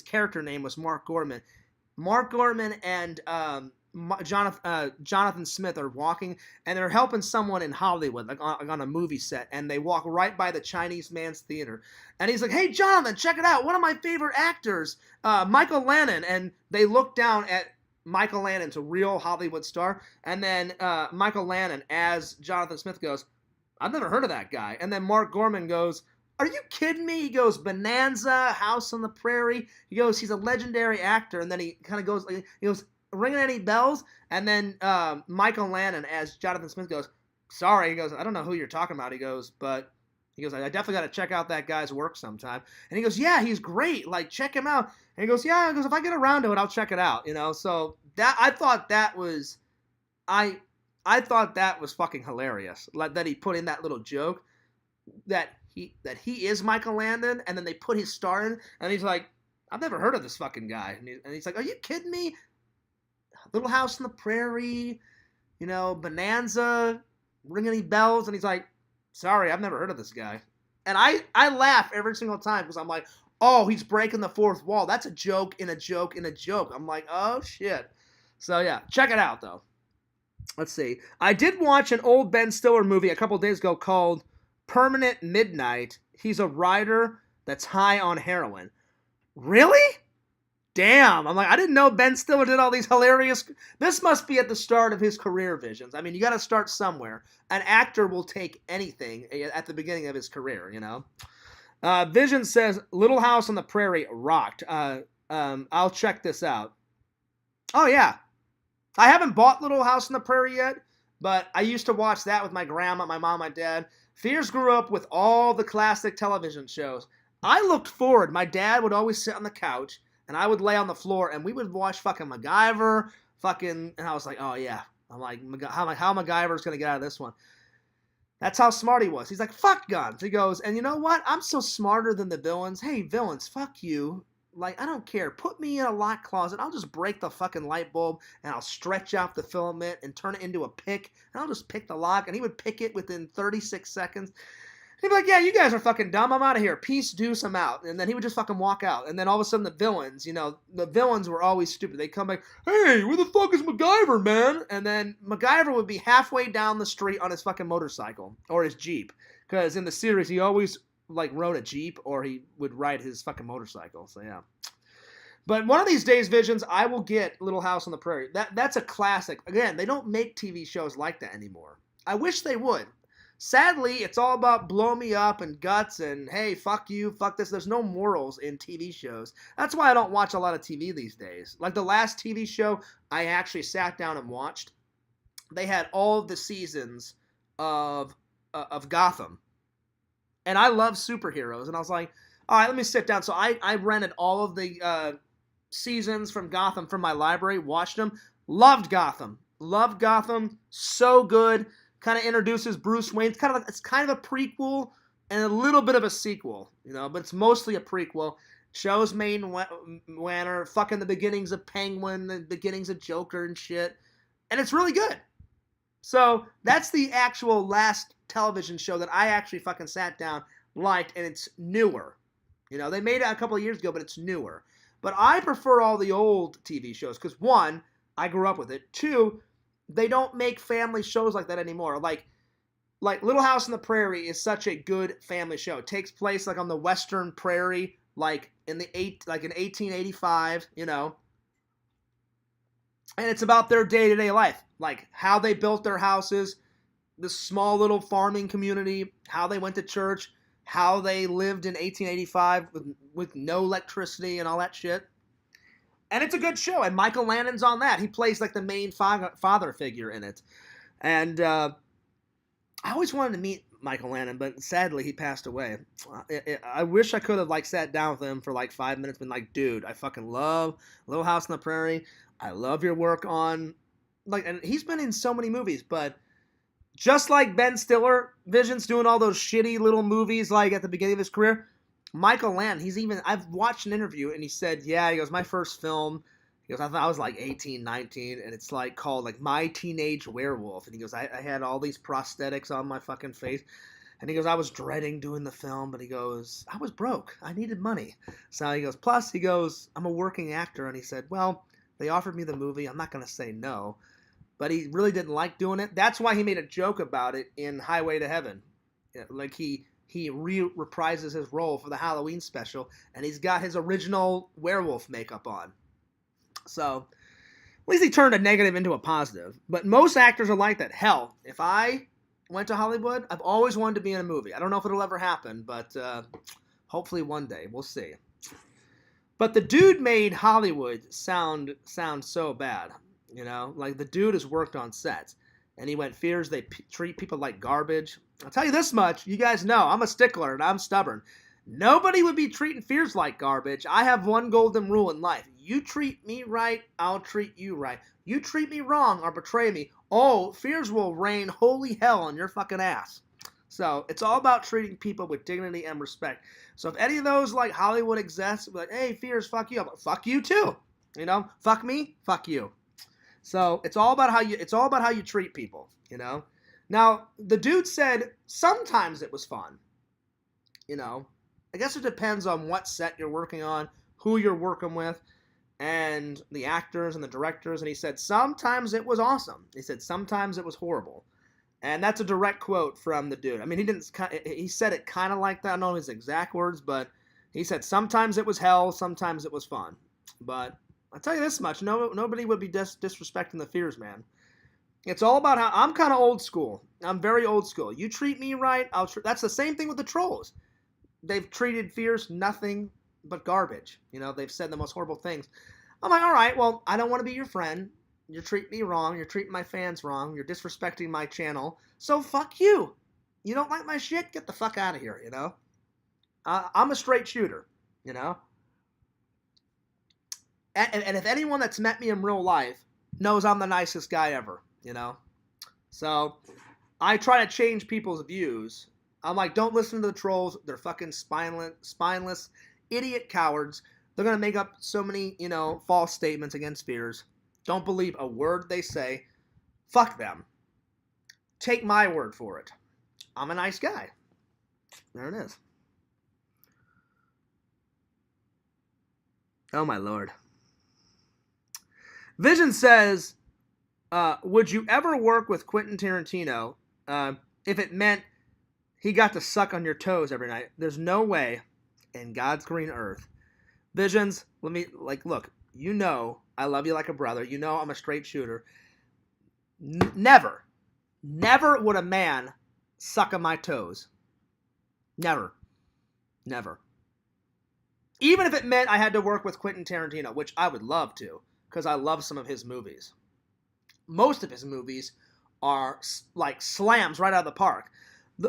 character name was Mark Gorman. Mark Gorman and Jonathan Smith are walking, and they're helping someone in Hollywood, like on a movie set, and they walk right by the Chinese Man's Theater. And he's like, "Hey, Jonathan, check it out. One of my favorite actors, Michael Lannon." And they look down at Michael Lannon's a real Hollywood star. And then Michael Lannon, as Jonathan Smith, goes, "I've never heard of that guy." And then Mark Gorman goes, "Are you kidding me?" He goes, "Bonanza, House on the Prairie." He goes, "He's a legendary actor." And then he kind of goes, "Ringing any bells?" And then Michael Lannon, as Jonathan Smith, goes, "Sorry." He goes, "I don't know who you're talking about." He goes, "I definitely got to check out that guy's work sometime." And he goes, "Yeah, he's great. Like, check him out." And he goes, "Yeah." He goes, "If I get around to it, I'll check it out." So I thought that was fucking hilarious. Like that he put in that little joke that he is Michael Landon, and then they put his star in, and he's like, "I've never heard of this fucking guy." And he's like, "Are you kidding me? Little House on the Prairie, Bonanza, Ring Any Bells?" And he's like, "Sorry, I've never heard of this guy." And I laugh every single time because I'm like, oh, he's breaking the fourth wall. That's a joke in a joke in a joke. I'm like, oh, shit. So, yeah, check it out, though. Let's see. I did watch an old Ben Stiller movie a couple days ago called Permanent Midnight. He's a writer that's high on heroin. Really? Damn. I'm like, I didn't know Ben Stiller did all these hilarious... This must be at the start of his career, Visions. I mean, you got to start somewhere. An actor will take anything at the beginning of his career, Vision says, Little House on the Prairie rocked. I'll check this out. Oh, yeah. I haven't bought Little House on the Prairie yet, but I used to watch that with my grandma, my mom, my dad. Fears grew up with all the classic television shows. I looked forward. My dad would always sit on the couch, and I would lay on the floor, and we would watch fucking MacGyver, and I was like, oh yeah. I'm like, how MacGyver's gonna get out of this one? That's how smart he was. He's like, fuck guns. He goes, and you know what? I'm so smarter than the villains. Hey, villains, fuck you. Like, I don't care. Put me in a locked closet. I'll just break the fucking light bulb and I'll stretch out the filament and turn it into a pick. And I'll just pick the lock. And he would pick it within 36 seconds. He'd be like, yeah, you guys are fucking dumb. I'm out of here. Peace, deuce, I'm out. And then he would just fucking walk out. And then all of a sudden the villains, the villains were always stupid. They'd come back, hey, where the fuck is MacGyver, man? And then MacGyver would be halfway down the street on his fucking motorcycle or his Jeep. Because in the series, he always, rode a Jeep or he would ride his fucking motorcycle. So, yeah. But one of these days, Visions, I will get Little House on the Prairie. That's a classic. Again, they don't make TV shows like that anymore. I wish they would. Sadly, it's all about blow me up and guts and, hey, fuck you, fuck this. There's no morals in TV shows. That's why I don't watch a lot of TV these days. Like the last TV show I actually sat down and watched, they had all of the seasons of Gotham. And I love superheroes. And I was like, all right, let me sit down. So I rented all of the seasons from Gotham from my library, watched them, loved Gotham. Loved Gotham, so good. Kind of introduces Bruce Wayne. It's kind of a prequel and a little bit of a sequel, but it's mostly a prequel. Shows Wayne Manor, fucking the beginnings of Penguin, the beginnings of Joker and shit. And it's really good. So that's the actual last television show that I actually fucking sat down, liked, and it's newer. They made it a couple of years ago, but it's newer. But I prefer all the old TV shows because, one, I grew up with it. Two, they don't make family shows like that anymore. Like Little House on the Prairie is such a good family show. It takes place on the Western Prairie, in 1885, And it's about their day-to-day life, like how they built their houses, this small little farming community, how they went to church, how they lived in 1885 with no electricity and all that shit. And it's a good show, and Michael Lannon's on that. He plays the main father figure in it. And I always wanted to meet Michael Lannon, but sadly he passed away. I wish I could have sat down with him for 5 minutes and been like, dude, I fucking love Little House on the Prairie. I love your work on, and he's been in so many movies, but just like Ben Stiller, Vision's doing all those shitty little movies at the beginning of his career, Michael Lannon, I've watched an interview and he said, yeah, he goes, my first film, he goes, I thought I was 18, 19, and it's called My Teenage Werewolf. And he goes, I had all these prosthetics on my fucking face. And he goes, I was dreading doing the film, but he goes, I was broke. I needed money. So he goes, plus he goes, I'm a working actor. And he said, well, they offered me the movie. I'm not going to say no. But he really didn't like doing it. That's why he made a joke about it in Highway to Heaven. He reprises his role for the Halloween special, and he's got his original werewolf makeup on. So, at least he turned a negative into a positive. But most actors are like that. Hell, if I went to Hollywood, I've always wanted to be in a movie. I don't know if it'll ever happen, but hopefully one day. We'll see. But the dude made Hollywood sound so bad. The dude has worked on sets. And he went, fears they treat people like garbage. I'll tell you this much. You guys know I'm a stickler and I'm stubborn. Nobody would be treating fears like garbage. I have one golden rule in life. You treat me right, I'll treat you right. You treat me wrong or betray me, oh, fears will rain holy hell on your fucking ass. So it's all about treating people with dignity and respect. So if any of those Hollywood execs be like, hey, fears, fuck you, I'm like, fuck you too. Fuck me, fuck you. So it's all about how you treat people, Now, the dude said sometimes it was fun. I guess it depends on what set you're working on, who you're working with, and the actors and the directors. And he said sometimes it was awesome. He said sometimes it was horrible. And that's a direct quote from the dude. I mean, he said it kind of like that. I don't know his exact words, but he said sometimes it was hell, sometimes it was fun. But I'll tell you this much, nobody would be disrespecting the fears, man. It's all about how I'm kind of old school. I'm very old school. You treat me right, that's the same thing with the trolls. They've treated fears nothing but garbage. They've said the most horrible things. I'm like, all right, well, I don't want to be your friend. You're treating me wrong. You're treating my fans wrong. You're disrespecting my channel. So fuck you. You don't like my shit? Get the fuck out of here, I'm a straight shooter, you know? And if anyone that's met me in real life knows I'm the nicest guy ever, you know? So I try to change people's views. I'm like, don't listen to the trolls. They're fucking spineless, idiot cowards. They're going to make up so many, false statements against fears. Don't believe a word they say. Fuck them. Take my word for it. I'm a nice guy. There it is. Oh, my Lord. Vision says, would you ever work with Quentin Tarantino if it meant he got to suck on your toes every night? There's no way in God's green earth. Visions, look, I love you like a brother. I'm a straight shooter. Never would a man suck on my toes. Never. Even if it meant I had to work with Quentin Tarantino, which I would love to, because I love some of his movies. Most of his movies are like slams right out of the park.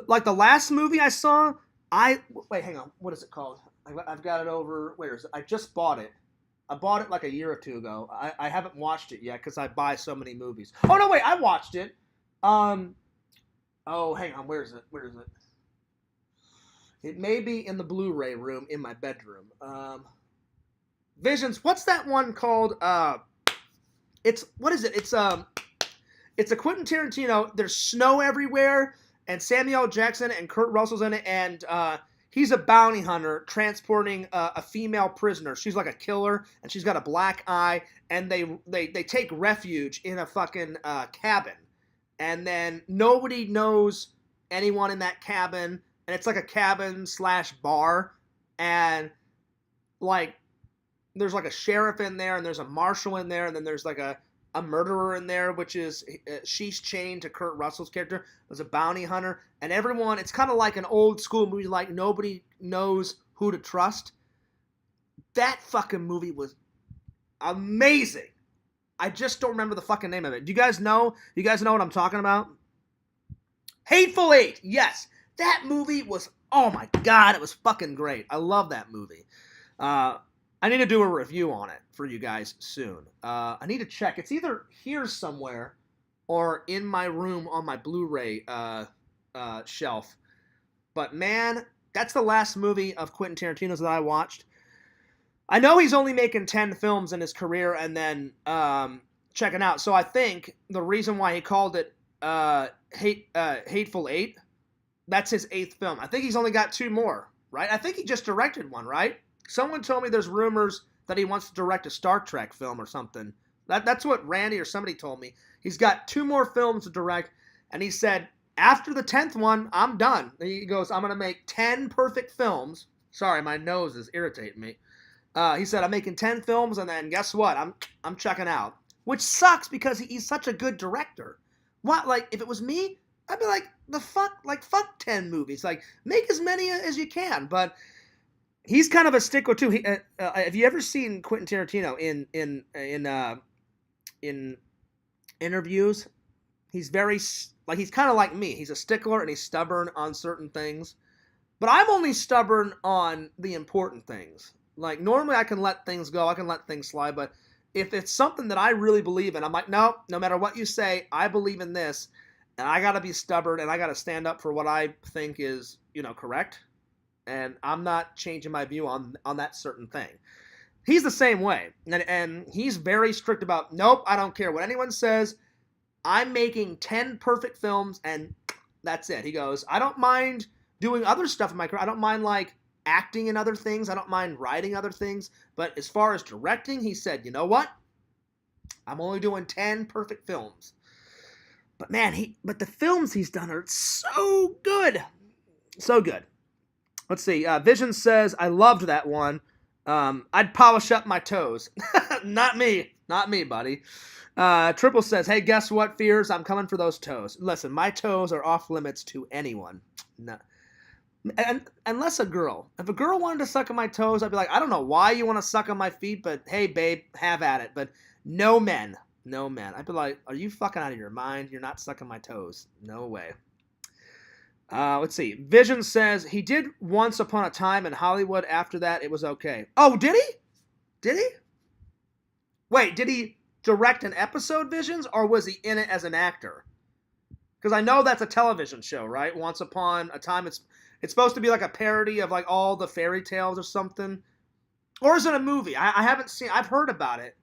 Like the last movie I saw, wait, hang on. What is it called? I've got it over. Where is it? I just bought it. I bought it like a year or two ago. I haven't watched it yet because I buy so many movies. Oh no, wait, I watched it. Oh, hang on. Where is it? It may be in the Blu-ray room in my bedroom. Visions. What's that one called? What is it? It's a Quentin Tarantino. There's snow everywhere, and Samuel L. Jackson and Kurt Russell's in it, and he's a bounty hunter transporting a female prisoner. She's like a killer, and she's got a black eye, and they take refuge in a fucking cabin, and then nobody knows anyone in that cabin, and it's like a cabin/bar, and like there's like a sheriff in there, and there's a marshal in there, and then there's like a murderer in there, which is she's chained to Kurt Russell's character. There's a bounty hunter, and everyone, it's kind of like an old school movie, like nobody knows who to trust. That fucking movie was amazing. I just don't remember the fucking name of it. Do you guys know? You guys know what I'm talking about? Hateful Eight. Yes. That movie was, oh my God, it was fucking great. I love that movie. I need to do a review on it for you guys soon. I need to check. It's either here somewhere or in my room on my Blu-ray shelf. But man, that's the last movie of Quentin Tarantino's that I watched. I know he's only making 10 films in his career and then checking out. So I think the reason why he called it Hateful Eight, that's his 8th film. I think he's only got 2 more, right? I think he just directed one, right? Someone told me there's rumors that he wants to direct a Star Trek film or something. That's what Randy or somebody told me. He's got 2 more films to direct, and he said, after the 10th one, I'm done. He goes, I'm going to make 10 perfect films. Sorry, my nose is irritating me. He said, I'm making 10 films, and then guess what? I'm checking out. Which sucks because he's such a good director. What, like, if it was me, I'd be like, fuck 10 movies. Like, make as many as you can, but he's kind of a stickler too. Have you ever seen Quentin Tarantino in interviews? He's very he's kind of like me. He's a stickler and he's stubborn on certain things. But I'm only stubborn on the important things. Like normally I can let things go, I can let things slide. But if it's something that I really believe in, I'm like, no matter what you say, I believe in this, and I got to be stubborn and I got to stand up for what I think is correct. And I'm not changing my view on that certain thing. He's the same way. And he's very strict about, nope, I don't care what anyone says. I'm making 10 perfect films, and that's it. He goes, I don't mind doing other stuff in my career. I don't mind, like, acting in other things. I don't mind writing other things. But as far as directing, he said, you know what? I'm only doing 10 perfect films. But, man, but the films he's done are so good. So good. Let's see. Vision says, I loved that one. I'd polish up my toes. Not me, buddy. Triple says, hey, guess what, Fears? I'm coming for those toes. Listen, my toes are off limits to anyone. No. And unless if a girl wanted to suck on my toes, I'd be like, I don't know why you want to suck on my feet, but hey, babe, have at it. But no men. I'd be like, are you fucking out of your mind? You're not sucking my toes. No way. Let's see. Vision says he did Once Upon a Time in Hollywood. After that, it was okay. Oh, did he? Did he? Wait, did he direct an episode, Visions, or was he in it as an actor? Because I know that's a television show, right? Once Upon a Time. It's supposed to be like a parody of like all the fairy tales or something. Or is it a movie? I haven't seen. I've heard about it,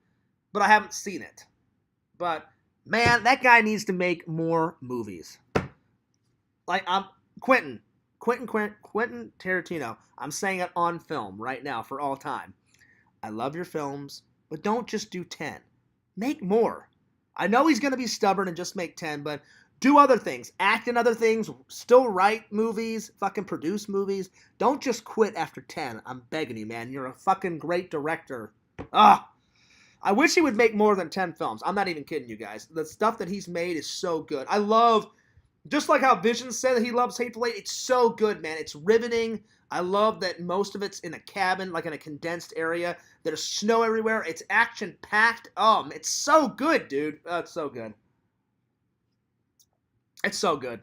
but I haven't seen it. But man, that guy needs to make more movies. Like Quentin Tarantino. I'm saying it on film right now for all time. I love your films, but don't just do 10. Make more. I know he's going to be stubborn and just make 10, but do other things. Act in other things. Still write movies. Fucking produce movies. Don't just quit after 10. I'm begging you, man. You're a fucking great director. Ah. I wish he would make more than 10 films. I'm not even kidding you guys. The stuff that he's made is so good. I love, just like how Vision said that he loves Hateful Eight, it's so good, man. It's riveting. I love that most of it's in a cabin, like in a condensed area. There's snow everywhere. It's action-packed. It's so good, dude. It's so good. It's so good.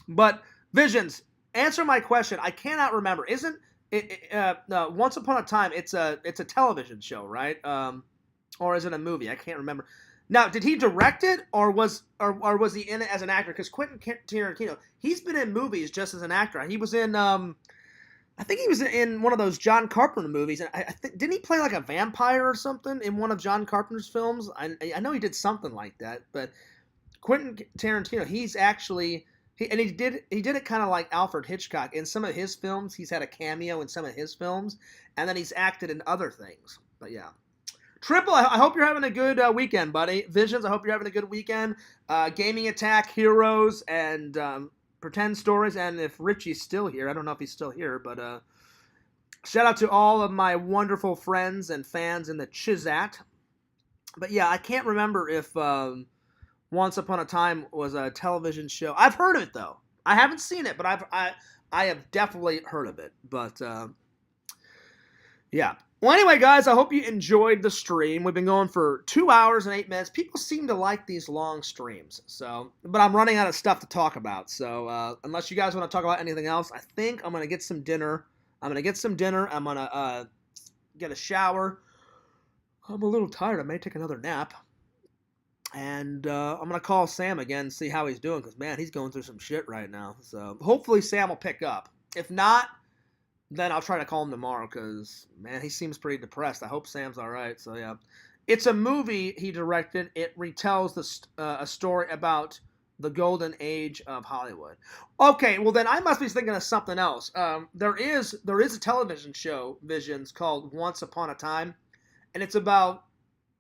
But, Visions, answer my question. I cannot remember. Isn't it, Once Upon a Time, it's a television show, right? Or is it a movie? I can't remember. Now, did he direct it, or was he in it as an actor? Because Quentin Tarantino, he's been in movies just as an actor. He was in, I think he was in one of those John Carpenter movies. I think, didn't he play like a vampire or something in one of John Carpenter's films? I know he did something like that. But Quentin Tarantino, he's actually he did it kind of like Alfred Hitchcock. In some of his films, he's had a cameo in some of his films, and then he's acted in other things. But yeah. Triple, I hope you're having a good weekend, buddy. Visions, I hope you're having a good weekend. Gaming Attack, Heroes, and Pretend Stories. And if Richie's still here, I don't know if he's still here, but shout out to all of my wonderful friends and fans in the Chizat. But yeah, I can't remember if Once Upon a Time was a television show. I've heard of it, though. I haven't seen it, but I have definitely heard of it. But yeah. Well, anyway, guys, I hope you enjoyed the stream. We've been going for 2 hours and 8 minutes. People seem to like these long streams, but I'm running out of stuff to talk about. So unless you guys want to talk about anything else, I think I'm going to get some dinner. I'm going to get a shower. I'm a little tired. I may take another nap. And I'm going to call Sam again and see how he's doing, because, man, he's going through some shit right now. So hopefully Sam will pick up. If not, then I'll try to call him tomorrow, because, man, he seems pretty depressed. I hope Sam's all right. So, yeah. It's a movie he directed. It retells a story about the golden age of Hollywood. Okay, well, then I must be thinking of something else. There is a television show, Visions, called Once Upon a Time, and it's about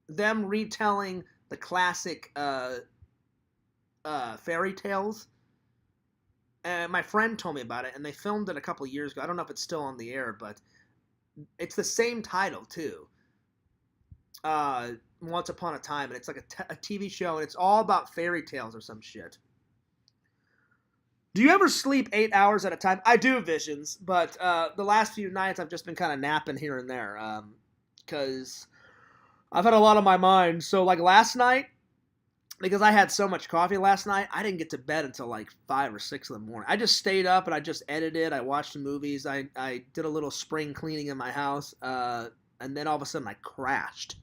them retelling the classic fairy tales. And my friend told me about it, and they filmed it a couple of years ago. I don't know if it's still on the air, but it's the same title, too. Once Upon a Time, and it's like a TV show, and it's all about fairy tales or some shit. Do you ever sleep 8 hours at a time? I do, Visions, but the last few nights I've just been kind of napping here and there, because I've had a lot on my mind. So, like last night, because I had so much coffee last night, I didn't get to bed until like 5 or 6 in the morning. I just stayed up and I just edited. I watched the movies. I did a little spring cleaning in my house. And then all of a sudden I crashed.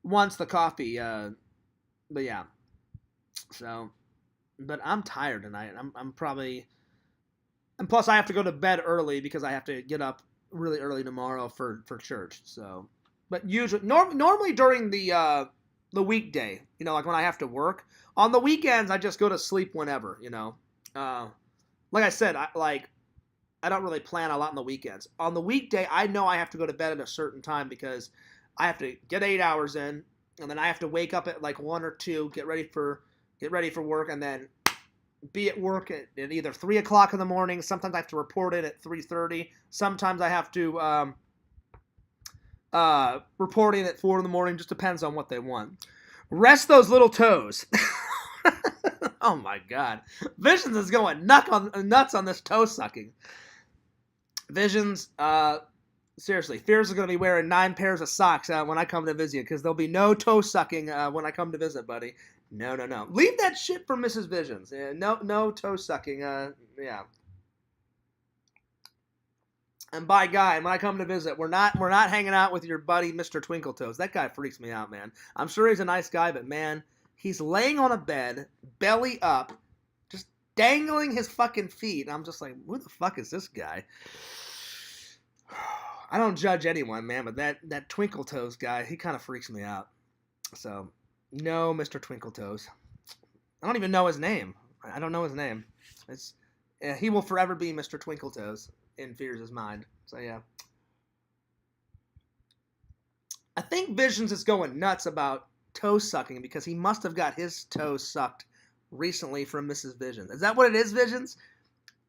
Once the coffee. But yeah. So, but I'm tired tonight. I'm probably. And plus I have to go to bed early because I have to get up really early tomorrow for church. So, but usually, normally during the weekday, like when I have to work. On the weekends, I just go to sleep whenever, Like I said, I don't really plan a lot on the weekends. On the weekday, I know I have to go to bed at a certain time because I have to get 8 hours in, and then I have to wake up at like 1 or 2, get ready for work, and then be at work at either 3 o'clock in the morning. Sometimes I have to report it at 3:30. Sometimes I have to reporting at 4 in the morning. Just depends on what they want. Rest those little toes. Oh my God. Visions is going nuts on this toe sucking. Visions, seriously, Fears is going to be wearing 9 pairs of socks when I come to visit you, because there'll be no toe sucking when I come to visit, buddy. No, no, no. Leave that shit for Mrs. Visions. No toe sucking. Yeah. And by guy, when I come to visit, we're not hanging out with your buddy Mr. Twinkle Toes. That guy freaks me out, man. I'm sure he's a nice guy, but man, he's laying on a bed, belly up, just dangling his fucking feet. And I'm just like, who the fuck is this guy? I don't judge anyone, man, but that Twinkle Toes guy, he kind of freaks me out. So, no, Mr. Twinkle Toes. I don't even know his name. I don't know his name. He will forever be Mr. Twinkle Toes in Fears' mind. So, yeah. I think Visions is going nuts about toe sucking because he must have got his toes sucked recently from Mrs. Visions. Is that what it is, Visions?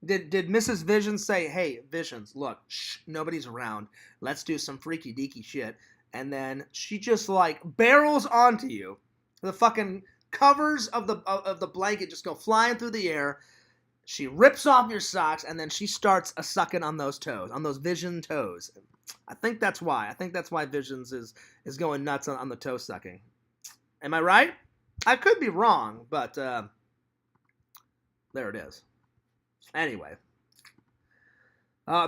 Did Mrs. Visions say, hey, Visions, look, shh, nobody's around. Let's do some freaky deaky shit. And then she just, like, barrels onto you. The fucking covers of the blanket just go flying through the air. She rips off your socks, and then she starts sucking on those toes, on those Vision toes. I think that's why. I think that's why Visions is going nuts on the toe sucking. Am I right? I could be wrong, but there it is. Anyway.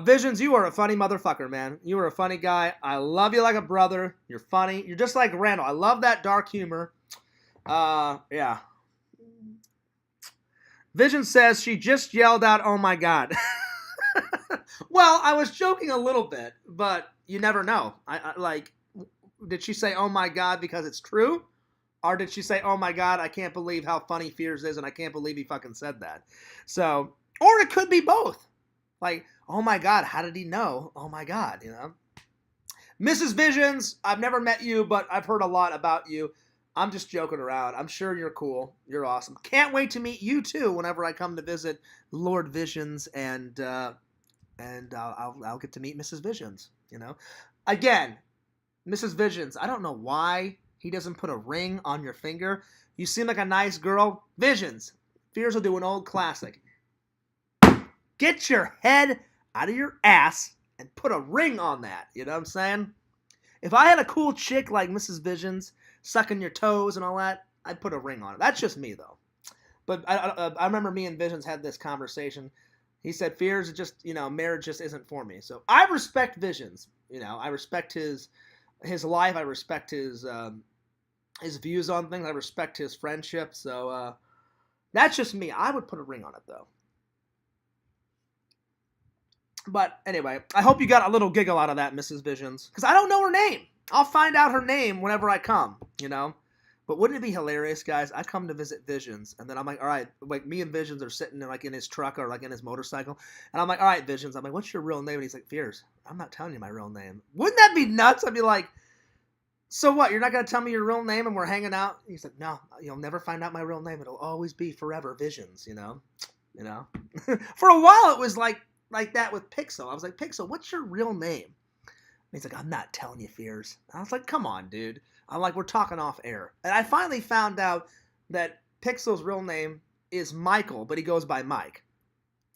Visions, you are a funny motherfucker, man. You are a funny guy. I love you like a brother. You're funny. You're just like Randall. I love that dark humor. Yeah. Vision says she just yelled out, oh my God. Well, I was joking a little bit, but you never know. I did she say, oh my God, because it's true? Or did she say, oh my God, I can't believe how funny Fears is, and I can't believe he fucking said that. So, or it could be both. Like, oh my God, how did he know? Oh my God, you know? Mrs. Visions, I've never met you, but I've heard a lot about you. I'm just joking around. I'm sure you're cool. You're awesome. Can't wait to meet you too whenever I come to visit Lord Visions, and I'll get to meet Mrs. Visions. You know, again, Mrs. Visions. I don't know why he doesn't put a ring on your finger. You seem like a nice girl. Visions. Fears will do an old classic. Get your head out of your ass and put a ring on that. You know what I'm saying? If I had a cool chick like Mrs. Visions sucking your toes and all that, I'd put a ring on it. That's just me, though. But I remember me and Visions had this conversation. He said, Fears, just, you know, marriage just isn't for me. So I respect Visions. You know, I respect his life. I respect his views on things. I respect his friendship. So that's just me. I would put a ring on it, though. But anyway, I hope you got a little giggle out of that, Mrs. Visions. Because I don't know her name. I'll find out her name whenever I come, you know? But wouldn't it be hilarious, guys? I come to visit Visions, and then I'm like, all right, like me and Visions are sitting in, like, in his truck or like in his motorcycle, and I'm like, all right, Visions. I'm like, what's your real name? And he's like, Fears. I'm not telling you my real name. Wouldn't that be nuts? I'd be like, so what? You're not going to tell me your real name and we're hanging out? He's like, no, you'll never find out my real name. It'll always be forever Visions, you know? You know? For a while, it was like that with Pixel. I was like, Pixel, what's your real name? And he's like, I'm not telling you, Fears. I was like, come on, dude. I'm like, we're talking off air. And I finally found out that Pixel's real name is Michael, but he goes by Mike.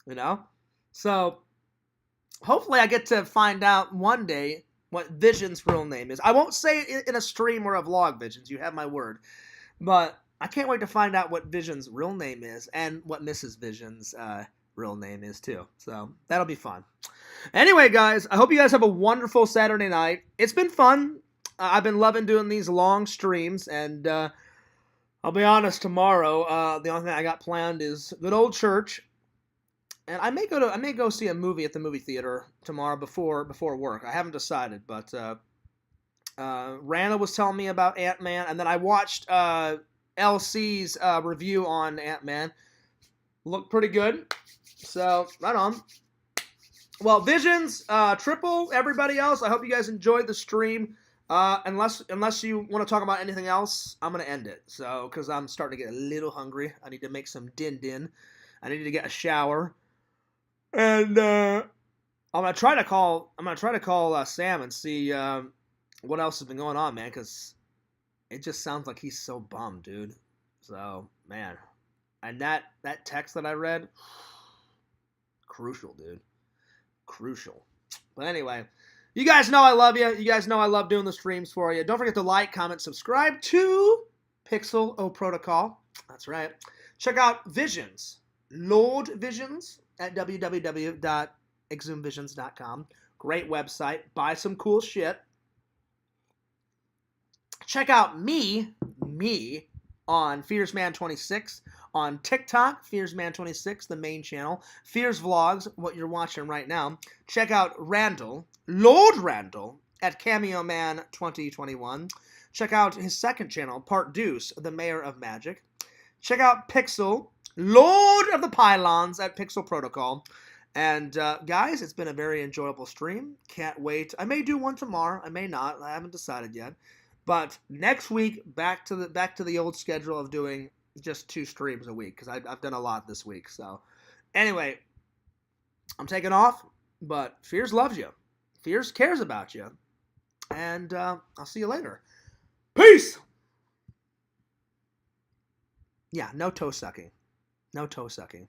You know? So, hopefully I get to find out one day what Vision's real name is. I won't say it in a stream or a vlog, Visions. You have my word. But I can't wait to find out what Vision's real name is and what Mrs. Vision's real name is too. So that'll be fun. Anyway, guys, I hope you guys have a wonderful Saturday night. It's been fun. I've been loving doing these long streams, and I'll be honest, tomorrow the only thing I got planned is good old church, and I may go see a movie at the movie theater tomorrow before work. I haven't decided, but Rana was telling me about Ant-Man, and then I watched LC's review on Ant-Man. Looked pretty good. So, right on. Well, Visions, Triple, everybody else, I hope you guys enjoyed the stream. Unless you want to talk about anything else, I'm going to end it. So, because I'm starting to get a little hungry. I need to make some din-din. I need to get a shower. And I'm going to try to call Sam and see what else has been going on, man, because it just sounds like he's so bummed, dude. So, man. And that text that I read, crucial, dude. Crucial. But anyway, you guys know I love you. You guys know I love doing the streams for you. Don't forget to like, comment, subscribe to Pixel O Protocol. That's right. Check out Visions, Lord Visions at www.exhumvisions.com. Great website. Buy some cool shit. Check out me on FearsMan26 on TikTok, FearsMan26, the main channel. Fears Vlogs, what you're watching right now. Check out Randall, Lord Randall, at Cameo Man 2021. Check out his second channel, Part Deuce, the Mayor of Magic. Check out Pixel, Lord of the Pylons, at Pixel Protocol. And guys, it's been a very enjoyable stream. Can't wait. I may do one tomorrow. I may not. I haven't decided yet. But next week, back to the old schedule of doing just 2 streams a week, because I've done a lot this week. So anyway, I'm taking off, but Fears loves you. Fears cares about you. And I'll see you later. Peace! Yeah, no toe sucking. No toe sucking.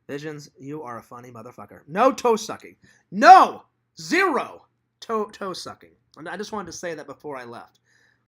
Visions, you are a funny motherfucker. No toe sucking. No! 0 toe sucking. And I just wanted to say that before I left.